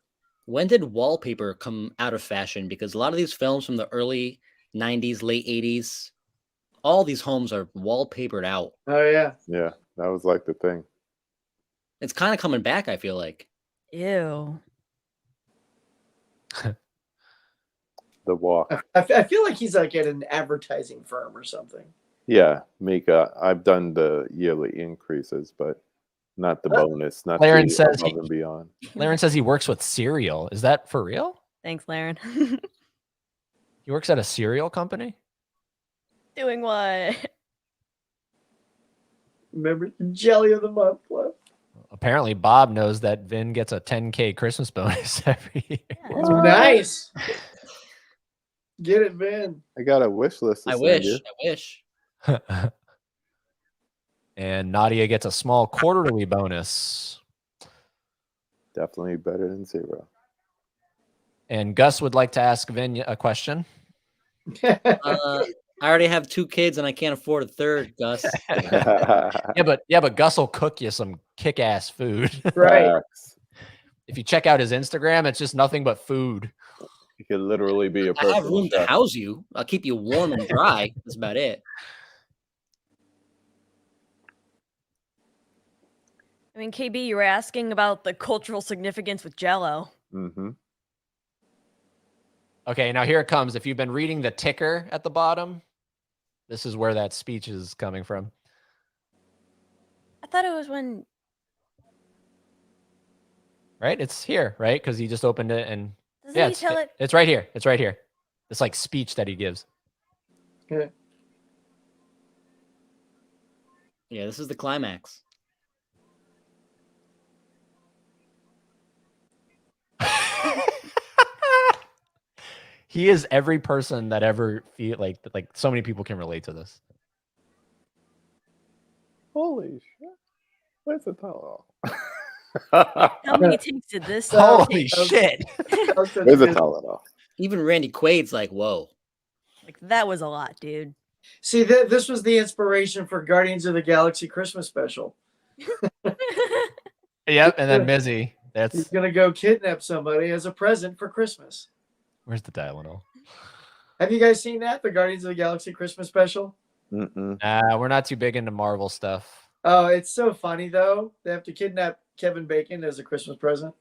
[SPEAKER 5] When did wallpaper come out of fashion? Because a lot of these films from the early 90s, late 80s, all these homes are wallpapered out.
[SPEAKER 4] Oh yeah.
[SPEAKER 3] Yeah, that was like the thing.
[SPEAKER 5] It's kind of coming back, I feel like.
[SPEAKER 2] Ew.
[SPEAKER 3] The walk.
[SPEAKER 4] I feel like he's like at an advertising firm or something.
[SPEAKER 3] Yeah, I've done the yearly increases, but not the bonus, not
[SPEAKER 1] Laren
[SPEAKER 3] the
[SPEAKER 1] says
[SPEAKER 3] above and beyond.
[SPEAKER 1] Laren says he works with cereal. Is that for real?
[SPEAKER 2] Thanks, Laren.
[SPEAKER 1] He works at a cereal company?
[SPEAKER 2] Doing what?
[SPEAKER 4] Remember the jelly of the month left.
[SPEAKER 1] Apparently, Bob knows that Vin gets a 10K Christmas bonus every year.
[SPEAKER 2] Yeah.
[SPEAKER 4] Nice. Get it, Vin.
[SPEAKER 3] I got a wish list to
[SPEAKER 5] I
[SPEAKER 3] send
[SPEAKER 5] wish.
[SPEAKER 3] you.
[SPEAKER 5] I wish.
[SPEAKER 1] And Nadia gets a small quarterly bonus.
[SPEAKER 3] Definitely better than 0.
[SPEAKER 1] And Gus would like to ask Vin a question.
[SPEAKER 5] I already have 2 kids and I can't afford a third, Gus.
[SPEAKER 1] Yeah, but Gus will cook you some kick-ass food.
[SPEAKER 4] Right.
[SPEAKER 3] Facts.
[SPEAKER 1] If you check out his Instagram, it's just nothing but food.
[SPEAKER 3] You could literally be a
[SPEAKER 5] I have
[SPEAKER 3] personal
[SPEAKER 5] room to
[SPEAKER 3] chef.
[SPEAKER 5] house you. I'll keep you warm and dry. That's about it.
[SPEAKER 2] I mean, KB, you were asking about the cultural significance with Jell-O.
[SPEAKER 3] Mm-hmm.
[SPEAKER 1] Okay, now here it comes. If you've been reading the ticker at the bottom, this is where that speech is coming from.
[SPEAKER 2] I thought it was when.
[SPEAKER 1] Right? It's here, right? Because he just opened it and
[SPEAKER 2] Doesn't he tell it?
[SPEAKER 1] it's right here. It's right here. This like speech that he gives.
[SPEAKER 4] Yeah.
[SPEAKER 5] Yeah, this is the climax.
[SPEAKER 1] He is every person that ever feel like so many people can relate to this.
[SPEAKER 3] Holy shit. Where's the towel?
[SPEAKER 2] How many takes did this?
[SPEAKER 1] Holy
[SPEAKER 2] take?
[SPEAKER 1] shit.
[SPEAKER 3] Where's the towel?
[SPEAKER 5] Even Randy Quaid's like, whoa.
[SPEAKER 2] Like that was a lot, dude.
[SPEAKER 4] See, this was the inspiration for Guardians of the Galaxy Christmas special.
[SPEAKER 1] Yep, and then Mizzy.
[SPEAKER 4] He's
[SPEAKER 1] That's
[SPEAKER 4] gonna go kidnap somebody as a present for Christmas.
[SPEAKER 1] where's the Tylenol?
[SPEAKER 4] Have you guys seen that? The Guardians of the Galaxy Christmas special?
[SPEAKER 3] Mm-mm.
[SPEAKER 1] We're not too big into Marvel stuff.
[SPEAKER 4] Oh, it's so funny though. They have to kidnap Kevin Bacon as a Christmas present.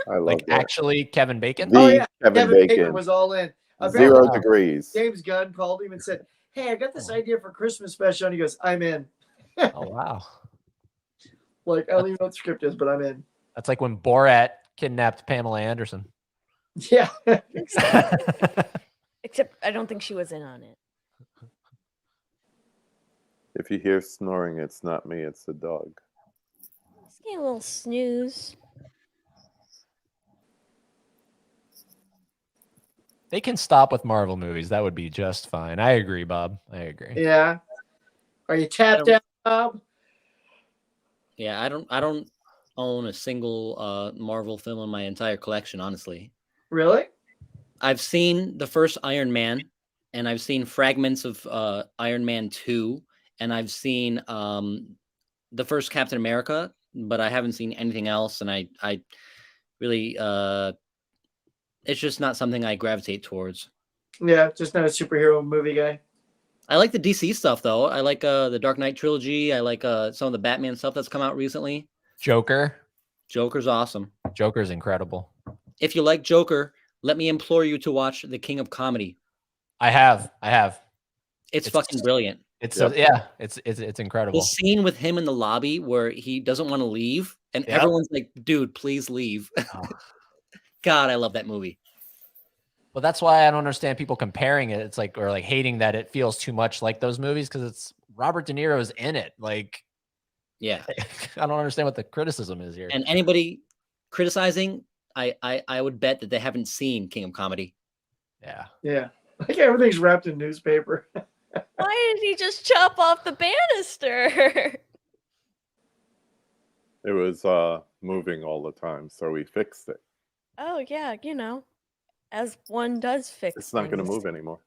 [SPEAKER 3] I love
[SPEAKER 1] Like
[SPEAKER 3] that.
[SPEAKER 1] actually Kevin Bacon?
[SPEAKER 3] The
[SPEAKER 4] Oh, yeah.
[SPEAKER 3] Kevin Bacon.
[SPEAKER 4] was all in.
[SPEAKER 3] 0
[SPEAKER 1] Wow.
[SPEAKER 3] degrees.
[SPEAKER 4] James Gunn called him and said, "Hey, I got this idea for Christmas special." And he goes, "I'm in."
[SPEAKER 1] Oh wow.
[SPEAKER 4] Like, I don't even know what the script is, but I'm in.
[SPEAKER 1] That's like when Borat kidnapped Pamela Anderson.
[SPEAKER 4] Yeah.
[SPEAKER 2] Except I don't think she was in on it.
[SPEAKER 3] If you hear snoring, it's not me, it's the dog.
[SPEAKER 2] Just getting a little snooze.
[SPEAKER 1] They can stop with Marvel movies. That would be just fine. I agree, Bob. I agree.
[SPEAKER 4] Yeah. Are you tapped out, Bob?
[SPEAKER 5] Yeah, I don't own a single Marvel film in my entire collection, honestly.
[SPEAKER 4] Really?
[SPEAKER 5] I've seen the first Iron Man, and I've seen fragments of Iron Man 2, and I've seen the first Captain America, but I haven't seen anything else, and I really it's just not something I gravitate towards.
[SPEAKER 4] Yeah, just not a superhero movie guy.
[SPEAKER 5] I like the DC stuff though. I like the Dark Knight trilogy. I like some of the Batman stuff that's come out recently.
[SPEAKER 1] Joker.
[SPEAKER 5] Joker's awesome.
[SPEAKER 1] Joker's incredible.
[SPEAKER 5] If you like Joker, let me implore you to watch The King of Comedy.
[SPEAKER 1] I have.
[SPEAKER 5] It's fucking brilliant.
[SPEAKER 1] It's
[SPEAKER 3] Yep.
[SPEAKER 1] yeah, it's
[SPEAKER 5] The
[SPEAKER 1] incredible.
[SPEAKER 5] scene with him in the lobby where he doesn't want to leave, and
[SPEAKER 1] Yep.
[SPEAKER 5] everyone's like, "Dude, please leave."
[SPEAKER 1] Oh.
[SPEAKER 5] God, I love that movie.
[SPEAKER 1] Well, that's why I don't understand people comparing it. It's like or like hating that it feels too much like those movies because it's Robert De Niro's in it. Like,
[SPEAKER 5] Yeah.
[SPEAKER 1] I don't understand what the criticism is here.
[SPEAKER 5] And anybody criticizing, I would bet that they haven't seen King of Comedy.
[SPEAKER 1] Yeah.
[SPEAKER 4] Yeah. Like everything's wrapped in newspaper.
[SPEAKER 2] Why did he just chop off the banister?
[SPEAKER 3] It was moving all the time, so we fixed it.
[SPEAKER 2] Oh yeah, as one does fix.
[SPEAKER 3] It's not going to
[SPEAKER 2] things.
[SPEAKER 3] move anymore.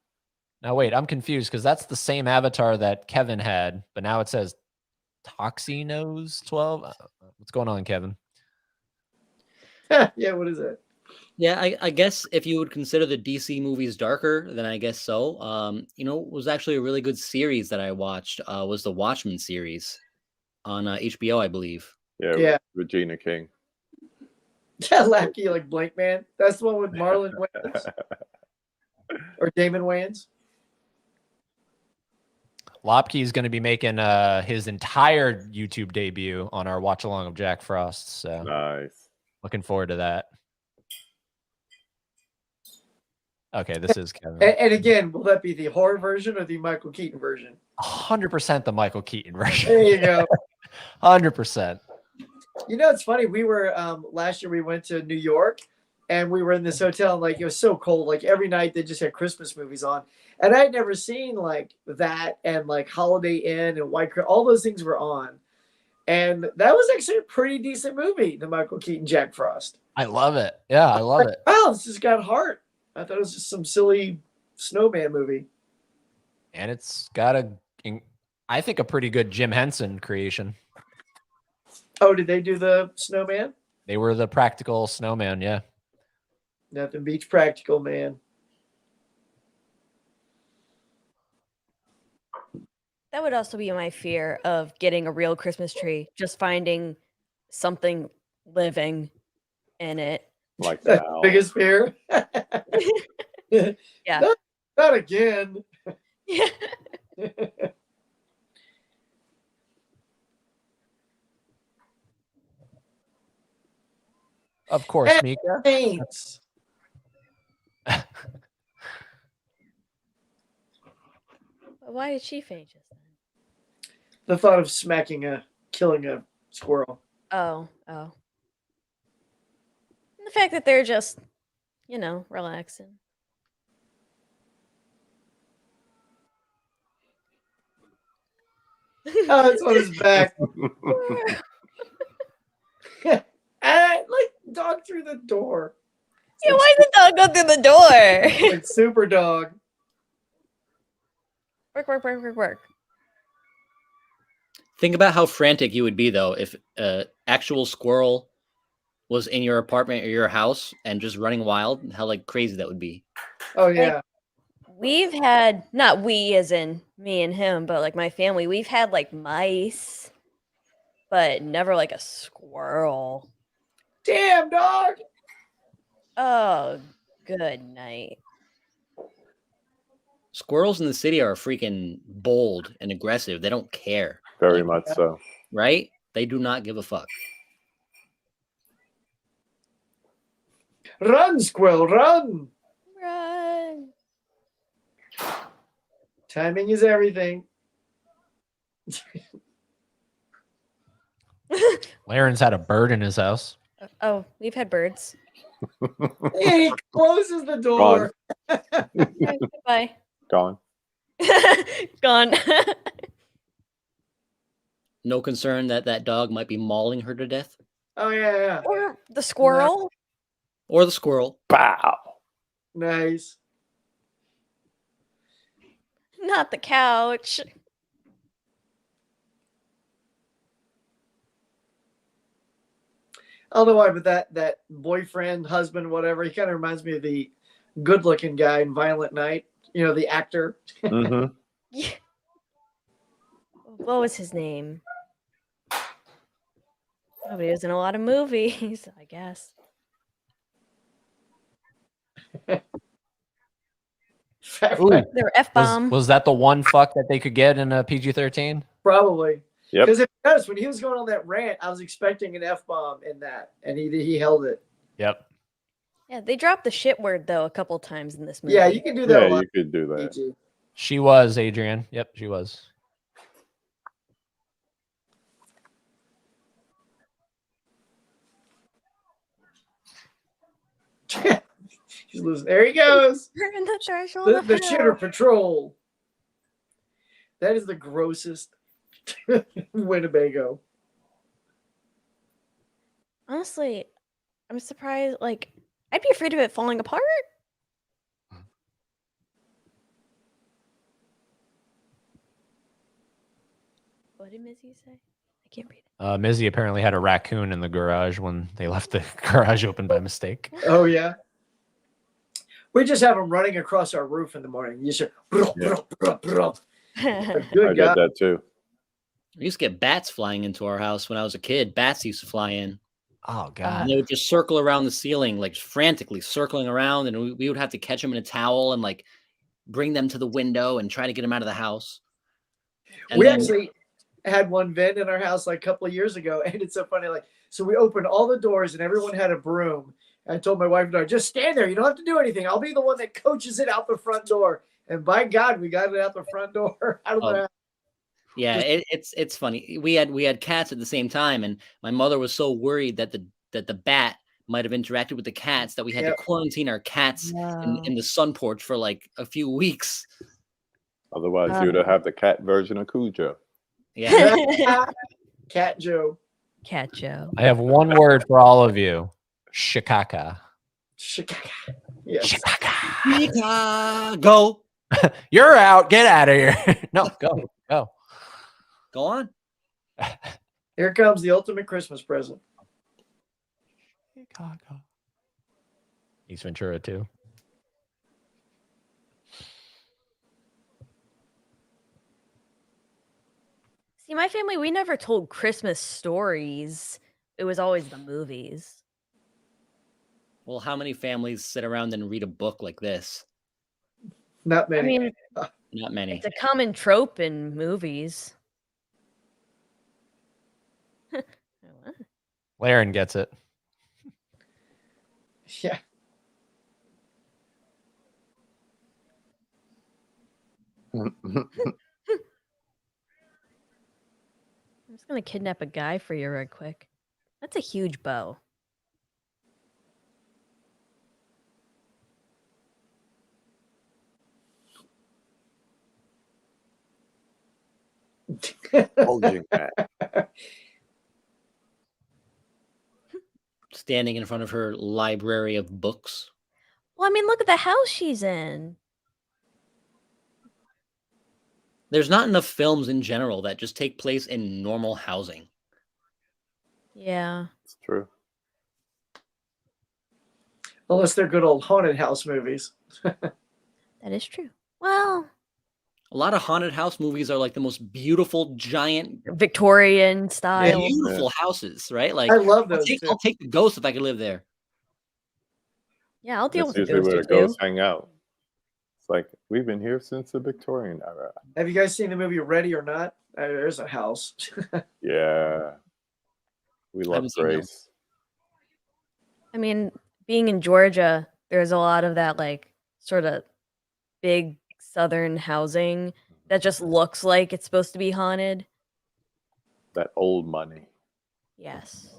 [SPEAKER 1] Now wait, I'm confused because that's the same avatar that Kevin had, but now it says Toxinos 12. What's going on, Kevin?
[SPEAKER 4] Yeah, what is it?
[SPEAKER 5] Yeah, I guess if you would consider the DC movies darker, then I guess so. You know, it was actually a really good series that I watched. Was the Watchmen series on HBO, I believe.
[SPEAKER 4] Yeah.
[SPEAKER 3] Regina King.
[SPEAKER 4] Yeah, Lackey, like Blank Man. That's the one with Marlon Wayans or Damon Wayans.
[SPEAKER 1] Lopke is going to be making his entire YouTube debut on our watch along of Jack Frost. So
[SPEAKER 3] Nice.
[SPEAKER 1] looking forward to that. Okay, this is Kevin.
[SPEAKER 4] And again, will that be the horror version or the Michael Keaton version?
[SPEAKER 1] 100% the Michael Keaton version.
[SPEAKER 4] There you go.
[SPEAKER 1] 100%.
[SPEAKER 4] You know, it's funny. We were last year. We went to New York, and we were in this hotel. And, like, it was so cold. Like every night, they just had Christmas movies on, and I'd never seen like that and like Holiday Inn and all those things were on, and that was actually a pretty decent movie. The Michael Keaton Jack Frost.
[SPEAKER 1] I love it. Yeah, I love it.
[SPEAKER 4] Wow, this just got heart. I thought it was just some silly snowman movie.
[SPEAKER 1] And it's got I think, a pretty good Jim Henson creation.
[SPEAKER 4] Oh, did they do the snowman?
[SPEAKER 1] They were the practical snowman, yeah.
[SPEAKER 4] Nothing beats practical, man.
[SPEAKER 2] That would also be my fear of getting a real Christmas tree, just finding something living in it.
[SPEAKER 3] Like
[SPEAKER 4] That's
[SPEAKER 3] that.
[SPEAKER 4] the biggest fear.
[SPEAKER 2] Yeah.
[SPEAKER 4] Not again.
[SPEAKER 2] Yeah.
[SPEAKER 1] Of course,
[SPEAKER 4] Hey.
[SPEAKER 1] Mika.
[SPEAKER 4] Thanks.
[SPEAKER 2] Why did she faint just then?
[SPEAKER 4] The thought of killing a squirrel.
[SPEAKER 2] Oh. And the fact that they're just, relaxing.
[SPEAKER 4] Oh, it's on his back. And like dog through the door.
[SPEAKER 2] Yeah, why did the dog go through the door?
[SPEAKER 4] Like super dog.
[SPEAKER 2] Work.
[SPEAKER 5] Think about how frantic you would be though if an actual squirrel was in your apartment or your house and just running wild. How like crazy that would be.
[SPEAKER 4] Oh yeah.
[SPEAKER 2] We've had, not we as in me and him, but like my family, we've had like mice, but never like a squirrel.
[SPEAKER 4] Damn dog.
[SPEAKER 2] Oh, good night.
[SPEAKER 5] Squirrels in the city are freaking bold and aggressive. They don't care,
[SPEAKER 3] Very much so.
[SPEAKER 5] right? They do not give a fuck.
[SPEAKER 4] Run, squirrel, run.
[SPEAKER 2] Run.
[SPEAKER 4] Timing is everything.
[SPEAKER 1] Laren's had a bird in his house.
[SPEAKER 2] Oh, we've had birds.
[SPEAKER 4] He closes the door.
[SPEAKER 2] Goodbye.
[SPEAKER 3] Gone.
[SPEAKER 2] Gone.
[SPEAKER 5] No concern that that dog might be mauling her to death,
[SPEAKER 4] Oh yeah.
[SPEAKER 2] Or the squirrel.
[SPEAKER 5] or the squirrel.
[SPEAKER 3] Bow.
[SPEAKER 4] Nice.
[SPEAKER 2] Not the couch.
[SPEAKER 4] I don't know why, but that boyfriend, husband, whatever, he kind of reminds me of the good-looking guy in Violent Night. You know, the actor.
[SPEAKER 3] Mm-hmm.
[SPEAKER 2] Yeah. What was his name? Oh, but he was in a lot of movies, I guess.
[SPEAKER 1] Ooh,
[SPEAKER 2] They were F-bomb.
[SPEAKER 1] was that the one fuck that they could get in a PG-13?
[SPEAKER 4] Probably.
[SPEAKER 3] Yep.
[SPEAKER 4] Because if you notice, when he was going on that rant, I was expecting an F-bomb in that, and he held it.
[SPEAKER 1] Yep.
[SPEAKER 2] Yeah, they dropped the shit word, though, a couple times in this movie.
[SPEAKER 4] Yeah, you can do that a
[SPEAKER 3] Yeah,
[SPEAKER 4] lot.
[SPEAKER 3] you could do that.
[SPEAKER 4] PG.
[SPEAKER 1] She was, Adrian. Yep, she was.
[SPEAKER 4] He's losing. There he goes.
[SPEAKER 2] We're in the threshold of
[SPEAKER 4] The
[SPEAKER 2] hell.
[SPEAKER 4] shitter patrol. That is the grossest Winnebago.
[SPEAKER 2] Honestly, I'm surprised. Like, I'd be afraid of it falling apart. What did Missy say? can't read it.
[SPEAKER 1] Mizzy apparently had a raccoon in the garage when they left the garage open by mistake.
[SPEAKER 4] Oh yeah. We just have them running across our roof in the morning. You should.
[SPEAKER 3] Yeah.
[SPEAKER 4] Good
[SPEAKER 3] I
[SPEAKER 4] God.
[SPEAKER 3] did that too.
[SPEAKER 5] We used to get bats flying into our house when I was a kid. Bats used to fly in.
[SPEAKER 1] Oh
[SPEAKER 5] And
[SPEAKER 1] God.
[SPEAKER 5] they would just circle around the ceiling, like frantically circling around, and we would have to catch them in a towel and like bring them to the window and try to get them out of the house. And
[SPEAKER 4] We
[SPEAKER 5] then,
[SPEAKER 4] actually had one vent in our house like a couple of years ago, and it's so funny. Like, so we opened all the doors, and everyone had a broom. I told my wife and I, just stand there. You don't have to do anything. I'll be the one that coaches it out the front door. And by God, we got it out the front door. Out of the house.
[SPEAKER 5] yeah, it's funny. We had cats at the same time, and my mother was so worried that the bat might have interacted with the cats that we had
[SPEAKER 4] Yep.
[SPEAKER 5] to quarantine our cats
[SPEAKER 2] Wow.
[SPEAKER 5] in the sun porch for like a few weeks.
[SPEAKER 3] Otherwise, you would have the cat version of Cujo.
[SPEAKER 5] Yeah.
[SPEAKER 4] Cat Joe.
[SPEAKER 2] Cat Joe.
[SPEAKER 1] I have one word for all of you. Shikaka.
[SPEAKER 4] Chicago. Yes.
[SPEAKER 1] Shikaka.
[SPEAKER 5] Go
[SPEAKER 1] You're out. Get out of here. No, go.
[SPEAKER 5] on.
[SPEAKER 4] Here comes the ultimate Christmas present.
[SPEAKER 1] Chicago. Ace Ventura too.
[SPEAKER 2] See, my family, we never told Christmas stories. It was always the movies.
[SPEAKER 5] Well, how many families sit around and read a book like this?
[SPEAKER 4] Not
[SPEAKER 2] I
[SPEAKER 4] many.
[SPEAKER 2] mean,
[SPEAKER 5] Not many.
[SPEAKER 2] it's a common trope in movies.
[SPEAKER 1] Laren gets it.
[SPEAKER 4] Yeah.
[SPEAKER 2] I'm just gonna kidnap a guy for you real quick. That's a huge bow.
[SPEAKER 3] Bulging cat.
[SPEAKER 5] Standing in front of her library of books.
[SPEAKER 2] Well, I mean, look at the house she's in.
[SPEAKER 5] There's not enough films in general that just take place in normal housing.
[SPEAKER 2] Yeah.
[SPEAKER 3] It's true.
[SPEAKER 4] Unless they're good old haunted house movies.
[SPEAKER 2] That is true. Well,
[SPEAKER 5] A lot of haunted house movies are like the most beautiful, giant,
[SPEAKER 2] Victorian style.
[SPEAKER 5] beautiful houses, right? Like
[SPEAKER 4] I love
[SPEAKER 5] I'll
[SPEAKER 4] those
[SPEAKER 5] take,
[SPEAKER 4] too.
[SPEAKER 5] I'll take the ghost if I could live there.
[SPEAKER 2] Yeah, I'll deal
[SPEAKER 3] That's
[SPEAKER 2] with the
[SPEAKER 3] usually where
[SPEAKER 2] ghost
[SPEAKER 3] the
[SPEAKER 2] too.
[SPEAKER 3] ghosts hang out. It's like, we've been here since the Victorian era.
[SPEAKER 4] Have you guys seen the movie Ready or Not? There's a house.
[SPEAKER 3] Yeah. We love
[SPEAKER 5] haven't seen that one.
[SPEAKER 3] Grace.
[SPEAKER 2] I mean, being in Georgia, there's a lot of that like sort of big southern housing that just looks like it's supposed to be haunted.
[SPEAKER 3] That old money.
[SPEAKER 2] Yes.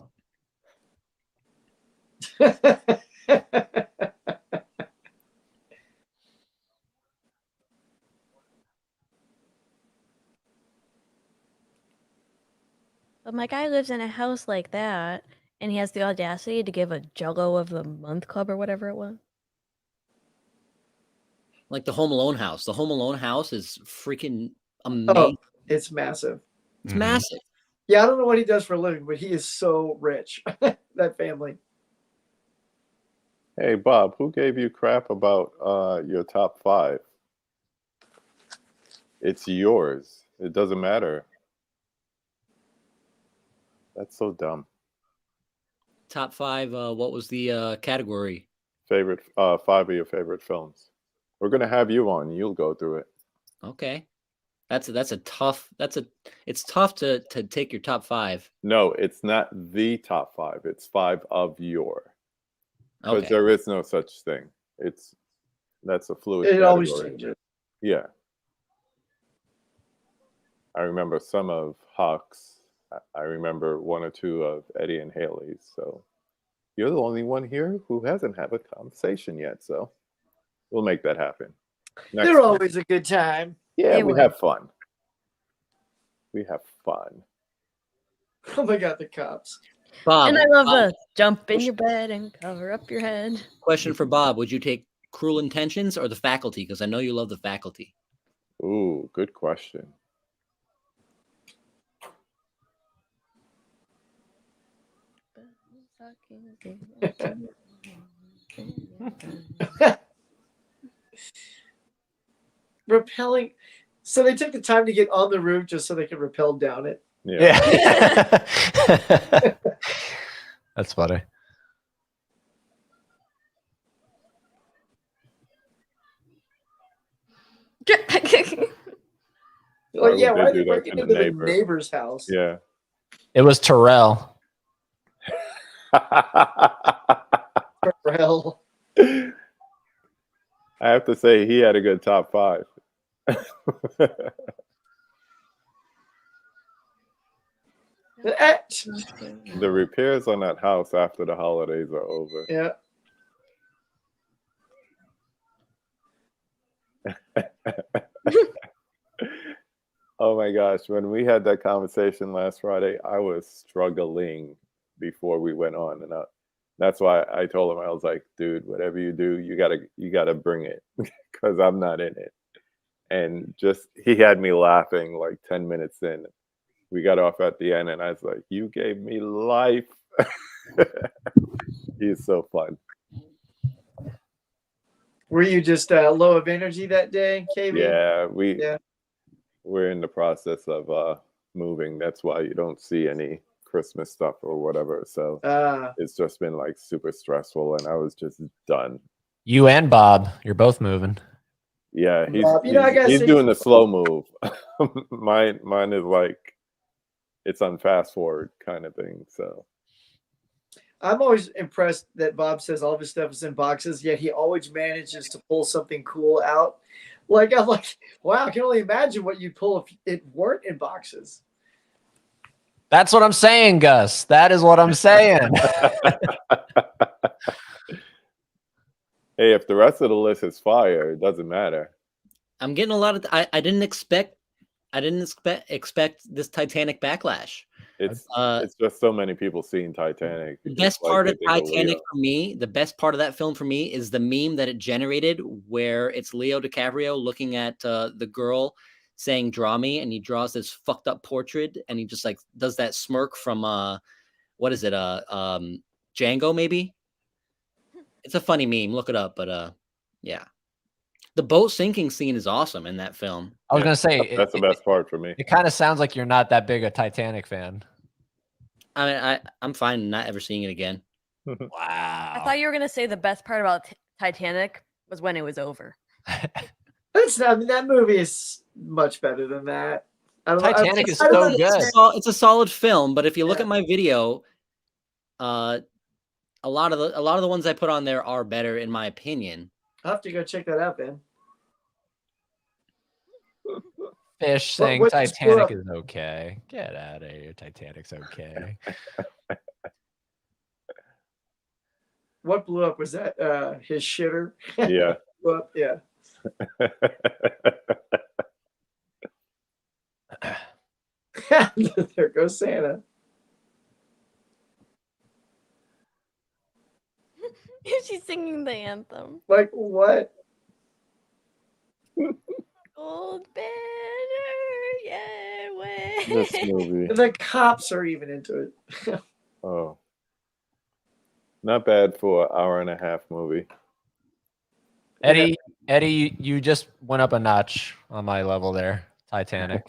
[SPEAKER 2] But my guy lives in a house like that, and he has the audacity to give a Juggo of the Month Club or whatever it was.
[SPEAKER 5] Like the Home Alone house. The Home Alone house is freaking amazing.
[SPEAKER 4] Oh, it's massive.
[SPEAKER 5] It's
[SPEAKER 1] Mhm.
[SPEAKER 5] massive.
[SPEAKER 4] Yeah, I don't know what he does for a living, but he is so rich. That family.
[SPEAKER 3] Hey, Bob, who gave you crap about your top 5? It's yours. It doesn't matter. That's so dumb.
[SPEAKER 5] Top 5. What was the category?
[SPEAKER 3] Favorite 5 of your favorite films. We're gonna have you on. You'll go through it.
[SPEAKER 5] Okay, it's tough to take your top 5.
[SPEAKER 3] No, it's not the top 5. It's 5 of your. Because
[SPEAKER 5] Okay,
[SPEAKER 3] there is no such thing. That's a fluid
[SPEAKER 4] It always
[SPEAKER 3] category.
[SPEAKER 4] changes.
[SPEAKER 3] Yeah. I remember some of Hawk's. I remember 1 or 2 of Eddie and Haley's. So you're the only one here who hasn't had a conversation yet. So we'll make that happen. Next
[SPEAKER 4] They're
[SPEAKER 3] time.
[SPEAKER 4] always a good time.
[SPEAKER 3] Yeah,
[SPEAKER 2] They
[SPEAKER 3] we
[SPEAKER 2] were.
[SPEAKER 3] have fun. We have fun.
[SPEAKER 4] Oh my God, the cops.
[SPEAKER 5] Bob.
[SPEAKER 2] And I love
[SPEAKER 5] Bob,
[SPEAKER 2] jump in your bed and cover up your head.
[SPEAKER 5] question for Bob: would you take Cruel Intentions or The Faculty? Because I know you love The Faculty.
[SPEAKER 3] Ooh, good question.
[SPEAKER 4] Rappelling. So they took the time to get on the roof just so they could rappel down it.
[SPEAKER 3] Yeah.
[SPEAKER 1] That's funny.
[SPEAKER 4] Well,
[SPEAKER 3] we
[SPEAKER 4] yeah,
[SPEAKER 3] did
[SPEAKER 4] why are
[SPEAKER 3] do
[SPEAKER 4] they
[SPEAKER 3] that
[SPEAKER 4] breaking
[SPEAKER 3] to the
[SPEAKER 4] into the
[SPEAKER 3] neighbor.
[SPEAKER 4] neighbor's house?
[SPEAKER 3] Yeah.
[SPEAKER 1] It was Terrell.
[SPEAKER 4] Hell.
[SPEAKER 3] I have to say he had a good top 5. The repairs on that house after the holidays are over.
[SPEAKER 4] Yeah.
[SPEAKER 3] Oh my gosh, when we had that conversation last Friday, I was struggling before we went on, and that's why I told him, I was like, dude, whatever you do, you gotta bring it because I'm not in it. And just he had me laughing like 10 minutes in. We got off at the end, and I was like, you gave me life. He's so fun.
[SPEAKER 4] Were you just low of energy that day, KB?
[SPEAKER 3] Yeah,
[SPEAKER 4] Yeah.
[SPEAKER 3] we're in the process of moving. That's why you don't see any Christmas stuff or whatever. So it's just been like super stressful, and I was just done.
[SPEAKER 1] You and Bob, you're both moving.
[SPEAKER 3] Yeah, he's
[SPEAKER 4] Bob, I gotta
[SPEAKER 3] he's
[SPEAKER 4] say-
[SPEAKER 3] doing the slow move. mine is like it's on fast forward kind of thing. So
[SPEAKER 4] I'm always impressed that Bob says all of his stuff is in boxes, yet he always manages to pull something cool out. Like, I'm like, wow, I can only imagine what you'd pull if it weren't in boxes.
[SPEAKER 1] That's what I'm saying, Gus. That is what I'm saying.
[SPEAKER 3] hey, if the rest of the list is fire, it doesn't matter.
[SPEAKER 5] I'm getting a lot of. I didn't expect this Titanic backlash.
[SPEAKER 3] It's just so many people seeing Titanic.
[SPEAKER 5] The best part of Titanic for me, the best part of that film for me is the meme that it generated, where it's Leo DiCaprio looking at the girl saying "draw me," and he draws this fucked up portrait, and he just like does that smirk from what is it, Django maybe? It's a funny meme. Look it up, but yeah. The boat sinking scene is awesome in that film.
[SPEAKER 1] I was gonna say
[SPEAKER 3] that's the best part for me.
[SPEAKER 1] It kind of sounds like you're not that big a Titanic fan.
[SPEAKER 5] I mean, I'm fine not ever seeing it again.
[SPEAKER 1] Wow.
[SPEAKER 2] I thought you were gonna say the best part about Titanic was when it was over.
[SPEAKER 4] That's not. I mean, that movie is much better than that.
[SPEAKER 1] Titanic is
[SPEAKER 4] I don't
[SPEAKER 1] so
[SPEAKER 4] understand.
[SPEAKER 1] good.
[SPEAKER 5] It's a solid film, but if you look
[SPEAKER 4] Yeah.
[SPEAKER 5] at my video, a lot of the ones I put on there are better in my opinion.
[SPEAKER 4] I'll have to go check that out, Ben.
[SPEAKER 1] Fish saying
[SPEAKER 4] what just blew
[SPEAKER 1] Titanic
[SPEAKER 4] up?
[SPEAKER 1] is okay. Get out of here. Titanic's okay.
[SPEAKER 4] What blew up? Was that his shitter?
[SPEAKER 3] Yeah.
[SPEAKER 4] Blew up? Yeah. There goes Santa.
[SPEAKER 2] She's singing the anthem.
[SPEAKER 4] Like what?
[SPEAKER 2] Gold banner, yeah, way.
[SPEAKER 3] This movie.
[SPEAKER 4] The cops are even into it.
[SPEAKER 3] Oh. Not bad for an hour-and-a-half movie.
[SPEAKER 1] Eddie, you just went up a notch on my level there. Titanic.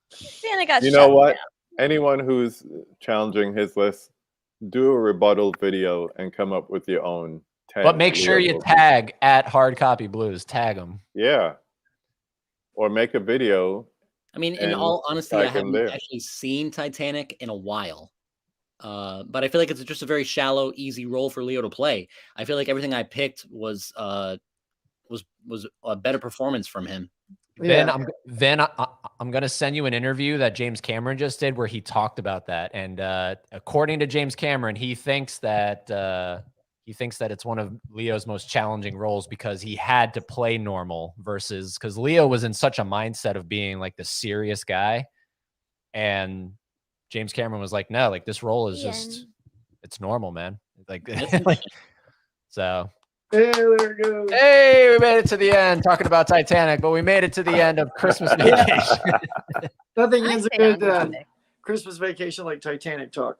[SPEAKER 2] Santa got
[SPEAKER 3] You
[SPEAKER 2] shut
[SPEAKER 3] know what?
[SPEAKER 2] down.
[SPEAKER 3] Anyone who's challenging his list, do a rebuttal video and come up with your own 10.
[SPEAKER 1] But make sure you
[SPEAKER 3] movies.
[SPEAKER 1] tag at Hard Copy Blues. Tag them.
[SPEAKER 3] Yeah. Or make a video.
[SPEAKER 5] I mean, in
[SPEAKER 3] And
[SPEAKER 5] all honesty, I
[SPEAKER 3] tag them
[SPEAKER 5] haven't
[SPEAKER 3] there.
[SPEAKER 5] actually seen Titanic in a while. But I feel like it's just a very shallow, easy role for Leo to play. I feel like everything I picked was a better performance from him.
[SPEAKER 4] Yeah.
[SPEAKER 1] I'm going to send you an interview that James Cameron just did where he talked about that. And according to James Cameron, he thinks that it's one of Leo's most challenging roles because he had to play normal versus because Leo was in such a mindset of being like the serious guy. And James Cameron was like, no, like this role is just, it's normal, man. Like, so.
[SPEAKER 4] Hey, there it goes.
[SPEAKER 1] Hey, we made it to the end talking about Titanic, but we made it to the end of Christmas Vacation.
[SPEAKER 4] Nothing
[SPEAKER 2] I
[SPEAKER 4] ends a
[SPEAKER 2] stayed on
[SPEAKER 4] good
[SPEAKER 2] topic.
[SPEAKER 4] Christmas vacation like Titanic talk.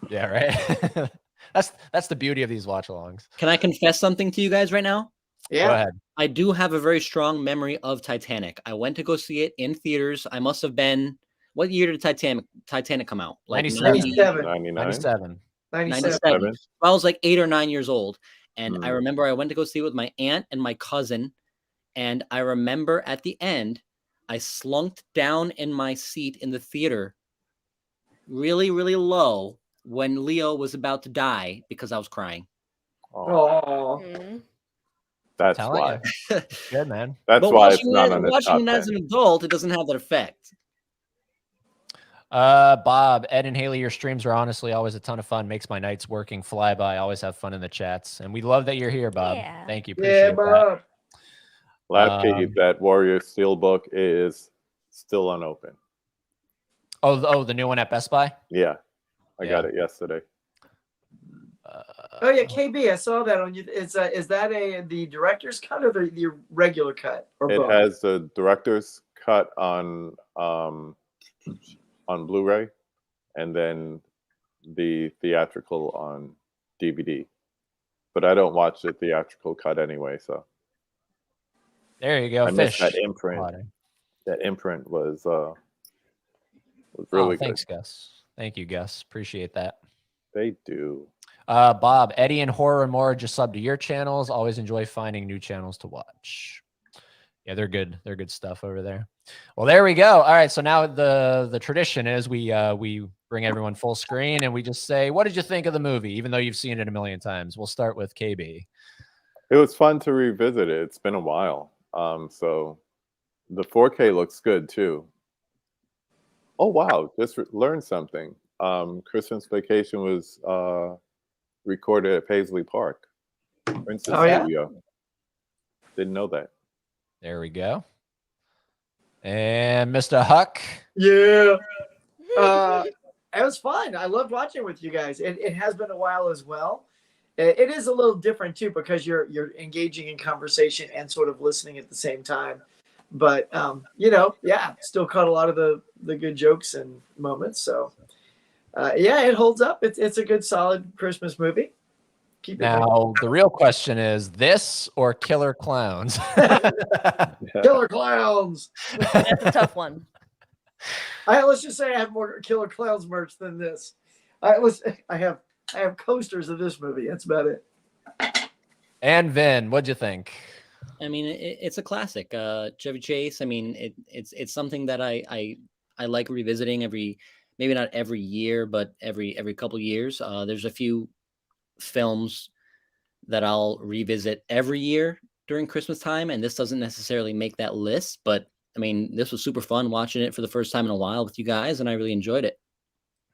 [SPEAKER 1] Yeah, right. That's the beauty of these watch-alongs.
[SPEAKER 5] Can I confess something to you guys right now?
[SPEAKER 1] Go
[SPEAKER 4] Yeah.
[SPEAKER 1] ahead.
[SPEAKER 5] I do have a very strong memory of Titanic. I went to go see it in theaters. I must have been, what year did Titanic come out? Like
[SPEAKER 4] 97.
[SPEAKER 3] 99.
[SPEAKER 1] 97.
[SPEAKER 4] 97.
[SPEAKER 5] 97. I was like 8 or 9 years old. And I
[SPEAKER 3] Mm.
[SPEAKER 5] remember I went to go see it with my aunt and my cousin. And I remember at the end, I slunked down in my seat in the theater really, really low when Leo was about to die because I was crying.
[SPEAKER 3] Oh,
[SPEAKER 4] Oh.
[SPEAKER 2] Mhm.
[SPEAKER 3] that's
[SPEAKER 1] Telling
[SPEAKER 3] why.
[SPEAKER 1] you. Good, man.
[SPEAKER 3] That's
[SPEAKER 5] But
[SPEAKER 3] why it's
[SPEAKER 5] watching
[SPEAKER 3] not
[SPEAKER 5] it,
[SPEAKER 3] on the
[SPEAKER 5] watching
[SPEAKER 3] top
[SPEAKER 5] it as
[SPEAKER 3] 10.
[SPEAKER 5] an adult, it doesn't have that effect.
[SPEAKER 1] Bob, Ed, and Haley, your streams are honestly always a ton of fun. Makes my nights working fly by. Always have fun in the chats, and we love that you're here, Bob.
[SPEAKER 2] Yeah.
[SPEAKER 1] Thank you.
[SPEAKER 4] Yeah,
[SPEAKER 1] Appreciate that.
[SPEAKER 4] bro.
[SPEAKER 3] Last that Warrior Steel book is still unopened.
[SPEAKER 1] Oh, the new one at Best Buy.
[SPEAKER 3] Yeah, I
[SPEAKER 1] Yeah.
[SPEAKER 3] got it yesterday.
[SPEAKER 4] Oh yeah, KB, I saw that on you. Is that the director's cut or the regular cut or
[SPEAKER 3] It
[SPEAKER 4] both?
[SPEAKER 3] has the director's cut on Blu-ray, and then the theatrical on DVD. But I don't watch the theatrical cut anyway, so
[SPEAKER 1] There you go.
[SPEAKER 3] I missed
[SPEAKER 1] Fish.
[SPEAKER 3] that imprint.
[SPEAKER 1] Water.
[SPEAKER 3] That imprint was
[SPEAKER 1] Oh,
[SPEAKER 3] really
[SPEAKER 1] thanks,
[SPEAKER 3] good.
[SPEAKER 1] Gus. Thank you, Gus. Appreciate that.
[SPEAKER 3] They do.
[SPEAKER 1] Bob, Eddie, and Horror and More just sub to your channels. Always enjoy finding new channels to watch. Yeah, they're good. They're good stuff over there. Well, there we go. All right, so now the tradition is we bring everyone full screen and we just say, "What did you think of the movie?" Even though you've seen it a million times. We'll start with KB.
[SPEAKER 3] It was fun to revisit it. It's been a while. So the 4K looks good too. Oh wow! Just learned something. Christmas Vacation was recorded at Paisley Park. Princess
[SPEAKER 4] Oh, yeah?
[SPEAKER 3] Studio. Didn't know that.
[SPEAKER 1] There we go. And Mr. Huck.
[SPEAKER 4] Yeah. It was fun. I loved watching with you guys. It has been a while as well. It is a little different too because you're engaging in conversation and sort of listening at the same time. But yeah, still caught a lot of the good jokes and moments. So yeah, it holds up. It's a good solid Christmas movie. Keep it
[SPEAKER 1] Now, the real question is this or Killer Clowns?
[SPEAKER 4] Killer Clowns.
[SPEAKER 2] That's a tough one.
[SPEAKER 4] Let's just say I have more Killer Clowns merch than this. I have coasters of this movie. That's about it.
[SPEAKER 1] And Vin, what'd you think?
[SPEAKER 5] I mean, it's a classic. Chevy Chase. I mean, it's something that I like revisiting maybe not every year, but every couple years. There's a few films that I'll revisit every year during Christmas time, and this doesn't necessarily make that list. But I mean, this was super fun watching it for the first time in a while with you guys, and I really enjoyed it.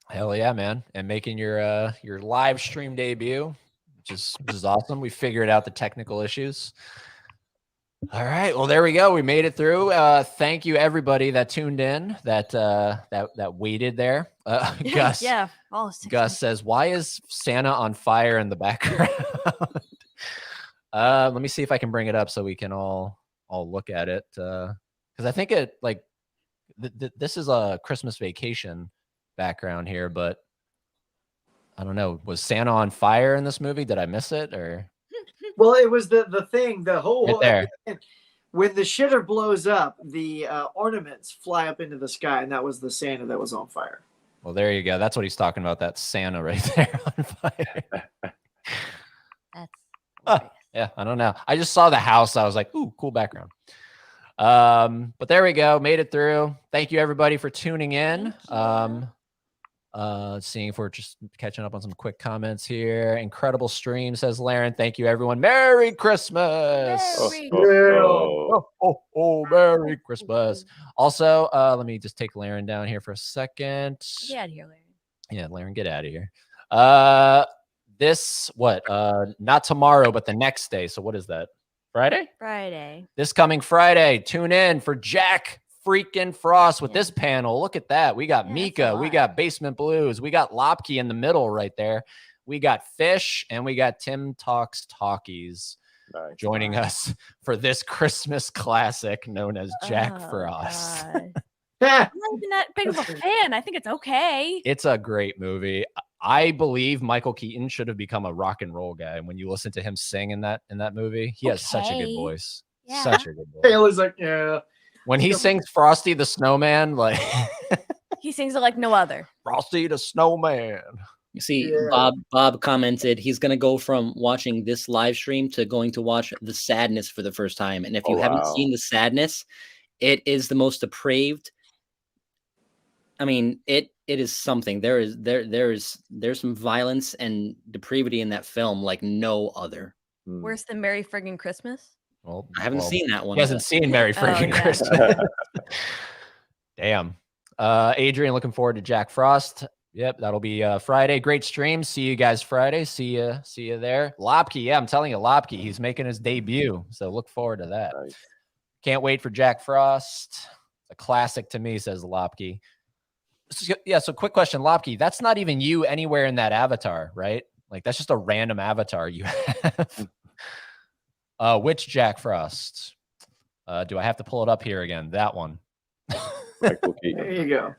[SPEAKER 1] Hell yeah, man. And making your live stream debut, which is awesome. We figured out the technical issues. All right. Well, there we go. We made it through. Thank you everybody that tuned in, that waited there. Gus.
[SPEAKER 2] Yeah.
[SPEAKER 1] Gus says, "Why is Santa on fire in the background?" Let me see if I can bring it up so we can all look at it. Because I think it this is a Christmas Vacation background here, but I don't know. Was Santa on fire in this movie? Did I miss it or?
[SPEAKER 4] Well, it was the thing, the whole
[SPEAKER 1] Right there.
[SPEAKER 4] when the shitter blows up, the ornaments fly up into the sky, and that was the Santa that was on fire.
[SPEAKER 1] Well, there you go. That's what he's talking about. That Santa right there on fire.
[SPEAKER 2] That's
[SPEAKER 1] Yeah, I don't know. I just saw the house. I was like, ooh, cool background. But there we go. Made it through. Thank you everybody for tuning in. Seeing if we're just catching up on some quick comments here. Incredible stream, says Laren. Thank you, everyone. Merry Christmas. Merry Christmas. Also, let me just take Laren down here for a second.
[SPEAKER 2] Get out of here, Larry.
[SPEAKER 1] Yeah, Laren, get out of here. Not tomorrow, but the next day. So what is that? Friday? This coming Friday. Tune in for Jack freaking Frost with this panel. Look at that. We got Mika, we got Basement Blues, we got Lopke in the middle right there. We got Fish, and we got Tim Talks Talkies joining us for this Christmas classic known as Jack Frost.
[SPEAKER 2] I'm not even that big of a fan. I think it's okay.
[SPEAKER 1] It's a great movie. I believe Michael Keaton should have become a rock and roll guy. And when you listen to him sing in that movie, he has such a good
[SPEAKER 2] Okay.
[SPEAKER 1] voice.
[SPEAKER 2] Yeah.
[SPEAKER 1] Such a good voice.
[SPEAKER 4] Taylor's like, yeah.
[SPEAKER 1] When he sings Frosty the Snowman, like
[SPEAKER 2] He sings it like no other.
[SPEAKER 1] Frosty the Snowman.
[SPEAKER 5] You see,
[SPEAKER 4] Yeah.
[SPEAKER 5] Bob commented he's going to go from watching this live stream to going to watch The Sadness for the first time. And if you haven't
[SPEAKER 3] wow.
[SPEAKER 5] seen The Sadness, it is the most depraved. I mean, it is something. There's some violence and depravity in that film like no other.
[SPEAKER 3] Hmm.
[SPEAKER 2] Worse than Merry Friggin' Christmas.
[SPEAKER 1] Well,
[SPEAKER 5] I haven't seen that one.
[SPEAKER 1] He hasn't seen Merry Freaking
[SPEAKER 2] yeah.
[SPEAKER 1] Christmas. Damn. Adrian, looking forward to Jack Frost. Yep, that'll be Friday. Great stream. See you guys Friday. See you there. Lopke, yeah, I'm telling you, Lopke, he's making his debut. So look forward to that.
[SPEAKER 3] Nice.
[SPEAKER 1] Can't wait for Jack Frost. It's a classic to me, says Lopke. So, yeah, so quick question, Lopke. That's not even you anywhere in that avatar, right? Like that's just a random avatar you have. Which Jack Frost? Do I have to pull it up here again? That one.
[SPEAKER 3] Michael Keaton.
[SPEAKER 4] There you go.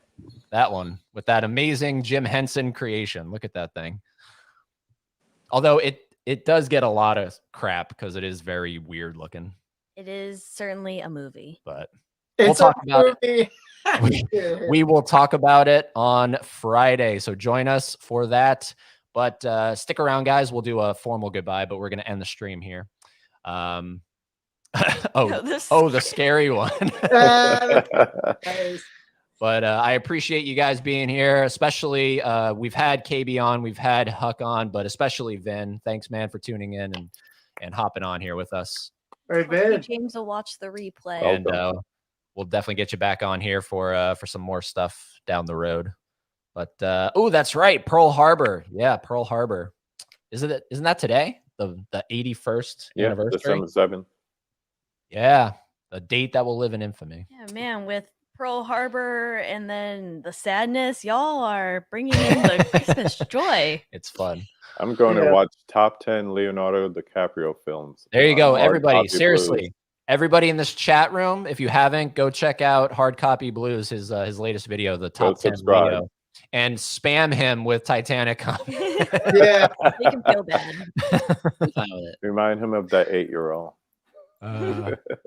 [SPEAKER 1] That one with that amazing Jim Henson creation. Look at that thing. Although it does get a lot of crap because it is very weird looking.
[SPEAKER 2] It is certainly a movie.
[SPEAKER 1] But
[SPEAKER 4] It's
[SPEAKER 1] talk
[SPEAKER 4] a
[SPEAKER 1] about
[SPEAKER 4] movie.
[SPEAKER 1] we will talk about it on Friday. So join us for that. But stick around, guys. We'll do a formal goodbye, but we're going to end the stream here. The scary one.
[SPEAKER 4] Nice.
[SPEAKER 1] But I appreciate you guys being here, especially we've had KB on, we've had Huck on, but especially Vin. Thanks, man, for tuning in and hopping on here with us.
[SPEAKER 4] Very
[SPEAKER 2] Hopefully
[SPEAKER 4] good.
[SPEAKER 2] James will watch the replay.
[SPEAKER 1] And we'll definitely get you back on here for some more stuff down the road. But that's right, Pearl Harbor. Yeah, Pearl Harbor. Isn't that today? The 81st anniversary.
[SPEAKER 3] December 7th.
[SPEAKER 1] Yeah, a date that will live in infamy.
[SPEAKER 2] Yeah, man, with Pearl Harbor and then The Sadness, y'all are bringing in the Christmas joy.
[SPEAKER 1] It's fun.
[SPEAKER 3] I'm going
[SPEAKER 4] Yeah.
[SPEAKER 3] to watch top 10 Leonardo DiCaprio films.
[SPEAKER 1] There you go,
[SPEAKER 3] Hard
[SPEAKER 1] everybody.
[SPEAKER 3] Copy
[SPEAKER 1] Seriously,
[SPEAKER 3] Blues.
[SPEAKER 1] everybody in this chat room, if you haven't, go check out Hard Copy Blues, his latest video, the top 10
[SPEAKER 3] subscribe.
[SPEAKER 1] video, and spam him with Titanic.
[SPEAKER 4] Yeah.
[SPEAKER 2] Make him feel bad.
[SPEAKER 5] I'm fine with it.
[SPEAKER 3] Remind him of that 8-year-old.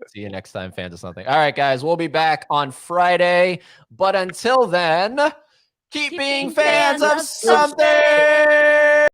[SPEAKER 1] See you next time, fans of something. All right, guys, we'll be back on Friday. But until then, keep being fans of something.